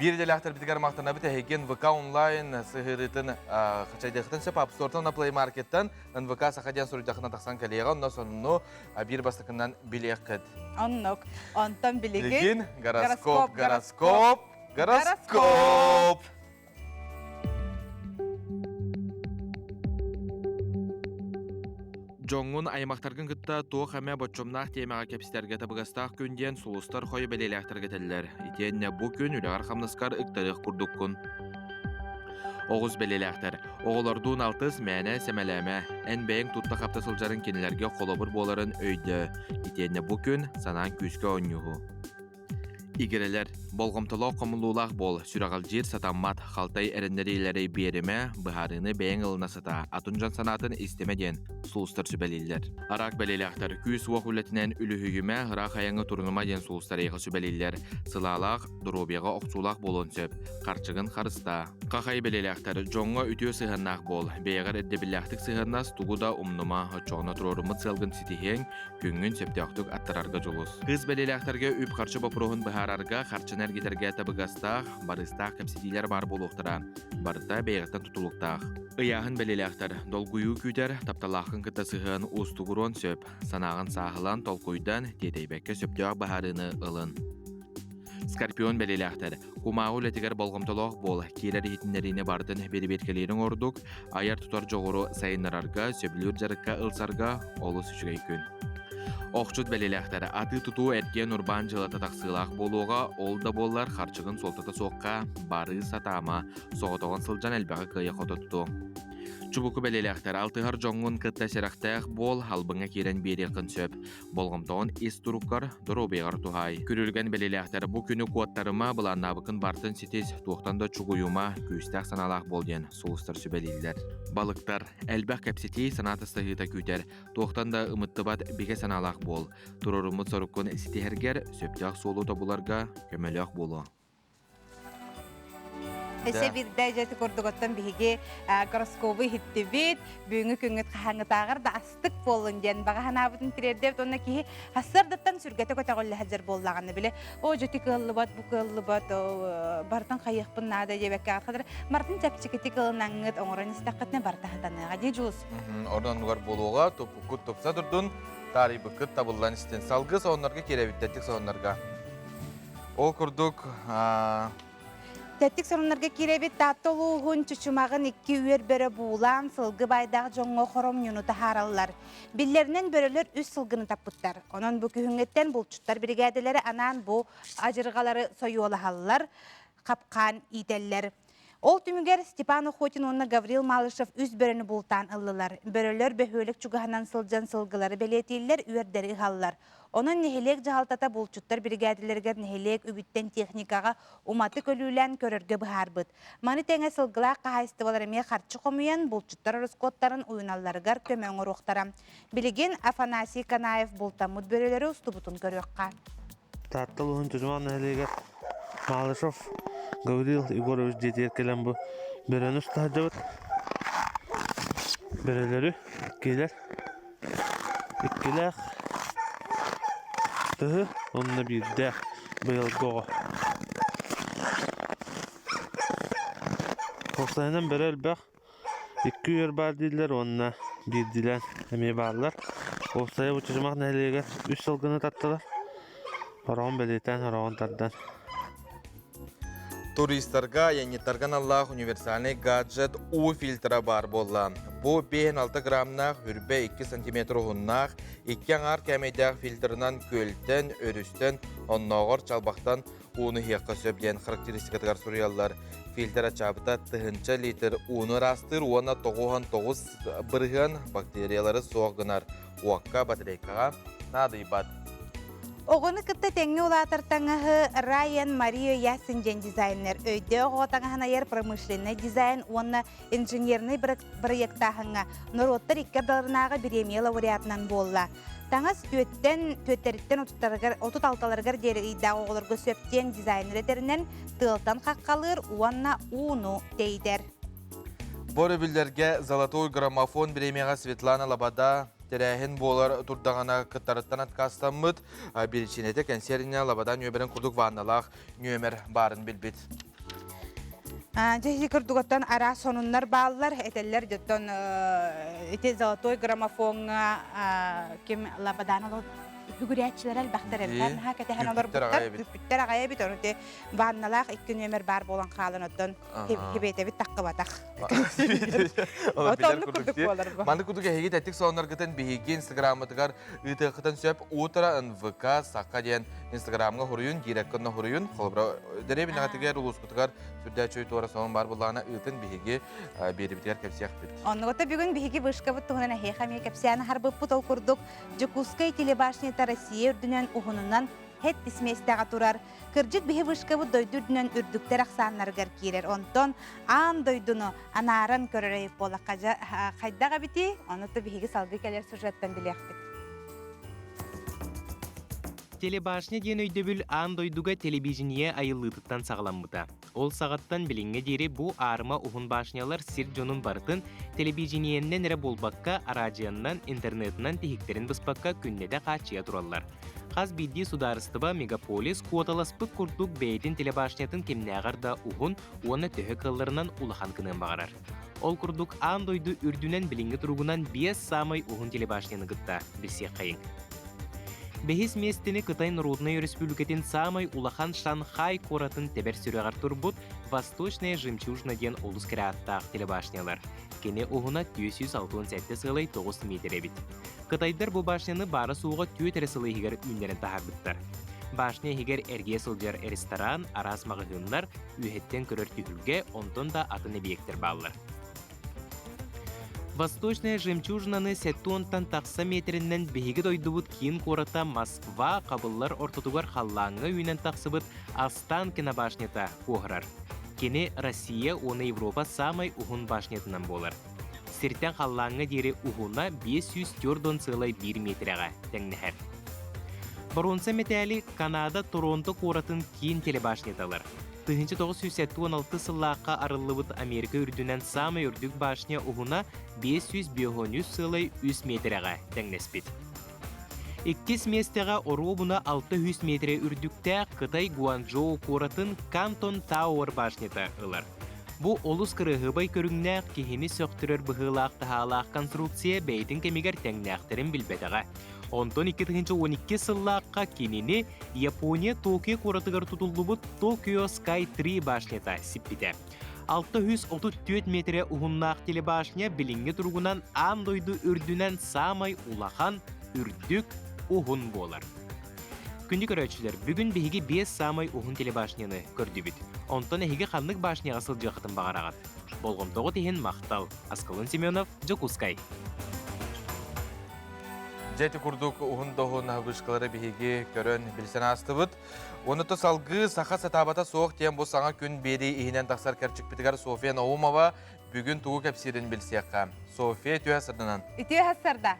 Bir delahtar bitigar maqtana bite hegen VK online sihiritin xaçaydaqtan sep App Store'tan Play Market'tan VK saxajan sorujaqna taqsan kaleega ondan sonunu bir bastıkından biliyaqet. Onnok. Ondan biligin. Biligin goroskop. Жоңун аймактаргын кытта туох хаме бочомнах темага кепстерге табыгастах күнден сулустар хой белелехтерге теллер. Итенне бу күн үлегар хамныскар ыктарык курдуккун. Оғыз белелехтер. Оғылардуын алтыз мәне семелеме. Ән бәйін тутта қапта сылжарын кенелерге қолабыр боларын өйді. Итенне бу күн санан күске ойнуғу. Игерелер, болғымтылау қомылулақ бол, сүрағал жер сатаммат, қалтай әріндерелері беріме, бұхарыны бәйін ылына сата, атынжан санатын істемеден сұлыстар сүбәлелер. Арақ бәлелектер, күйіс уақ үлетінен үліхігіме, ғырақ аяңы турнума ден сұлыстар еғі сүбәлелер, сылалақ, дұробеға оқсулақ болын сөп, қарчығын қарыста. Қақай бәлелектер, жоңға үтіо сығыннақ бол, бәйғар әддебілләқтік сығыннас туғуда умнума, чоғына тұрорымыт сылғын ситихен, күнгін сөптіқтік аттарарға жолыз. Қыз бәлелектерге үп қарчы бапырығын бұхарарға, қарчынар гетерге табыгастақ, барыстақ кәпсетилер бар болуқтыра, барыта бәйғаттан тұтылықтақ. Ыяғын бәлелектер, долгуyu күйтер, тапталақын кыта сығын ұстығырон сөп, санағын сағылан толкуйдан тетейбәкке сөптіғ бұхарыны ылын. Скорпион бәлелектер, кумағу ләтігер болғымтылық бол, керер етінлеріне бардын бері-беркелерін ордық, аяр тұтар жоғыру сайынларарға, сөбілер жарыққа ылсарға, олы сүшігей күн. Оқчут бәлелектер, аты тұту әркен урбан жылата тақсылақ болуға, ол да боллар қарчығын солтата соққа, бары сатама, соғытоған сылжан әлбәғі қия қоты тұту. Чубуку бәлелектер, алтығар жоңын кытта серақтақ бол, халбыңа керен бері қын сөп. Болғымтауын ес тұрыққар, дұробеғар тұғай. Күрілген бәлелектер, бұл күні қуаттарыма бұланнабықын бартын сетес, туқтанда чугуюма, күйістақ саналақ болден, соғыстар сөбәлелер. Балықтар, әлбәқ кәпсетей санатыстығыта күйтер, туқтанда ұмыттыбат беге саналақ бол. Тұрорымыт сорыққын сетехергер, сөптіғ солу табуларға көмеліғ болу. Эсе бирдэ жэти көрдөгөттөн биһиги гороскопу хиттибит, бүгүнгү күнгөт хаңытагар да астык болун ден бага ханабытын тирердеп онна ки хасырдыттан сүргөтө көтөгөллө хажыр боллаганы биле. О жөти кыллыбат, бу кыллыбат, бартан кайыкпын нада жебекке аркадыр. Мартын чапчикети кылынаңыт оңорон истакытны бартахтаныга же жуус. Ордан нугар болууга топукут топса турдун тарибы кыт табыллан истен салгы соннорга керебиттетик соннорга. Ол курдук Тәттік сұрынларға керебет таттылуғын чүчімағын 2 үйер бәрі буылан сылғы байдағы жоңғы қором юнуты харалылар. Биллерінен бөрілер үз сылғыны таппыттар. Онын бұл күйіңеттен бұлчуттар бригадалары анан бұл ажырғалары сойуылы халылар, қапқан ителлер. Ол түмігер Степан Охотин онына Гаврил Малышев үз бөріні бұлтан ылылар. Бөрілер бөхөлік чүгіғанан сылжан сылғылары бәлетейлер үйердері халылар. Onun nehilek jahaltata bulçuttar brigadillerger nehilek übütten texnikaga umаты kölülen körörge bıharbıt. Mani tenge sılgıla qahaystivalarımya qarçı qomuyan bulçuttar ruskottарын uyunallargar kömöңü roxtaram. Biligin Afanasi Kanaev bultamut böreleri ustubutun köröqqa. Tattılıhın tüzman nehilege Malышев Гаврил Егорович жетеркелен bu böreni ustahacabıt. Böreleri gelir. İkkiler. Onunla bir de bıyılgı. Korsanından beri elbək 2 yer bar dediler onunla bir dilen emeği barlar. Korsaya uçurmak nehliğe 3 sılgını tattılar. Horon beleten, horon tardan. Turistarga yanittargan Allah universalny gadget U filtra bar bollan. Bu 5-6 gramnaq, hürbe 2 cm hunnaq, 2 ağar kəmeydag filtrынан költen, örüsten, onnağır çalbaqtan unu hiyaqqa söblen karakteristikatıgar suriyallar. Filtra çabıta tıhınca litr unu rastır, ona 9 bırgın bakteriyaları soğuğınar. Uaqqa batareykağa nadı ibat. Oğunu kıtta tenge ulatırtanığı Ryan Mario Yasinjen dizayner. Öyde oğutanıhına yer pромышленный дизайн, оны инженерный проекттahınga Norottar 2 dalarınağı biremiye laureatынан болла. Tаңас төттеріттен 36-largar deri iddia oğularga söpten dizayner eterinden tıltan qaqqalır, ona unu deyder. Borebillerge Zolotoy gramofon biremiyaga Svetlana Labada Terəhin bolar turdağına kıttarıttan atkastamıd. Bir içinete konserine Labadan nöberin kurduk vannalaq nömer barın bilbit. Жеһи кырдугаттан ара сонуннар бааллар этеллер жоттон эти золотой граммофонга ким лабаданало Hügüriyatçılar elbaqtar elbaqtar. Hakikaten olur buttar. Düpütter ağaya bit onu de bannalar 2 nömer bar bolan qalan otdan hebete bit taqqı bataq. Otonlu kurduk bolar bu. Mandı kurduk hegi tettik sonlar gıtan bihigi Instagram'a tıgar ıtıqıtan söp otra NVK saqqa diyen Instagram'a huruyun, direkkonna huruyun. Xolbra dere bin nagatigar ulus kutugar sürdə çöy tora son bar bolana ıtın bihigi beri bitigar kepsiyaq bit. Onu gota bugün bihigi bışqa bit tuğuna heyxamiye kepsiyana harbi putol kurduk. Jukuskay telebaşniyata Россия үрдінен ұғынынан хет дисместіға тұрар. Кыржык бігі вышқабы дойдүрдінен үрдіктер ақсанларғар керер. Онтон аң дойдуну анарын көрірейіп бола қайдаға біті, оныты бігі салғы келер сюжеттен білек бит. Телебашня ден өйдөбүл аң дойдуға телевизиния айыллытыттан сағаламбыта. Ол сағаттан біліңге дері бұ арыма ұғын башнялар сир жонун барытын телевизиниеннен әрі болбаққа арадияннан, интернетынан тихиктерін бұспаққа күннеде қачия тураллар. Қаз бидді сударыстыба мегаполис куоталаспык курдук бәйтін телебашнятын кемнеғарда ұғын, оны төхі қылларынан улахан кынын бағарар. Ол курдук аң дойду үрдүнен біліңге тұруғынан 5 самай ұғын телебашняны гытта, білсек қайын. Бехис местini Кытай Народной Республикатын самай улахан Шанхай коратын тебер сүрегар турбут Восточная жемчужина ден олус кіраттақ телебашнялар. Кене оғына 267 сылай 9 метр бит. Кытайдар бұл башняны бары суға 4 сылай хигер үнлерін тахарбыттар. Башня хигер әрге сылжар ресторан, арас мағығынлар, үйеттен көрір түйілге, онтон да атын объекттер балылар. Восточная жемчужинаны сеттуонтан тақса метріннен бейгі дойдубут кейін кората Москва қабыллар ортотугар халлаңы үйнен тақсыбыт Астан кинобашнята қоғырар. Кені Россия, оны Европа самай ұғын башнетінен болар. Сертен халлаңы дері ұғына 504 сылай 1 метріға тәңнәхәр. Баронса метәлі Канада Торонто коратын кейін телебашнеталар. 1976 сыллаққа арылыбыт Америка үрдінен самай үрдік башня ұғына 500 сылай 3 метріға тәңнеспет. 2 местеға оробуна 600 метре үрдікті Қытай Гуанчжоу коратын Кантон Тауэр башнета ылар. Бұ олус кырығыбай көріңнәқ кехені сөқтірер бұғылақ тағалақ конструкция бәйтін кемегер тәңнәқтерін білбетіға. 12 сыллаққа кенені Япония Токио коратығар тұтылыбыт Токио Sky 3 башнета сиппеті. 634 метре ұғыннақ телебашня білінге тұрғынан андойды үрдінен самай улахан үрдік ұғын болар. Күнді көрәтшілер, бүгін бейге 5 самай ұғын телебашняны көрді біт. Онтан әйге қанлық башняға сылжақытын бағарағат. Болғым тоғы теген Мақтал, Аскалын Семенов, Жокускай. Жәті күрдік ұғын-доғын ғышқылары бейге көрін білсен астыбыт. Оныты салғы сақа сатабата соқ тен бұл саңа күн бері ехінен тақсар кәрчік бітігар София Наумова бүгін туғы кәпсерін білсеққа. София түйе сырдынан. Түйе сырда.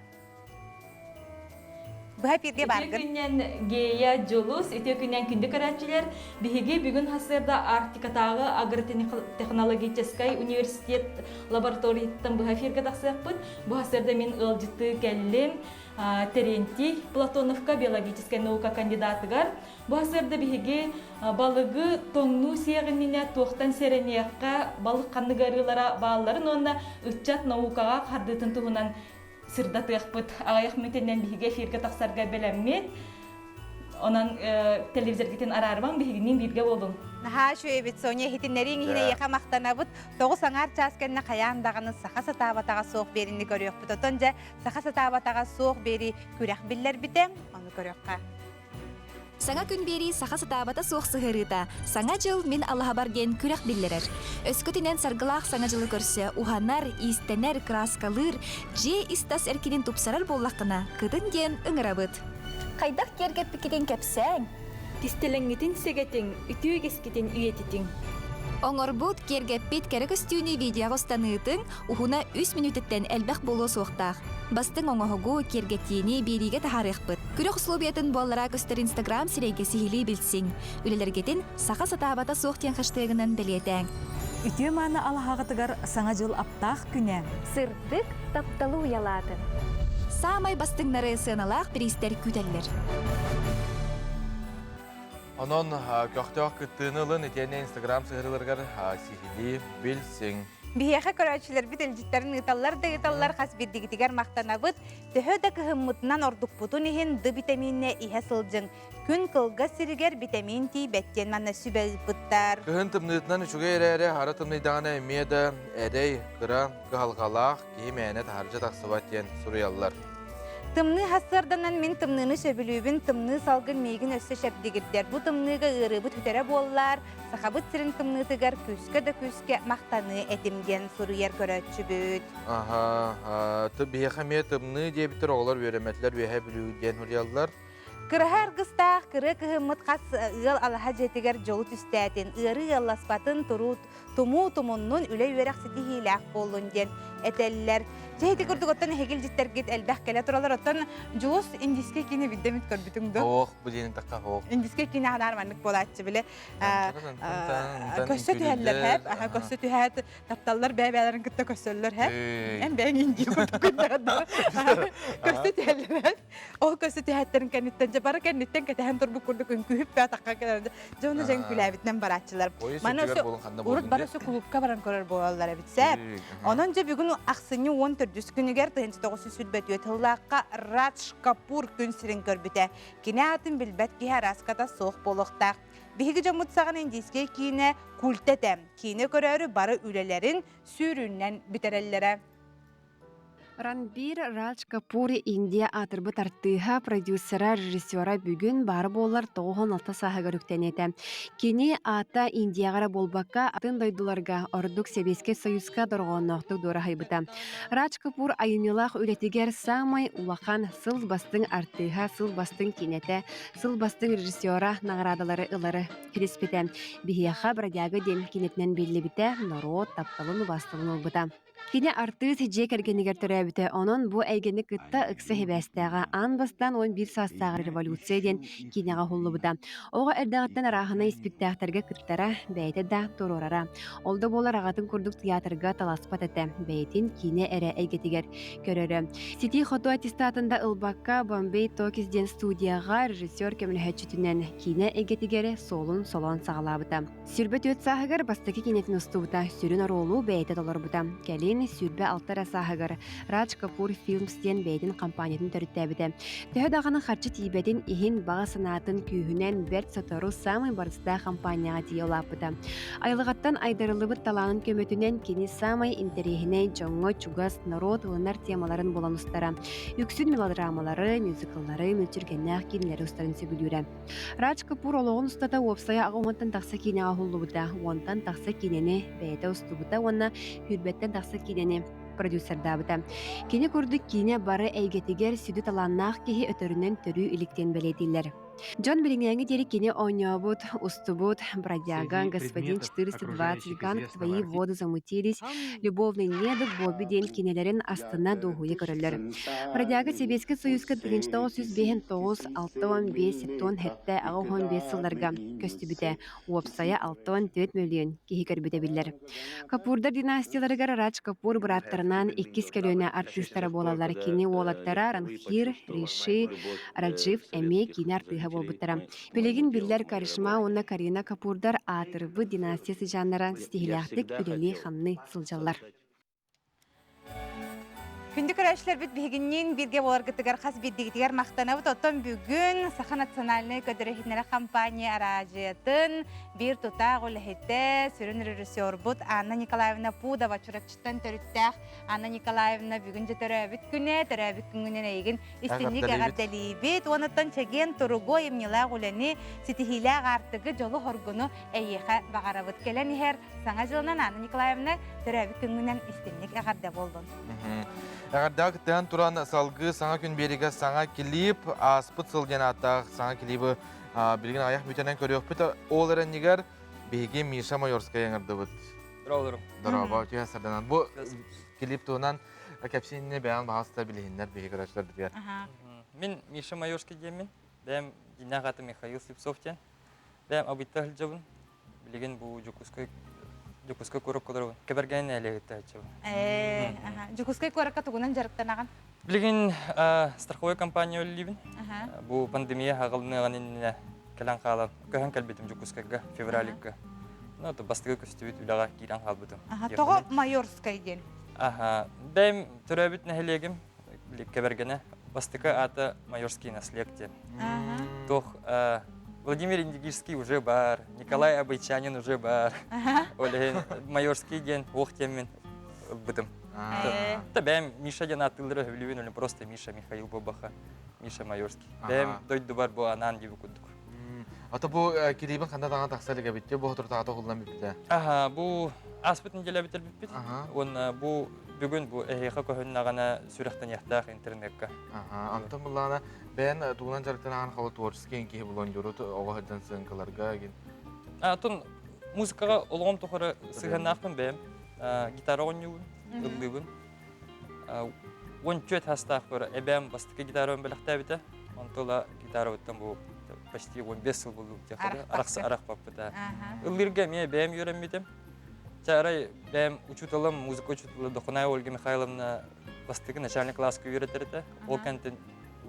Бұға перге барғын. Үте күннен гея жолус, үте күннен күнді көрәтшілер, бігі бүгін хасырда Арктикатағы агротехнологическай университет лабораторияттан бұға перге тақсықпын. Бұл хасырда мен ылжыты кәлін Терентий Платоновка биологическая наука кандидатыгар. Бұл хасырда бігі балығы тоңну сияғыніне тоқтан серенеққа балық қанныгарылара балаларын онына үтчат наукаға қардытын тұғынан сырда тұяқпыт ағаяқ метеннен бігі эфирге тақсарға бәләммет. Онан телевизоргетін арарбан бігінен бірге болың. Наха шуе бит Соня хитиннерин хине яқа мақтанабыт. Тоғы саңар часкенне қаяндағыны сақа сатабатаға соқ берінні көріөк бұт. Отонжа сақа сатабатаға соқ бері күрәқ білдер бітен, оны көріөкқа. Саңа күн бері сақа сатабата соқ сығырыта. Саңа жыл мен Аллахабар ден күрәқ білдерер. Өскөтінен сарғылақ саңа жылы көрсе, уханар, истенер, краскалыр, же истас әркенен тупсарар боллақына, кыдын ден ыңырабыт. Қайдақ кергеп пікетін кәпсәң? Тистелеңгетін сегетін, үтіу кескетін үйететін. Оңорбут кергеппит керек өстүүнү видеого станыытың, ухуна 3 минуттен әлбәқ болу соқтақ. Бастың оңоғығу кергеттиini бериге тахарықпыт. Күрек условиятын боллара көстер Инстаграм сирейге сихили білсің. Үлелергетін сақа сатабата соқтен хаштегінен білетәң. Үтіе маны алағағытығар саңа жыл аптақ күнә. Сырдық тапталу ялатын. Самай бастыңнары сыналақ пристер күтәлілер. Onun köktök kıttığınılın etiyene Instagram sığırılırgar sihili bilsin. Bihexe köröçüler bit elcitlerin ıtallar da ıtallar has birdigitiger maqtanabıt, töhö da kıhımmıtынан orduk butun ihin D vitaminine ihe sılcın. Gün kılga siriger vitamin T betten manna sübe ıpıttar. Kıhın tımnıtından üçüge ere hara tımnıydağına emiye de edey kıra kıhalgalaq kiyimene taharca taksıvat yen suriyallar. Tımnı hasardanan min tımnını söbülübün tımnı salgın meygin össe şerdigirder. Bu tımnıga ırıbıt hütere bollar, sahabıt sirin tımnıtıgar küske de küske maqtanı etimgen suruyer köröçübüt. Aha, bihexe miye tımnı diye bitir oğlar veremetler ve bilügen huriyallar. Kırahar gıstaq, kırı kıhımıt qas ığıl alaha jetiger jolut üstətin, ırı yallasbatın tumu tumunun üle yörek siti hilaq bolun den eteller. Jeheti kurduk ottan hegil jitler git elbaq kele turalar ottan juus indiske kine biddemit körbütüngdü. Hoğ, bu diyenin takka hoğ. Indiske kine hadar manlık bolatçı bile. Köstü tüheller hep, köstü tühet taptallar beylerin kıtta köstüller hep. En beğen indi kurduk kadar. Köstü tüheller hep. O köstü tühetlerin kenditten jabara kenditten ketehen turbuk kurduk ünkühüp ve takka kadar. Jonu jen külabitnen baratçılar. Urut barası kulupka baran korar boğallar bitsep. Onunca bugün aksini 14 günüger tığınçı toğusu sütbetiyor. Tılaqqa Raj Kapoor gün sirin körbüte. Kine atın bilbet ki her askata soğuk boluqtaq. Bihigi jamut sağın endiske kine kultetem. Kine körörü barı ülelerin süründen biterellere. Ранбир Радж Капур Индия атырбы тартыха продюсера режиссера бүгүн бары болар 96 саһага рүктенете. Кини ата Индиягара болбакка атын дойдуларга ордук Себеске союзга доргонноктук дура хайбыта. Радж Капур айымилах үлетигер самай улахан сыл бастың артыха сыл бастың кинете, сыл бастың режиссера наградалары ылары кириспете. Бихияха бродяга ден кинетнен беллебите народ тапталын бастылын олбыта. Кини артыс же кергенигер төрөбүтө онон бу эйгени кытта ыксы хебестага анбастан 11 састагы революция ден кинега хуллубута. Ого эрдагаттан арахына спектакльге кыттара бейте да турурара. Олда болар агатын курдук театрга таласпат эте. Бейтин кине эре эйгетигер көрөрө. Сити фото аттестатында ылбакка Бомбей Токис ден студияга режиссер кемилхетчүтүнөн кине эйгетигери солун солон сагалабыта. Сүрбөт өт сахыгар бастаки кинетин устубута. Сүрүн оролу бейте долорбута. Келин сүрбе алтара сахыгар Радж Капур Films ден бейдин компаниятын төрүттәбите. Төһө даганы харчы тибетин ихин бага санатын күйүнен берт сотору самый барыста компанияга тиелапыта. Айлыгаттан айдарылыбыт таланын көмөтүнен кини самый интерехине жоңго чугас народ ылынар темаларын болан устара. Үксүн мелодрамалары, мюзикллары, мөлчүргеннах кинелери устарын сөбүлүрө. Радж Капурологун устата уопсая агымыттан такса кинега хуллубута. Онтан такса кинени бейте устубута, онна хүрбеттен такса кинени продюсердабыта. Кини курдук кине бары эйгетигер сүдү таланнаах кихи өтөрүнөн төрүү иликтен белетилер. Джон Белингянги дери кине онёбут, устубут, бродяга, господин 420, ганг твои воды замутились, любовный недуг, Бобби ден кинелерин астына дугуя көрөлөр. Бродяга Себеске союзга 1909-6-15 тон хетте ага 15 сылдарга көстүбүтэ. Уопсая 6-4 миллион кихи көрбүтэ биллер. Капурдар династияларыгар Радж Капур браттарынан 2 келөөнө артисттары болалар. Кини уолаттара Ранхир, Риши, Раджив, эме кини артыга болбуттара. Билигин биллер Каришма, онна Карина Капурдар атырбы династиясы жаннара стихиляхтык үлели ханны сылжаллар. Күндүк көрәшләр бит бигиннен бирге болар гытыгар хас биддигитер мактанабыт оттон бүгүн Саха национальный көдөрөһүнөр компания аражетін бир тута голехете сүрүн режиссер бут Анна Николаевна Пудова чурачтан төрүттәк. Анна Николаевна бүгүн жетөрөбүт күнүнөн эйген истинник агардалибит онотон чеген туруго эмнила голени ситихиле артыгы жолу хоргуну эйеха багарабыт келен хер саңа жылынан Анна Николаевна төрөбүт күнүнөн истинник агарда болдун. Әгәрдәк тән туран салгы саңа күн береге саңа клип аспыт сылген аттақ саңа клипы білген аяқ бүтенен көрек біті оларын негер беге Миша Майорская еңірді бұд. Дұрабау түйе сарданан. Бұл клип туынан кәпсеніне бәян бағасыда білгендер беге көрәшілер бітер. Мен Миша Майорский деймін. Бәм Динағаты Михаил Слепцовтен. Бәм абиттағыл жабын. Білген бұл Жукускай көрөк көдөрөбүн. Кеберген элегетте ачыбы. Жукускай көрөккө тугунан жарыктанаган. Билген страховой компания өлүбүн. Бу пандемия хагалныган келен қалам. Көһен кәлбетім Жукускайга, февраликка. Ну, то бастығы көстібіт үліға кейрен қалбытым. Тоғы Майорскай ден. Бәйм түрәбіт нәхелегім, кәбергені, бастықы аты Майорский наслек ден. Тоқ Владимир Индигирский уже бар, Николай Абайчанин уже бар. Олеген Майорский ден оқ теммен бұдым. Бәйм Миша ден атылдыры өліуін өлі просто Миша Михаил Бобаха, Миша Майорский. Бәйм дойды бар бұл анан дебі күддік. Ата бу кирибин канда таңа таксалыга битте, бу туртага тогулдан битте. Бу аспытын деле битер бит. Он бу бүгүн бу эхе көһүннө гана сүрөктөн яктак интернетке. Антон буллана бен тугунан жарыктан халы творческий ки булон журут ого хадан сынкаларга ген. Тон музыкага олгом тохора сыганакпын бем. Гитара ойнуун, ылдыбын. Он чөт хастак бер эбем бастык гитара белектә бите. Антола гитара өттөн бу почти 15 жыл болды текті, арақ паппыда. Үлгерге мен бәйім үйренмедім. Чарай бәйім учутылым, музыка учутылы Дохунай Ольга Михайловна бастығы начальник класска үйретерді. Ол кәнтін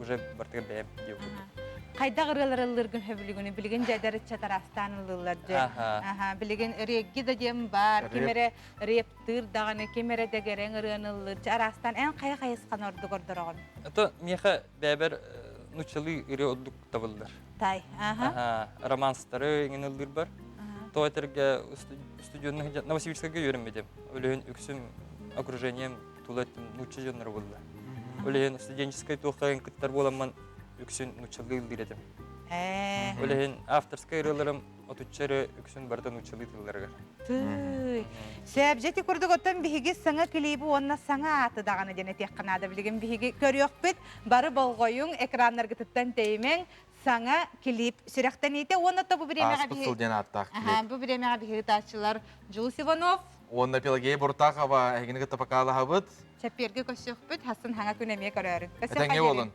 уже бартығы бәйім деу күді. Қайда ғырылыр ұлыргын хөбілігіні, білген жайдары чатарастан ұлылар жай. Білген регги да дем бар, кемері рептір дағаны, кемері дегерен ұрын ұлыр. Арастан ән қай-қайысқан орды көрдіріғын? Меха бәйбір нучалы ире отдук табылдар. Тай. Романстары еңін ылдыр бар. Тоғайтерге студионның Новосибирскага үйренмедім. Өлеген үксім окружением тулаттым нучы жонлары болды. Өлеген студенческой тоқайын күттар боламан үксін нучалы ылдыр едім. Өлеген авторскай ырыларым отучары үксін барда нучалы тылларға. Сәбжеті көрдік оттан бігі саңа клейбі онына саңа аты дағаны дене тек қанады білген бігі көріөк біт бары болғойың экранлар гітіттен теймен саңа клейб сүректен ете. Оны та бұл біремеға бігі тачылар Жулс Иванов. Онна Пелагея Буртахова әгінгі тапақалы хабыт. Чәпперге көсіөк біт, хасын хаңа күнеме көрерін. Әтәңе болын.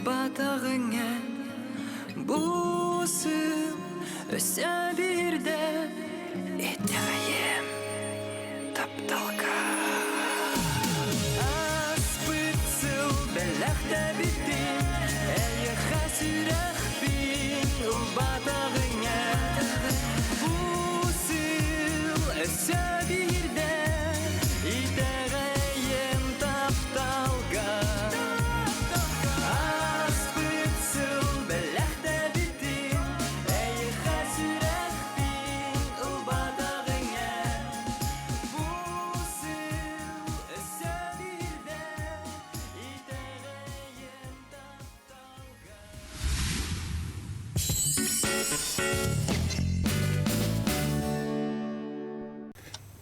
батағыңа Бұсын өсі бірді Еттіғайым тапталға Аспытсыл бәләқті бітті Әйі қасырақ бін ұл батағыңа Бұсын өсі бірді Еттіғайым тапталға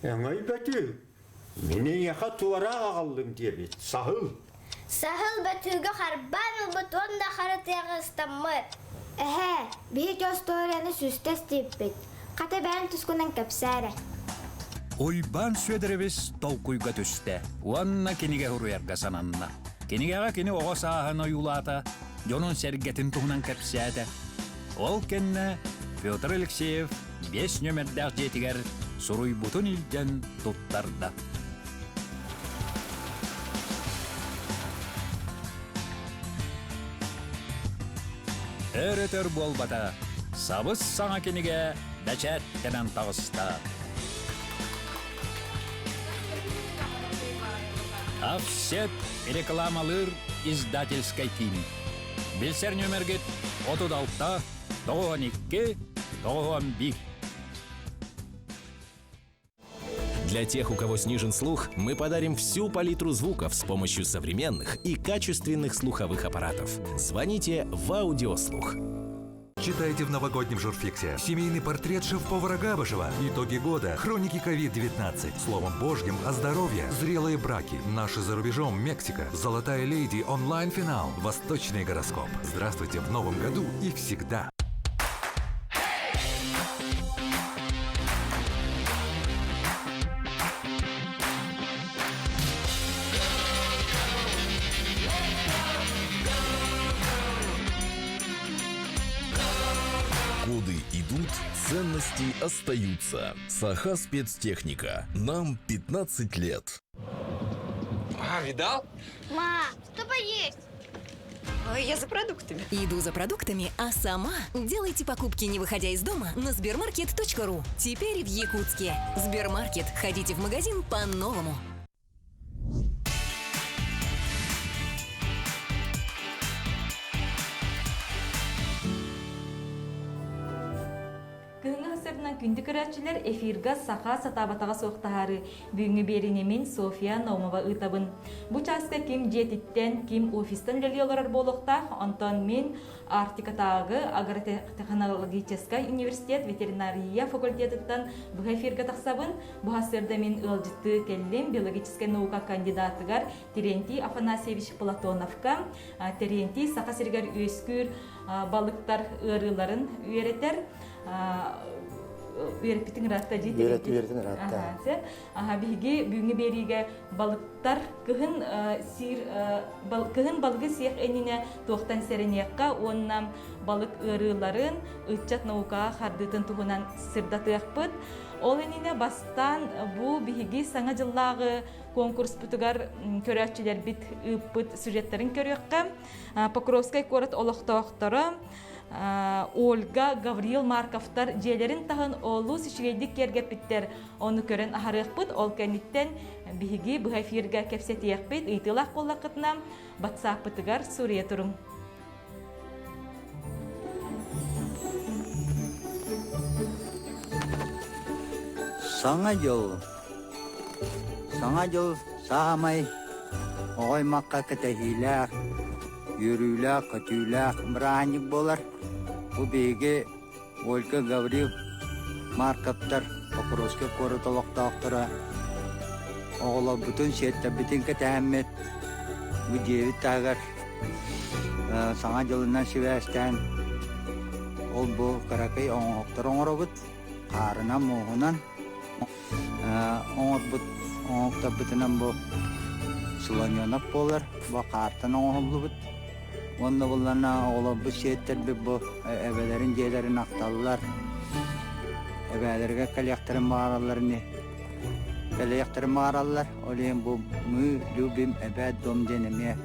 Яңай бәтү, менен яқа туараға қалдым дебет, сахыл. Сахыл бәтүгі қарбан ұлбыт, онда қаратыяғы ұстаммыр. Бейт осторияны сүстес деппет. Қата бәрін түскінен кәпсәрі. Ойбан сөдіребіз толкуйға түсті. Уанна кенеге хуруярға сананна. Кенегеға кені оға сағын ойулата, жонын сәргетін туғынан кәпсәді. Ол кенне Петр Алексеев 5 нөмірдәқ жетігер Суруй бутун илден туттарда. Өретер болбата, сабыз саңа кенеге бәчәттенен тағыста. Офсет рекламалыр издательской тим. Билсер нөмергет 36, 92, 91. Для тех, у кого снижен слух, мы подарим всю палитру звуков с помощью современных и качественных слуховых аппаратов. Звоните в Аудиослух. Читайте в новогоднем журфиксе семейный портрет шеф-повара Габышева, итоги года, хроники COVID-19, словом божьим о здоровье, зрелые браки, наши за рубежом, Мексика, золотая леди, онлайн-финал, восточный гороскоп. Здравствуйте в новом году и всегда. Годы идут, ценности остаются. Саха спецтехника. Нам 15 лет. Видал? Ма, что поесть? Я за продуктами. Иду за продуктами, а сама делайте покупки, не выходя из дома, на sbermarket.ru. Теперь в Якутске. Сбермаркет. Ходите в магазин по-новому. Күнді көрәтшілер эфирға сақа сатабатаға соқтағары бүгінгі берінемен София Наумова ұйтабын. Бұ часка кем жетіттен, кем офистен лелиоларар болуқта, онтан мен Артикатағы Агротехнологический университет ветеринария факультетіттен бұл эфирға тақсабын. Бұл асырда мен ылжытты келлем биологическая наука кандидатыгар Терентий Афанасьевич Платоновка. Терентий сақа сергер өскүр балықтар ырыларын үйретер. Үйретпетін ратта жейді. Үйретпетін ратта. Бігі бүгінгі беріге балықтар кіхін балығы сиек әніне тоқтан сәрінеққа оннам балық ұрыларын ұтчат наука қардытын тұғынан сырдаты әқпіт. Ол әніне бастан бұл бігі саңа жыллағы конкурс бұтығар көрәтшілер біт ұппыт сюжеттерін көріққа. Покровскай корот олықтауқтары Ольга Гавриил Марковтар желерин тахын олу сишгейдик кергепиттер. Оны көрен ахарықпыт, ол кәниттен биһиги бұға эфирға кепсетияқпыт, ыйтылақ қоллақытына батсақпытыгар Сурия тұрым. Саңа жыл сағамай оғаймаққа кітахилақ, yürüylük, kötüylük, mıranik bolar. Bu bege Olga Gavriil Markovtar, Pokrovski korutoluktaktara. Oğla bütün şehirde bütün ketehammet. Bu cevi tağır. Sana yılından şivesten. Ol bu karakay oğuktar oğurabıt. Karına muğunan. Oğuktar bütünen bu sulanyonak bolar. Bu kartana oğulubıt. Onunla bunlarına oğlu bu şeyetler bu ebelerin ceylerin aktallar. Ebelerine kalyaktırın mağaralarını kalyaktırın mağaralar. Olayım bu mü lübim ebed dom deneme.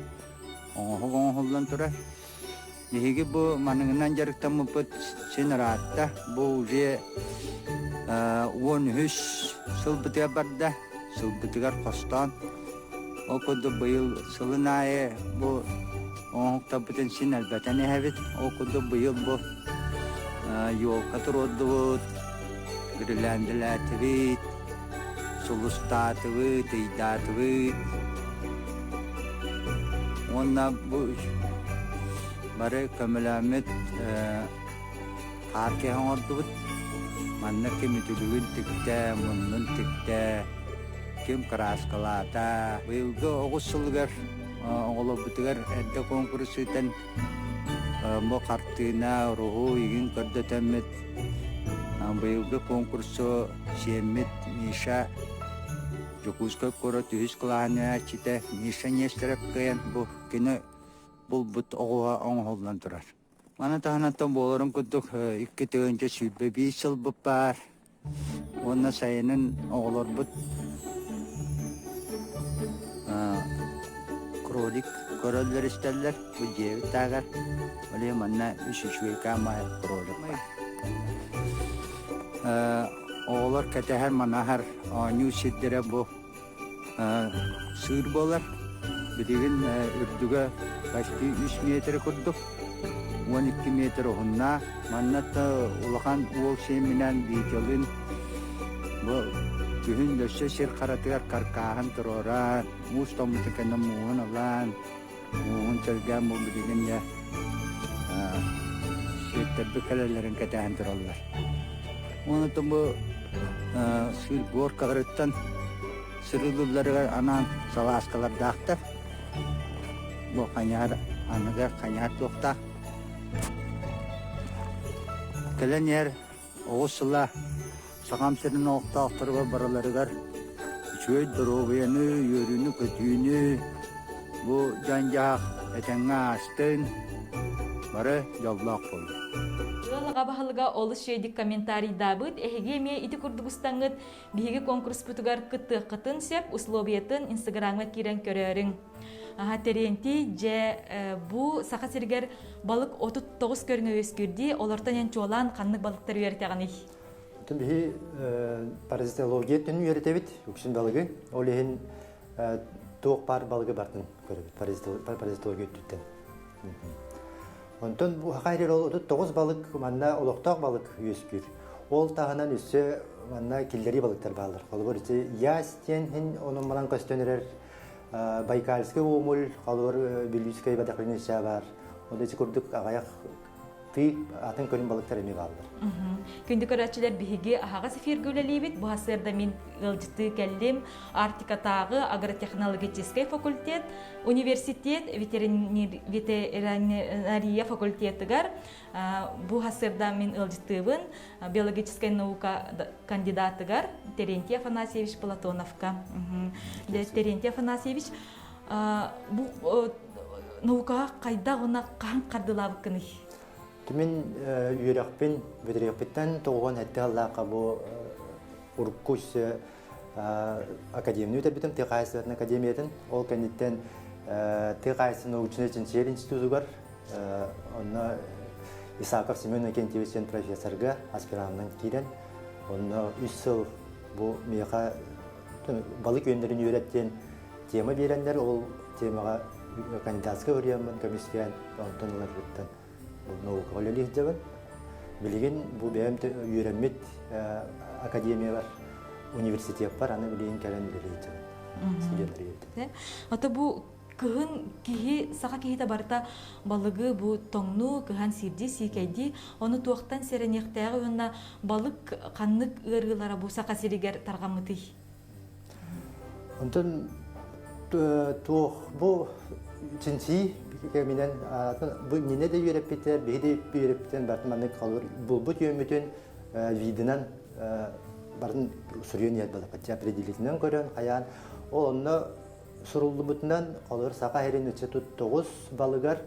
Oğullan turar. Dihigi bu manından jarıktan muput sinaratta bu uziye 13 sılbıtıya barda sılbıtıgar kostan. O kudu bu yıl sılınaya bu oğukta bütün sin elbetene hevit. O kudu bu yıl bu yol katır oddu girilendiler tevit sulusta tevit ida tevit. Onunla bu Bare kamelamet harke hangordut manna kim itulun tikte munnun tikte kim keras kelata wilgo ogusulgar oğlu bitigar edde konkursutan mo kartina ruhu igin kerdetemet wilgo konkursu siemit misha jokuska korot his kelahnya cite misha nyestrep kayan bu kini bulbut oğa onholdan durar. Mana tahanattan boğuların kuduk iki tığınca sübbe bir sılbıp var. Ona sayının oğlar but krolik korollar isterler. Bu cevi tağar. Öyle manna üşüşüye kamaya krolik. Oğlar keteher manahar anyu siddire bu sığır bolar. Bilgin ürdüge başta 3 metre kurduk. 12 metre hunna. Mannatta ulakan uol seminen videolun. Bu gühün döşe sir karatıgar karkahan teroran. Mustamutu kena muhun alan. Muhun tergam bu bilgin ya. Tabi kalelerin katahan terollar. Onu bu sir gor kagarıttan sırılırları anan savaskalar dağıtır. Bu kanyar anaga kanyar tokta. Kelen yer oğusla sakam senin okta aktarıva baralarıgar. Şöyle drobiyanı, yörünü, kötüğünü. Bu cancak etenge astın. Bara yallah koydu. Laga bahalıga olu şeydik komentari dabıt ehegeme iti kurdugustanget bihigi konkurs putugar kıtı kıtın sep uslobiyatın Instagram'a kiren körörün. Aha terenti je bu saka sirger balık 39 körüne öskürdi olartan en çoğalan kanlık balıkları üretagani. Tüm bihi parazitologiya tünü üretebit yoksun balığı. Olehin toğuk par balığı bartın körübit parazitologiya tütten. Ondan bu hakayır oldu 9 balık manna oloktaq balık üskür. Ol tahanan üssü manna killeri balıklar bağlar. Kalbur içi yasten hin onun malan kostönürer Baykalski umul kalbur Bilüskay badaklarını şabar. Onda içi kurduk ağayak fi atın körün balıklar emi bağlar. Kündü köratçiler bihigi ahaga sefir gülelibit bu hasırda min ılcıtı kellim Artikatağı Agroteknologический fakultet Universitet Ветеринария факультетыгар bu hasırda min ılcıtıbın Биологическая наука кандидатыгар Терентий Афанасьевич Платоновка. Терентий Афанасьевич bu nauka kayda ona kan kardılabı kını. Tümen üyerekpin, veterekpitten toğun hatta Allah'a bu urkuş akademini ötebitim, Tekayısı'nın akademiyetin. Ol kenditten Tekayısı'nın naukçun için şehir institutu var. Ona İsakov Semyon Akentiyevич'in profesörge aspiranından giren. Ona 3 yıl bu meyaka balık yönlerini öğrettiğin tema verenler, o temaga kandidatska öğrenmen, komisyen, ondan olurdan. Bu öyle zaman bilgin bu benim öğrenmet akademiye var, üniversite var, ana bilgin kalen bilgin. Hatta bu kıhın kihi saka kihi tabarta balığı bu tongnu kıhan sirdi sikeydi onu tuaktan serenekteği ona balık kanlık ırgılara bu saka siriger targamıtı. Ondan tuak bu cinsi keminen bu yine de üretipler, bir de üretipten bartmanlık kalır. Bu yömütün vidinden barın sürüyor niyet balık. Yapredilitinden gören hayan o onunla suruldu bütünden kalır. Saka herin içi tut 9 balıgar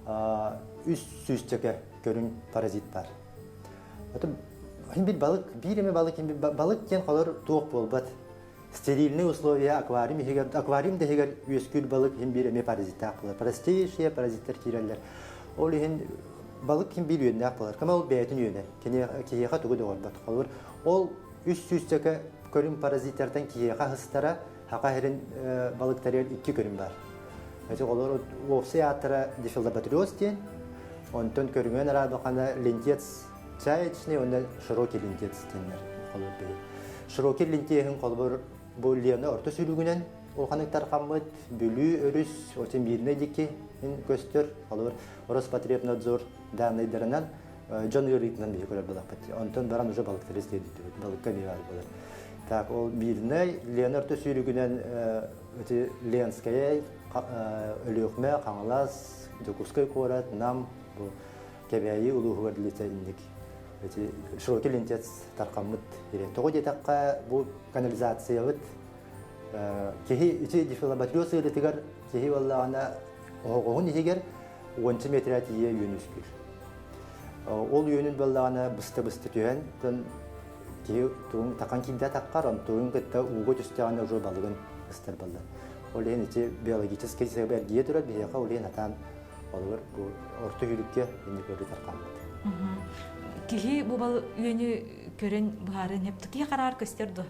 үс сүстеке көрүн паразит бар. Химби балык, биреме балык, химби балык кен колор туок болбат. Стерильные условия аквариум дегер үскүл балык химбиреме паразит акылар. Простейшие паразиттер кирелер. Ол хин балык химби үйөнне акылар. Кама ол бәйтин үйөнне. Киеха тугу догорбат. Колор ол үс сүстеке көрүн паразиттерден киеха хыстара хакахерин балыктар 2 көрүн бар. Эти колор овсеатра дефилобатриоз ден. Онтон көрүнгөн арадыкана лентец чаечный, он широкий лентец денер. Колор бей. Широкий лентехин колор бу лена орто сүрүгүнөн олханыктар каммыт бүлүү өрүс отен бирне дики көстөр колор Роспотребнадзор данныйдарынан Джон Юритнан бей көрөр балакпат. Онтон баран уже балыктар издейди. Балыкка бейар болор. Так, ол бирне лена орто сүрүгүнөн эти ленская өлөкмө каңлас Жокускай корат нам бу кебяи улугур лица индик. Эти широкий лентец таркамыт ире. Того детакка бу канализация вот кеги эти дефилобатриоз илетигер кеги валла ана огон игер 10 метр атие юнускүр. Ол юнун валла ана бысты түйөн тон кеги тун такан кинде таккар он тун кетта уго түстөгөн уже балыгын ыстыр балды. Ол эти биологический себеп диетурат бияка ол атан олар бу орто хүлүккө инде көрү таркамыт. Кихи бу бал үйөнү көрөн баарын хеп тыки карар көстөрдү.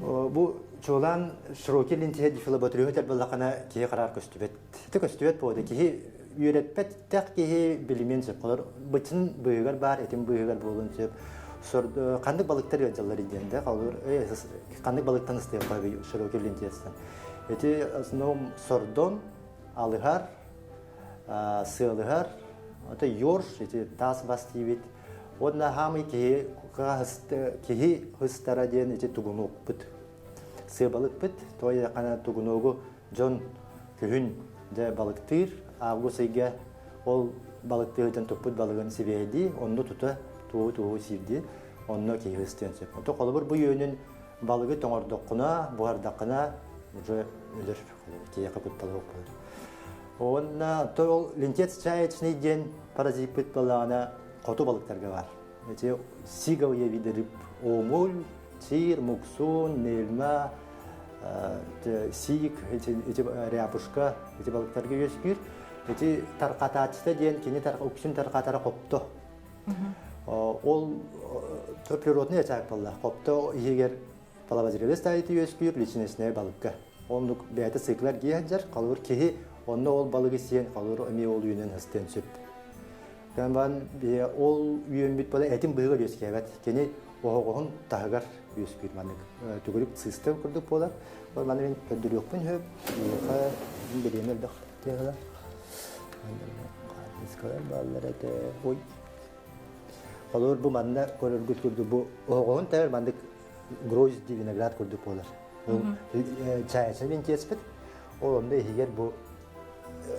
Бу чолан широкий лентеге дефилобатриоз балакана кихи карар көстөбөт. Көстөбөт болду. Кихи үйрөтпөт так кихи билимен сепкалар бытын быйгар бар, этим быйгар болгон сеп. Кандык балыктар жаллар иденде калыр. Кандык балыктан ыстык койбой широкий лентестен. Эти основном сордон, алыгар, сылыгар, это ёрш, эти тас бастивит. Вот на хамы кихи хыстара ден эти тугунук бит. Сыбалык бит, то я кана тугунугу жон күн де балыктыр, августайга ол балыктырдан топут балыгын себейди, онну тута туу сивди, онну кихи хыстенсеп. То колобур бу йөнүн балыгы тоңордокуна, буардакына уже өлөр кихи капытталып болду. Онна то лентец чаечный ден паразит бит балана коту балыктарга бар. Эти сиговые виды рыб, омуль, чир, муксун, нельма, сик, эти ряпушка, эти балыктарга өскүр. Эти таркатачта ден кини уксун таркатара копто. Ол природный ачак балла. Копто егер палавазиревес тайты өскүр личностный балыкка. Ондук бәйті циклар гейхаджар, қалуыр кеги онна ол балыгы сен қалуыр өме ол үйінен хыстен сөп. Кәмбан ол үйен бүт бала әтім бұйғыр өскебет. Кені оғығын тағығар өскүр манык. Түгіріп цистем күрдік болар. Ол маны мен көндір өкпін хөп. Еқа беремел дақ тегілер. Ескалар балалар әті. Ой. Қалуыр бұл манына көріргіт күрді. Бұл оғығын тәуір мандық грозди виноград күрдік болар. Чайчын лентеспит. Ол онда егер бұл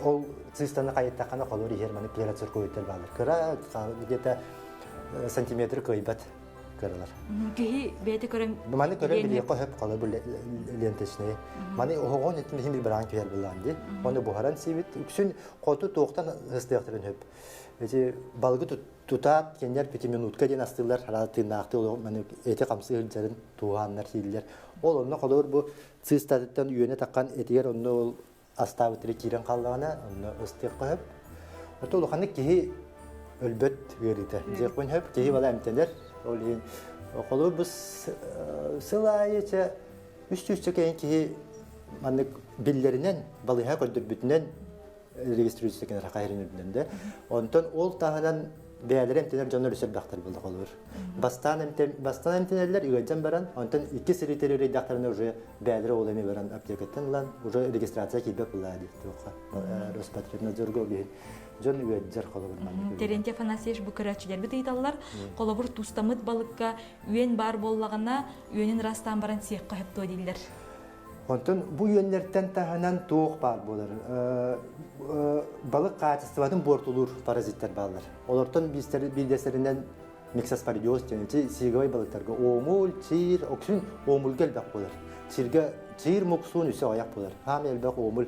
ол цистаны қайыттақана қолыр егер маны клерацер көйттер балыр. Кыра где-то сантиметр көйбат кырылар. Кихи бәйті көрім... Маны көрім біле қойып қолыр бұл лентешіне. Маны оғын еттім хим бір аң көйер бұланды. Оны бұхаран сейбет. Үксін қоту тоқтан ғыстықтырын хөп. Балығы тұтат, кендер 5 минутқа ден астылар, харатын нақты ол әте қамсы ғылжарын туғанлар сейділер. Ол онына қолыр бұл цистаттан үйене таққан әтегер онына ол астауытыры кейрен қалдағана, онына ұстық қойып. Оты ол қаны кейі өлбөт ғырыды. Жекпен хөп, кейі бала әмтендер. Қолыр бұл сылайыча үсті-үсті кейін кейі білдерінен, балыға көрдір бүтінен регистрируется кен рахайрын үдненде. Онтон ол тағынан бәлер әмтенер жонор өсер бақтар болды қолыр. Бастан әмтенерлер үйгенжен баран, онтон 2 сиритері рейдақтарына уже бәлері ол әме баран аптекеттен ұлан, уже регистрация кейбек ұлады. Роспотребнадзорға бейін. Жон үйгенжер қолыр. Теренте Афанасьевич бұкырачылар біт ейталар, қолабыр тұстамыд балыққа үйен бар боллағына үйенін растан баран сиекқа хөп той дейлер. Онтон бу йөннерден тағынан тоқ бар болар. Балық качестводан бортулур паразиттер балар. Олардан билдестеринен миксоспоридиоз және сиговай балықтарға омул, чир, оксин омулга элбек болар. Чир муксун үсі аяқ болар. Хам элбек омул.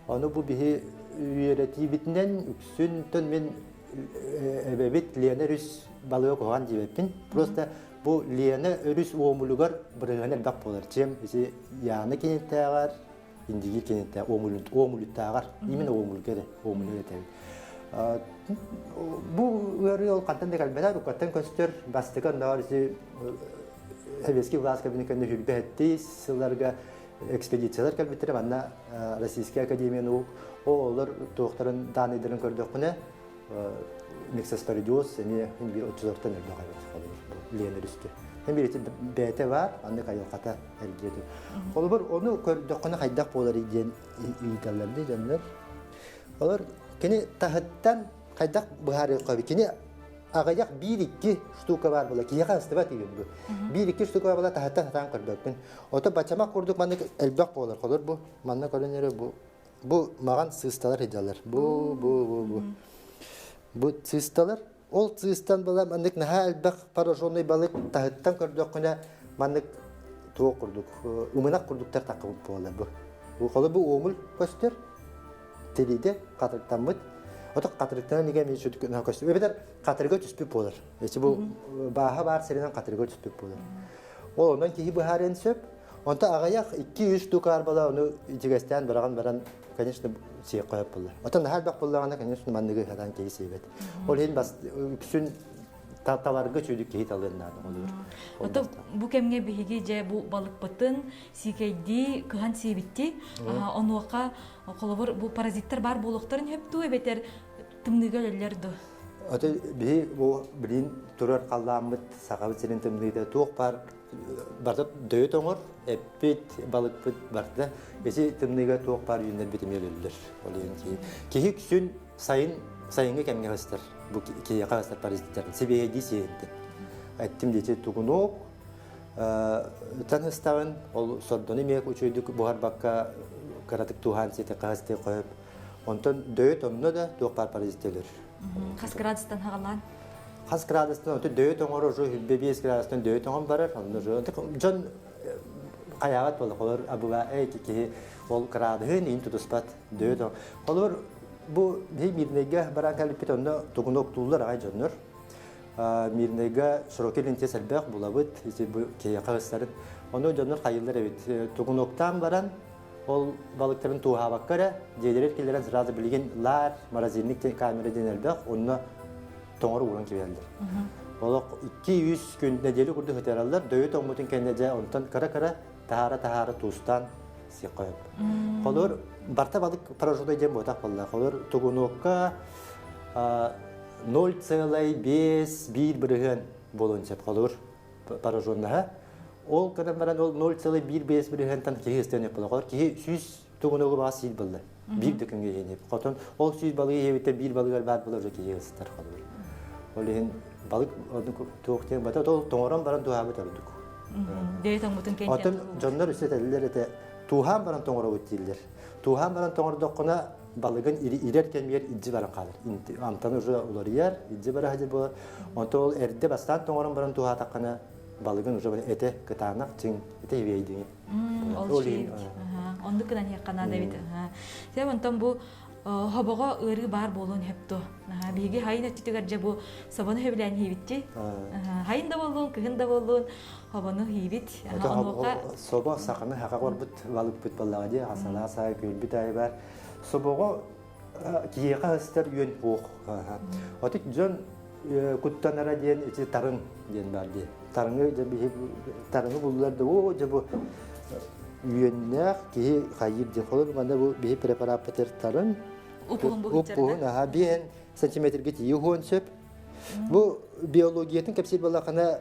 Оны бу бихи үйретибитинен үксүнтөн мен эбебит Лена Рүс балыгы коған дебеппин. Просто бу Лена Рүс оомулугар бырыган элбак болар. Чем иси яны кенеттагар, индиги кенетта оомулуттагар. Именно оомулгере, оомулгере. Бу өрү ол кантан да калбада, рукаттан көстөр бастыган дарсы Советский власть кабинетinde hübbetти, сыларга экспедициялар калбиттер, анна Российская академия наук, олар тоқтарын даныдарын көрдөкүнө Мексасторидиос, эми бир 34-тен элбе калбыт, Лена Рүстө. Hem bir bete var, anne kayokata ergedi. Olur onu kördöküne kaydak bolar diyen iyilerdi canlar. Olur kene tahattan kaydak buhari kabi kene ağayak 1-2 штука var bola ki yakası var diyor bu. 1-2 штука var bola tahattan kördökün. Ota baçamak kurduk manne elbak bolar. Olur bu manne kolonere bu. Bu mağan sığıstalar hediyalar. Bu sığıstalar ол цистан бала мандык наха элбак пораженный балык тахыттан көрдөкүнө мандык тоо курдук умынак курдуктар такып болду бу. Бу колу бу омул көстөр телиде катыртамыт. Отак катыртан неге мен шүтүк на көстөр. Эбедер катырга түспүп болор. Эчи бу баха бар серинен катырга түспүп болор. Ол ондан кийи бу харен сөп. Онта агаяк 2-3 тукар бала ону итигестен баран конечно сие коюп болду. Отон халбак боллаганда конечно мандыгы хадан кийи себет. Ол эн бас күсүн таталарга чөйдүк кейт алынады болор. Ото бу кемге биги же бу балык бытын сикейди кыган себитти. Онуака колобор бу паразиттер бар болуктарын хептүү эбетер тымныгөлөлөрдү. Ото би бу билин турар калламыт сагабы сенин тымныгыда тук бар. Барда дөйт оңор, эппет балык пыт барда. Эси тымныга тук бар юнер битимелөлөр. Ол энки кеги күсүн сайынга кемге хастар. Бу кеги хастар паразиттерин себеги дисенде. Айттым дече тугунок таныстагын ол сордоны мек учойдук бухар бакка каратык тухан сете касты коюп. Онтон дөйт онно да тук бар паразиттелер. Кас градустан хагалан. Хас градустан өтө дөйт оңор уже 5 градустан дөйт оңор барар. Жон каягат болду. Колор абуга ки ол градын ин тутуспат дөйт. Колор бу мирнеге баракал питонда тугунок туллар ай жоннор. Мирнеге широкий селбек булабыт. Бу кеякастарын. Ону жоннор кайылдар эбит. Тугуноктан баран ол балыктарын туha баккара жедерет келерен сразу билген лар морозильник камера денелбек. Онно тоңор уран кебелдер. Олок 200 күн неделе курду хөтераллар, дөйөт оңмутун кенеже онтан кара тахара тустан сикоп. Колор барта балык пораженный дем ботак болла. Колор тугунокка 0,5 бир бирген болончап колор пораженный. Ол кадан баран ол 0,5 биргентан кегестене болла. Колор ки 100 тугуногу басыл болду. Бир декенге женеп. Котон ол 100 балыгы эбите бир балыгы бар болор кегестер колор. Олен балык токтен бата тоңорон баран туабы төрдүк. Дөйт оңмутун кенже. Отон жоннор үсетелер эте тухан баран тоңоро өттүлдер. Тухан баран тоңордокуна балыгын ирер кемер иджи баран калыр. Амтан уже уларыяр, иджи бара хажыр болар. Онтол эрде бастан тоңорон баран туха таккана балыгын уже эте кытанак чиң эте вейди. Ол жи. Онду кынан яккана дебит. Себен онтон бу хабага ыры бар болон хепто. Биги хайна титигер же бу сабаны хебилен хибитти. Хайында болон, кыгында болон хабаны хибит. Онука соба саканы хакагор бут балык бут баллагы асала сай көлбүт айбар. Собого киека стер юн бок. Отик жон куттанара ден эти тарын ден барди. Тарыңы же би тарыңы булларды о же бу юннак ки хайыр же холор манда бу би препарат петер тарын. Упун бен сантиметрге тиюн сөп. Бу биологиятын кепсел балакана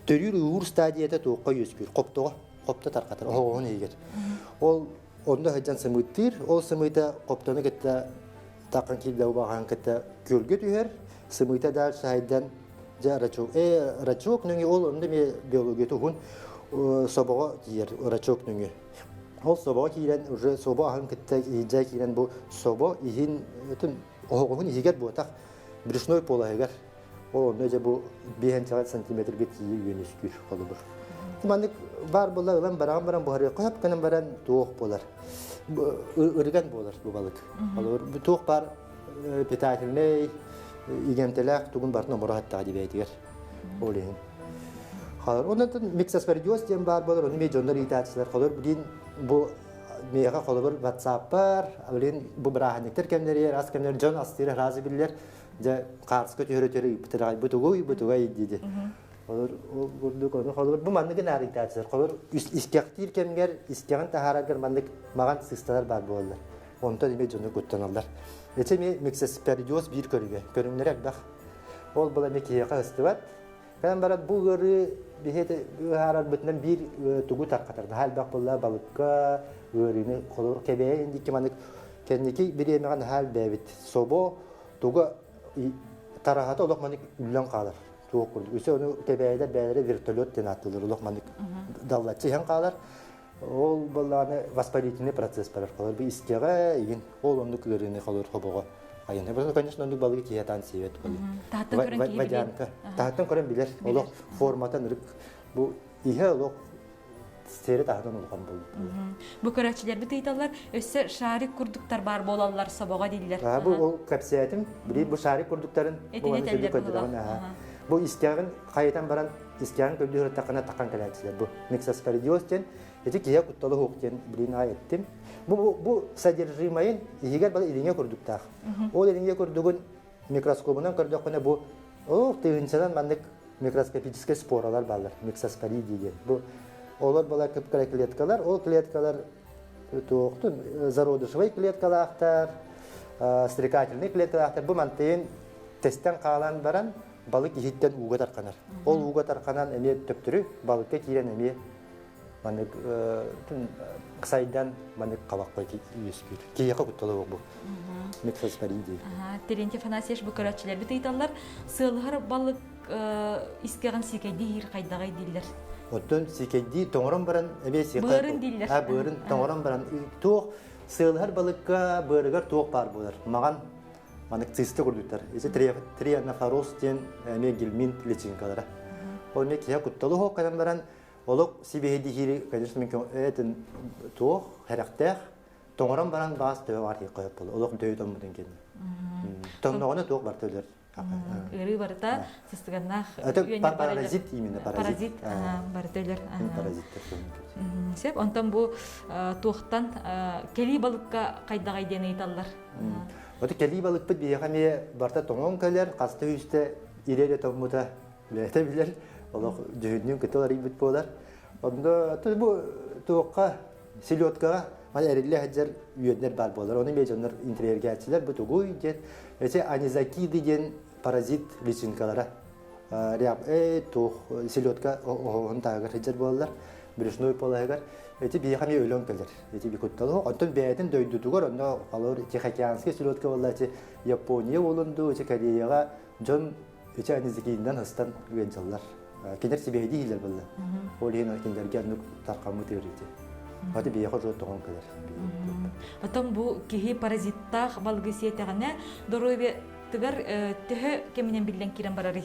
төрүр ур стадияда тоокка юскүр. Копта таркатыр. Оон эгер. Ол онда хаджан сымыттыр. Ол сымыйта коптаны кетте такан килдеу баган кетте көлгө түһөр. Сымыйта дал сайдан жарачок. Рачок нүнги ол онда биологияты хун собого тиер рачок нүнги. Ол собо кирен уже собо ахан кетте ижа кирен бу собо ихин өтүн оогун игер ботак брюшной полагер. Ол неже бу 5 сантиметрге тии юнескүр колубур. Мандык бар болар, ылан баран бухары қап канан баран туох болар. Үрген болар bu balık. Olur bu tuох бар питательный игемтелек тугун бартын омора хатта дибейтигер. Олейин. Халар ондан миксаспердиос дем бар болар, оны меjonlar итатсыздар. Халар бүгін bu meyga kolabır WhatsApp var. Avlen bu brahanekter kemleri, ras kemleri jon astire razı biller. Ja qarskı töre bitiray bu tugay dedi. Olur o gördük onu kolabır bu mandık nari tatsır. Kolabır iskaktir kemger iskagan taharagar mandık magan sistalar bar bollar. Onta dime jonu gottanallar. Ece me mixasperdios bir körüge. Körümlere bak. Ol bula mekiye qasты var. Ben barat bu görü bihete harar bitnen bir tugu tarqatardı. Hal bak bulla balıkka görüne kolor kebeye indiki manık kendiki bir yemeğin hal bebit. Sobo tugu tarahata olak manık üllen kalır. Tuğ kurdu. Üse onu kebeyede beyleri virtolot denatılır. Olak manık davlatçı hen kalır. Ol bullаны воспалительный процесс барар kalır. Bir iskege yin ol onu görüne kalır hoboğa. Ayın. Bu конечно onu balığı tiyatan sevet balık. Tahttan gören bilir. Olak formatan ırık bu ihe olak seri tahttan olgan buldu. Bu karaçiler bit aytallar össe şarik kurduklar bar bolallar sabaga diller. Bu o kapsiyatim. Bu şarik kurdukların bu anı söylük ödüren. Bu iskegin kayıtan baran iskegin köldüğü takana takan kalaçiler bu. Mixasperdios den eti kiya kuttalı hokten bilin ayettim. Bu содержимойын егер бала илиңе көрдүктар. Ол илиңе көрдүгүн микроскопунан көрдөккөнө бу тыгынчадан мандык микроскопический споралар балдар, миксоспорий деген. Бу олар бала көпкөлө клеткалар, ол клеткалар токтун зародышевый клеткалар, стрекательный клеткалар. Бу мантыйын тесттен калан баран балык ихиттен уга тарканар. Ол уга тарканан эме төптүрү балыкка кирен эме мандык Кысайдан маны кабакка үйөскүр. Кийяка кутталып бу. Миксоспорий дейт. Терентьев Афанасьевич бу көрөчүлөр бит айталар, сыылгар балык искеген сикеди хир кайдагай диллер. Оттон сикеди тоңорон баран эбеси кайда. Бырын диллер. Бырын тоңорон баран туох сыылгар балыкка бырыгар туох бар болар. Маган маны цисты курдуктар. Эсе трианофорос ден эме гельмин личинкалары. Оны кия кутталып кайдан баран Олог сибеди хири, конечно, микро этен туох характер тоңорон баран бас төбө бар кайып болду. Олог төйдөн муден келди. Тоңногону туох бар төйлөр. Ыры барта сыстыганнах паразит именно паразит бар төйлөр. Паразиттер. Сеп онтон бу туохтан кели балыкка кайдагай ден айталар. Оты кели балык бит бияхаме барта тоңон келер, касты үстө иреде томута лете билер. Олог жөйдүн кетелер бит болар. Онда бу туокка селёткага мана эрилле хаджар үйөднер бар болар. Оны межоннор интерьерге ачылар бу тугуй ден. Эсе анизаки деген паразит личинкалара. Ряп туох селётка он тагыр хаджар болар. Брюшной полагар. Эти бияхами өлөн келер. Эти бикутталы. Онтон бээтин дөйдүтүгөр онда алар Тихоокеанский селётка болар. Япония болунду, Кореяга жон эти анизакинден хастан үйөнчалар. Кинер себе идеялар булла. Олин киндерге анук таркамы терите. Хаты бия хожо тогон келер. Атам бу кихи паразиттах балгысиетегне дорове тигар теhe кеменен билен кирен барары.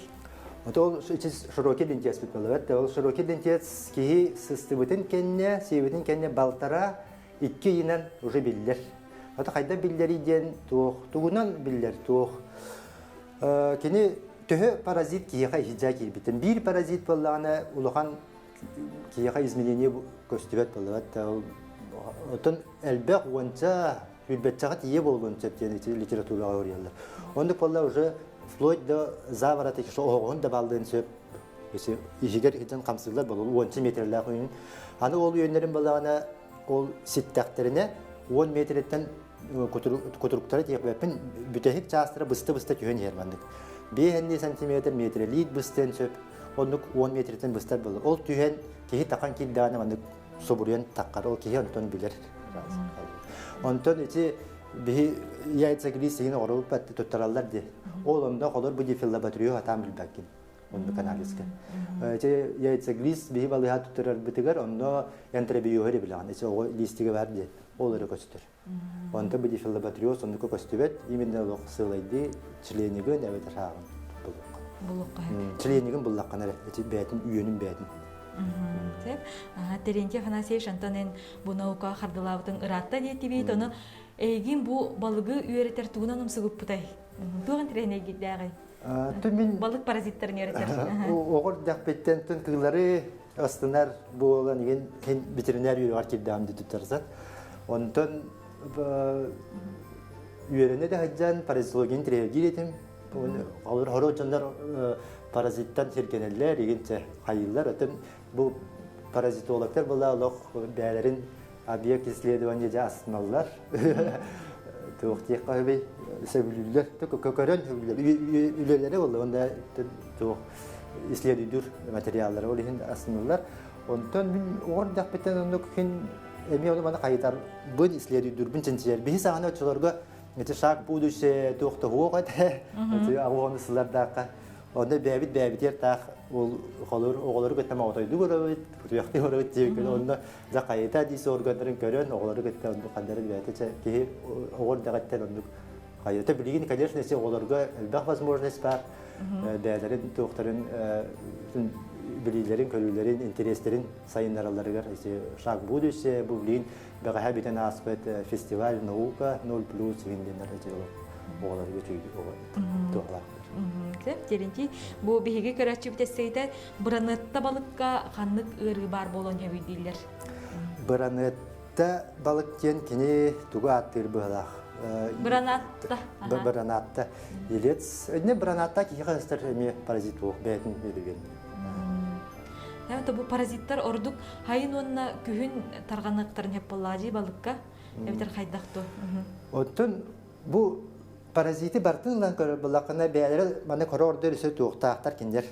Ото широкий дентес бит болот. Ол широкий дентес кихи системитин кенне, себетин кенне балтара 2 йынан уже биллер. Ата кайда биллери ден тугунан биллер тух. Кини Töhü parazit kiyaka hijja kirbitin. Bir parazit bollağına uluğan kiyaka izmiliyini köstübet bollavat. Otun elbek onca hülbetçağı tiye bolgunca diye literaturaga öğrenirler. Onda bolla уже вплоть до заворот еще оғын да балдын сөп. Есе ижигер хитен камсылар болу 10 метрлер қойын. Аны ол үйөнлерин боllağına ол ситтактерине 10 метрден көтүрүктөрү тиеп бепин бүтехик частыра бысты түйөн ермандык. 5 сантиметр метрлит быстен сөп, онлuk 10 метрден быстар болу. Ол түйен кихи такан килданы мандык собурен таккар, ол кихи онтон билер. Онтон эти бихи яйца грис деген орылып батты тоттараллар де. Ол онда колор бу дефиллабатрию атам билбекин. Онда каналиска. Эти яйца грис бихи балыга тоттарар битигер, онда энтребиюхери билган. Эти о листиге бар де. Олары көстөр. Онда бу дефиллабатрию сонда көстөбөт, именно ол сылайды членигин эбет рагын. Булукка. Членигин буллакканар, эти бетин үйөнүн бетин. Теп. Теренте Афанасьевич Антонен бу наука хардылабытын ыратта диетибейт, оны эйгин бу балыгы үйретер тугунан умсугуп бутай. Туган трене гиддагы. Балык паразиттарын үйретер. Оғыр дәқпеттен түн кыллары астынар болан еген ветеринар үйрі аркебдамды тұттарсан. Онтон үйрене де хаджан паразитологин тревгир етім. Алыр хоро жандар паразиттан серкенелер, егенше хайылар. Өтім бұл паразитологтар бұла олық бәлерін объект исследование жа астыналар. Тоқтиқ қабей сөбілілер, көкөрен үйлерлері болды, онда исследуйдур материаллары олығын астыналар. Онтан мен оғыр дәқпеттен онда көкен әме оны мана қайытар бұн исследуйдур, бұн чынчылар. Бейі сағана өтшілерге шақ будуше тоқты оғы әді, ағуғаны сылардаққа. Онда бәбит тақ оғылары көттем ауытайды көрөбет, күтуяқты көрөбет дейбекеді. Онда қайыта дейсі органдарын көрін, оғылары көттем онды қандары бәйті кейі оғыр дағаттен онды қайыта. Білеген, конечно, оғыларға әлбәқ возможность бар. Бәлерін, тоқтарын, білейлерін, көрілерін, интерестерін сайындараларығар. Шақ будуше, бұл білеген бәғаға бетен аспет фестиваль наука 0+ сегендендер оғылары көтейді оғылар. Теренти бу биһиги көрәчү битәсәйдә бранетта балыкка ханнык ыры бар болон һәби диләр. Бранетта балык кен кини туга аттыр булах. Бранатта. Бранатта. Илец, не бранатта ки хастар ми паразит бу бәтин белген. Хәтта бу паразиттар ордук хайын онна күһүн тарганлыктарын һәп болажы балыкка. Эбитер хайдакты. Оттон бу паразиты бартынлан булакына бәләре маны корордер үсө туктактар киндер.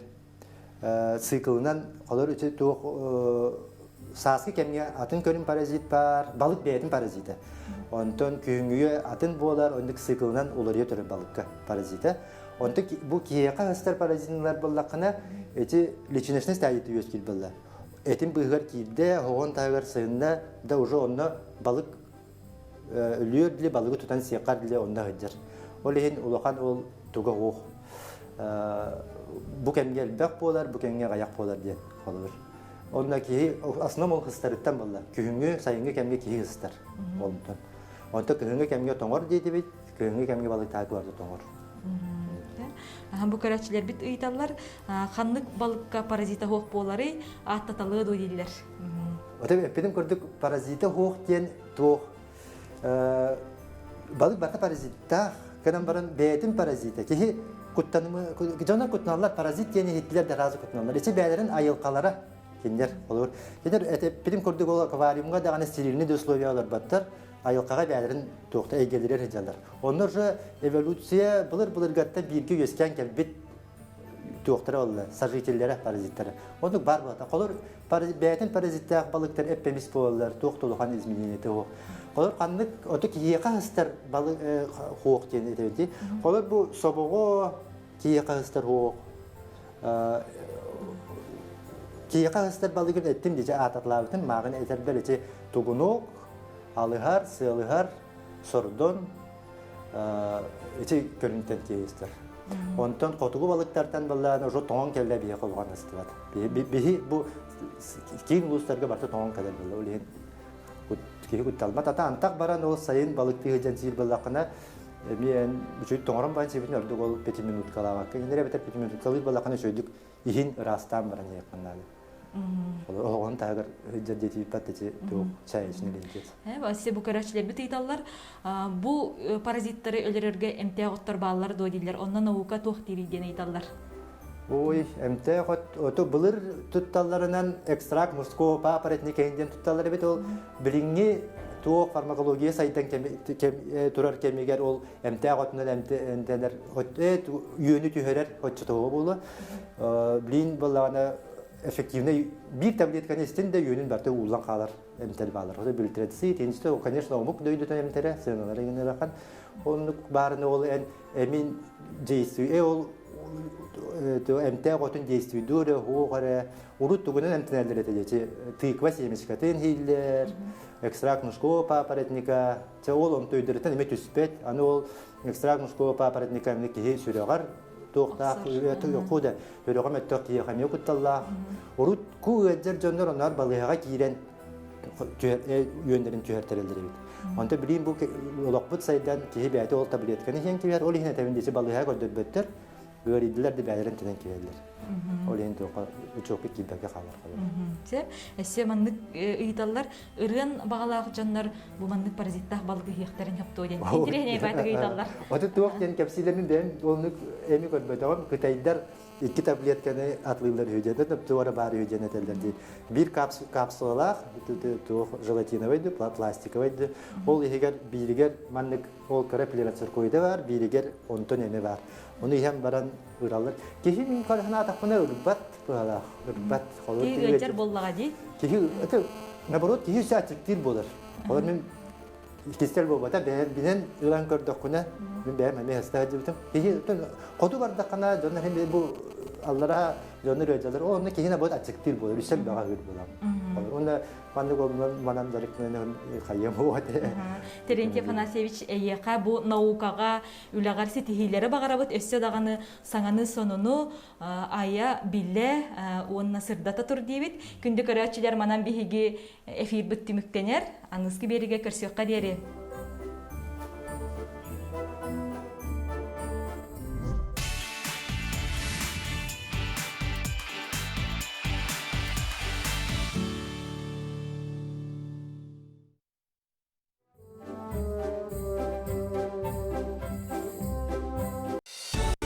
Циклынан алар үсө тук саскы кемге атын көрүн паразит бар, балык бәйтин паразиты. Онтон күнгүе атын болар, ондык циклынан уларыя төрө балыкка паразиты. Онтон бу кияка хастар паразитлар булакына эти личностный стадият өскил булла. Этим быгар кийде огон тагыр сында да уже онда балык үлүрдле балыгы тутан сыякар диле онда хыджар. Олehen улахан ол туга оқ. Бу кемге бәк болар, бу кемге аяқ болар ден қалыр. Онда кейі, асынан ол қыстарыттан болар. Күхінгі сайынғы кемге кейі қыстар. Онда күхінгі кемге тоңыр дейді бейт, күхінгі кемге балык тағы барды тоңыр. Бу көрәчілер бит ыйталар, ханнык балыкка паразита хоқ болары аттаталығы дой дейділер. Отабы, әппедім көрдік паразита хоқ ден тоқ. Балык барта паразитта Канам баран бәйтин паразиты. Кихи куттанымы, жана куттаналар паразит дені хиттілер де разы куттаналар. Ече бәлерін айылқалара кендер olur. Кендер білім көрдік ол аквариумға дағаны стерильный условиялар баттар, айылқаға бәлерін тоқта әйгелерер жалар. Onlar же эволюция бұлыр-бұлырғатта бірге өскен кәлбет тоқтары олы, сожительдері, паразиттері. Оның бар болата. Қолыр бәйтин паразиттағы балықтар әппеміз болалар, тоқтылыған изменениеті оқ. Қолыр қанлық, оты киеқа ғыстар хоқ дейін етеуді. Қолыр бұл собуғы киеқа ғыстар хоқ. Киеқа ғыстар балығын әттім дейі ататлауытын мағын әтердер әте тұғынуқ, алығар, сылығар, сордон әте көрінтен кейістер. Онтан қотығы балықтардан балығын ұжы тоңын кәлі бейе қолған ұстывады. Бейі бұл кейін ұлыстарға барты тоңын кәлі болды. Кейі күтталмат. Ата антақ баран ол сайын балықты ғыжан сейіл балақына мен үшөйді тоңырын байын себетін өрдік ол 5 минут қалаға. Кәйіндері бәтір 5 минут қалыр балақына үшөйдік иhin ырастан баран еққаннады. Оғын тағыр ғыжан жетіп бәттеті чай ішіне ленкет. Әсе бұл көрәшілер біт ұйталар. Бұл паразиттары өлерерге әмтәғыттар балалар дойдилер. Оннан ауықа тоқ дейден ұйталар. Ой, әмтәғыт, оты бұлыр тұтталарынан экстракт мужского папаретіне кәйінден тұтталары бет ол біліңге тоқ фармакология сайттан тұрар кемегер ол әмтәғытынан әмтәлер үйені түйерер отчытығы болы. Білін болағына эффективный bir таблетка нестен де үйенін бәрті ұлан қалар әмтәл балар. Оты білтіретісі, теністі, ол, конечно, омық дөйдітін әмтәрі, сыналары егені раққан. Оның барыны ол әмін жейсүй, ол әмтәғ отын действуйдуры, оғары, урут тугунан әмтінәлдер етеді. Тыква семешкатын хейлер, экстракт мужского папоротника, ол он тойдырытын әме түспет, аны ол экстракт мужского папоротника әміне кейі сүріғар туохта куда өрөгөм өттөк кие хами кутталла урут ку эдер жоннор онар балыга кирен үйөндөрүн түһәртерелдер бит. Онта билим бу улакпыт сайдан кие бәте ол таблетканы хен кибер ол хен тавиндесе балыга көрдөттөр. Görüldüler de bәлерен тенен киерлер. Ол енді үчөкке кибәкке қалар. Те, әссе маннык ыйталлар ырын бағалақ жаннар бу маннык паразиттах балгы хияқтарын япту ден. Интерене байтыгы ыйталлар. Оты туақ ден кәпсилерін ден олны эми көрбөтөгөн кытайдар 2 таблетканы атлыйлар хөҗәдә, туара бар хөҗәне телдерди. Bir капсулалар, ту желатиновый, пластиковый. Ол егер биригер маннык ол капиллярцер койда бар, биригер онтон эме бар. Onu hem baran ırallar. Kehi min kalhana takpına ırbat bala. Irbat холод. Kehi geçer bollağa değil. Kehi öte nabarot kehi saçık değil bolar. Olur min kistel bobata binen ılan gördüküne min beğen hem hasta hacıbıtım. Kehi kodu bardakana döner hem bu Allah'a döner öceler. O onu kehi nabot açık değil bolar. Üstel bağa gır bolar. Onda mandık olmadan manam zarıklarını kayyam o hadi. Terentьев Афанасьевич эйеқа бу наукаға үләгәр ситихиләре багарабыт өссө даганы саңаны сонону ая билле онна сырдата тур дибит. Күндү көрәчиләр манан биһиги эфир биттимиктенер. Аныски бериге көрсөккә дире.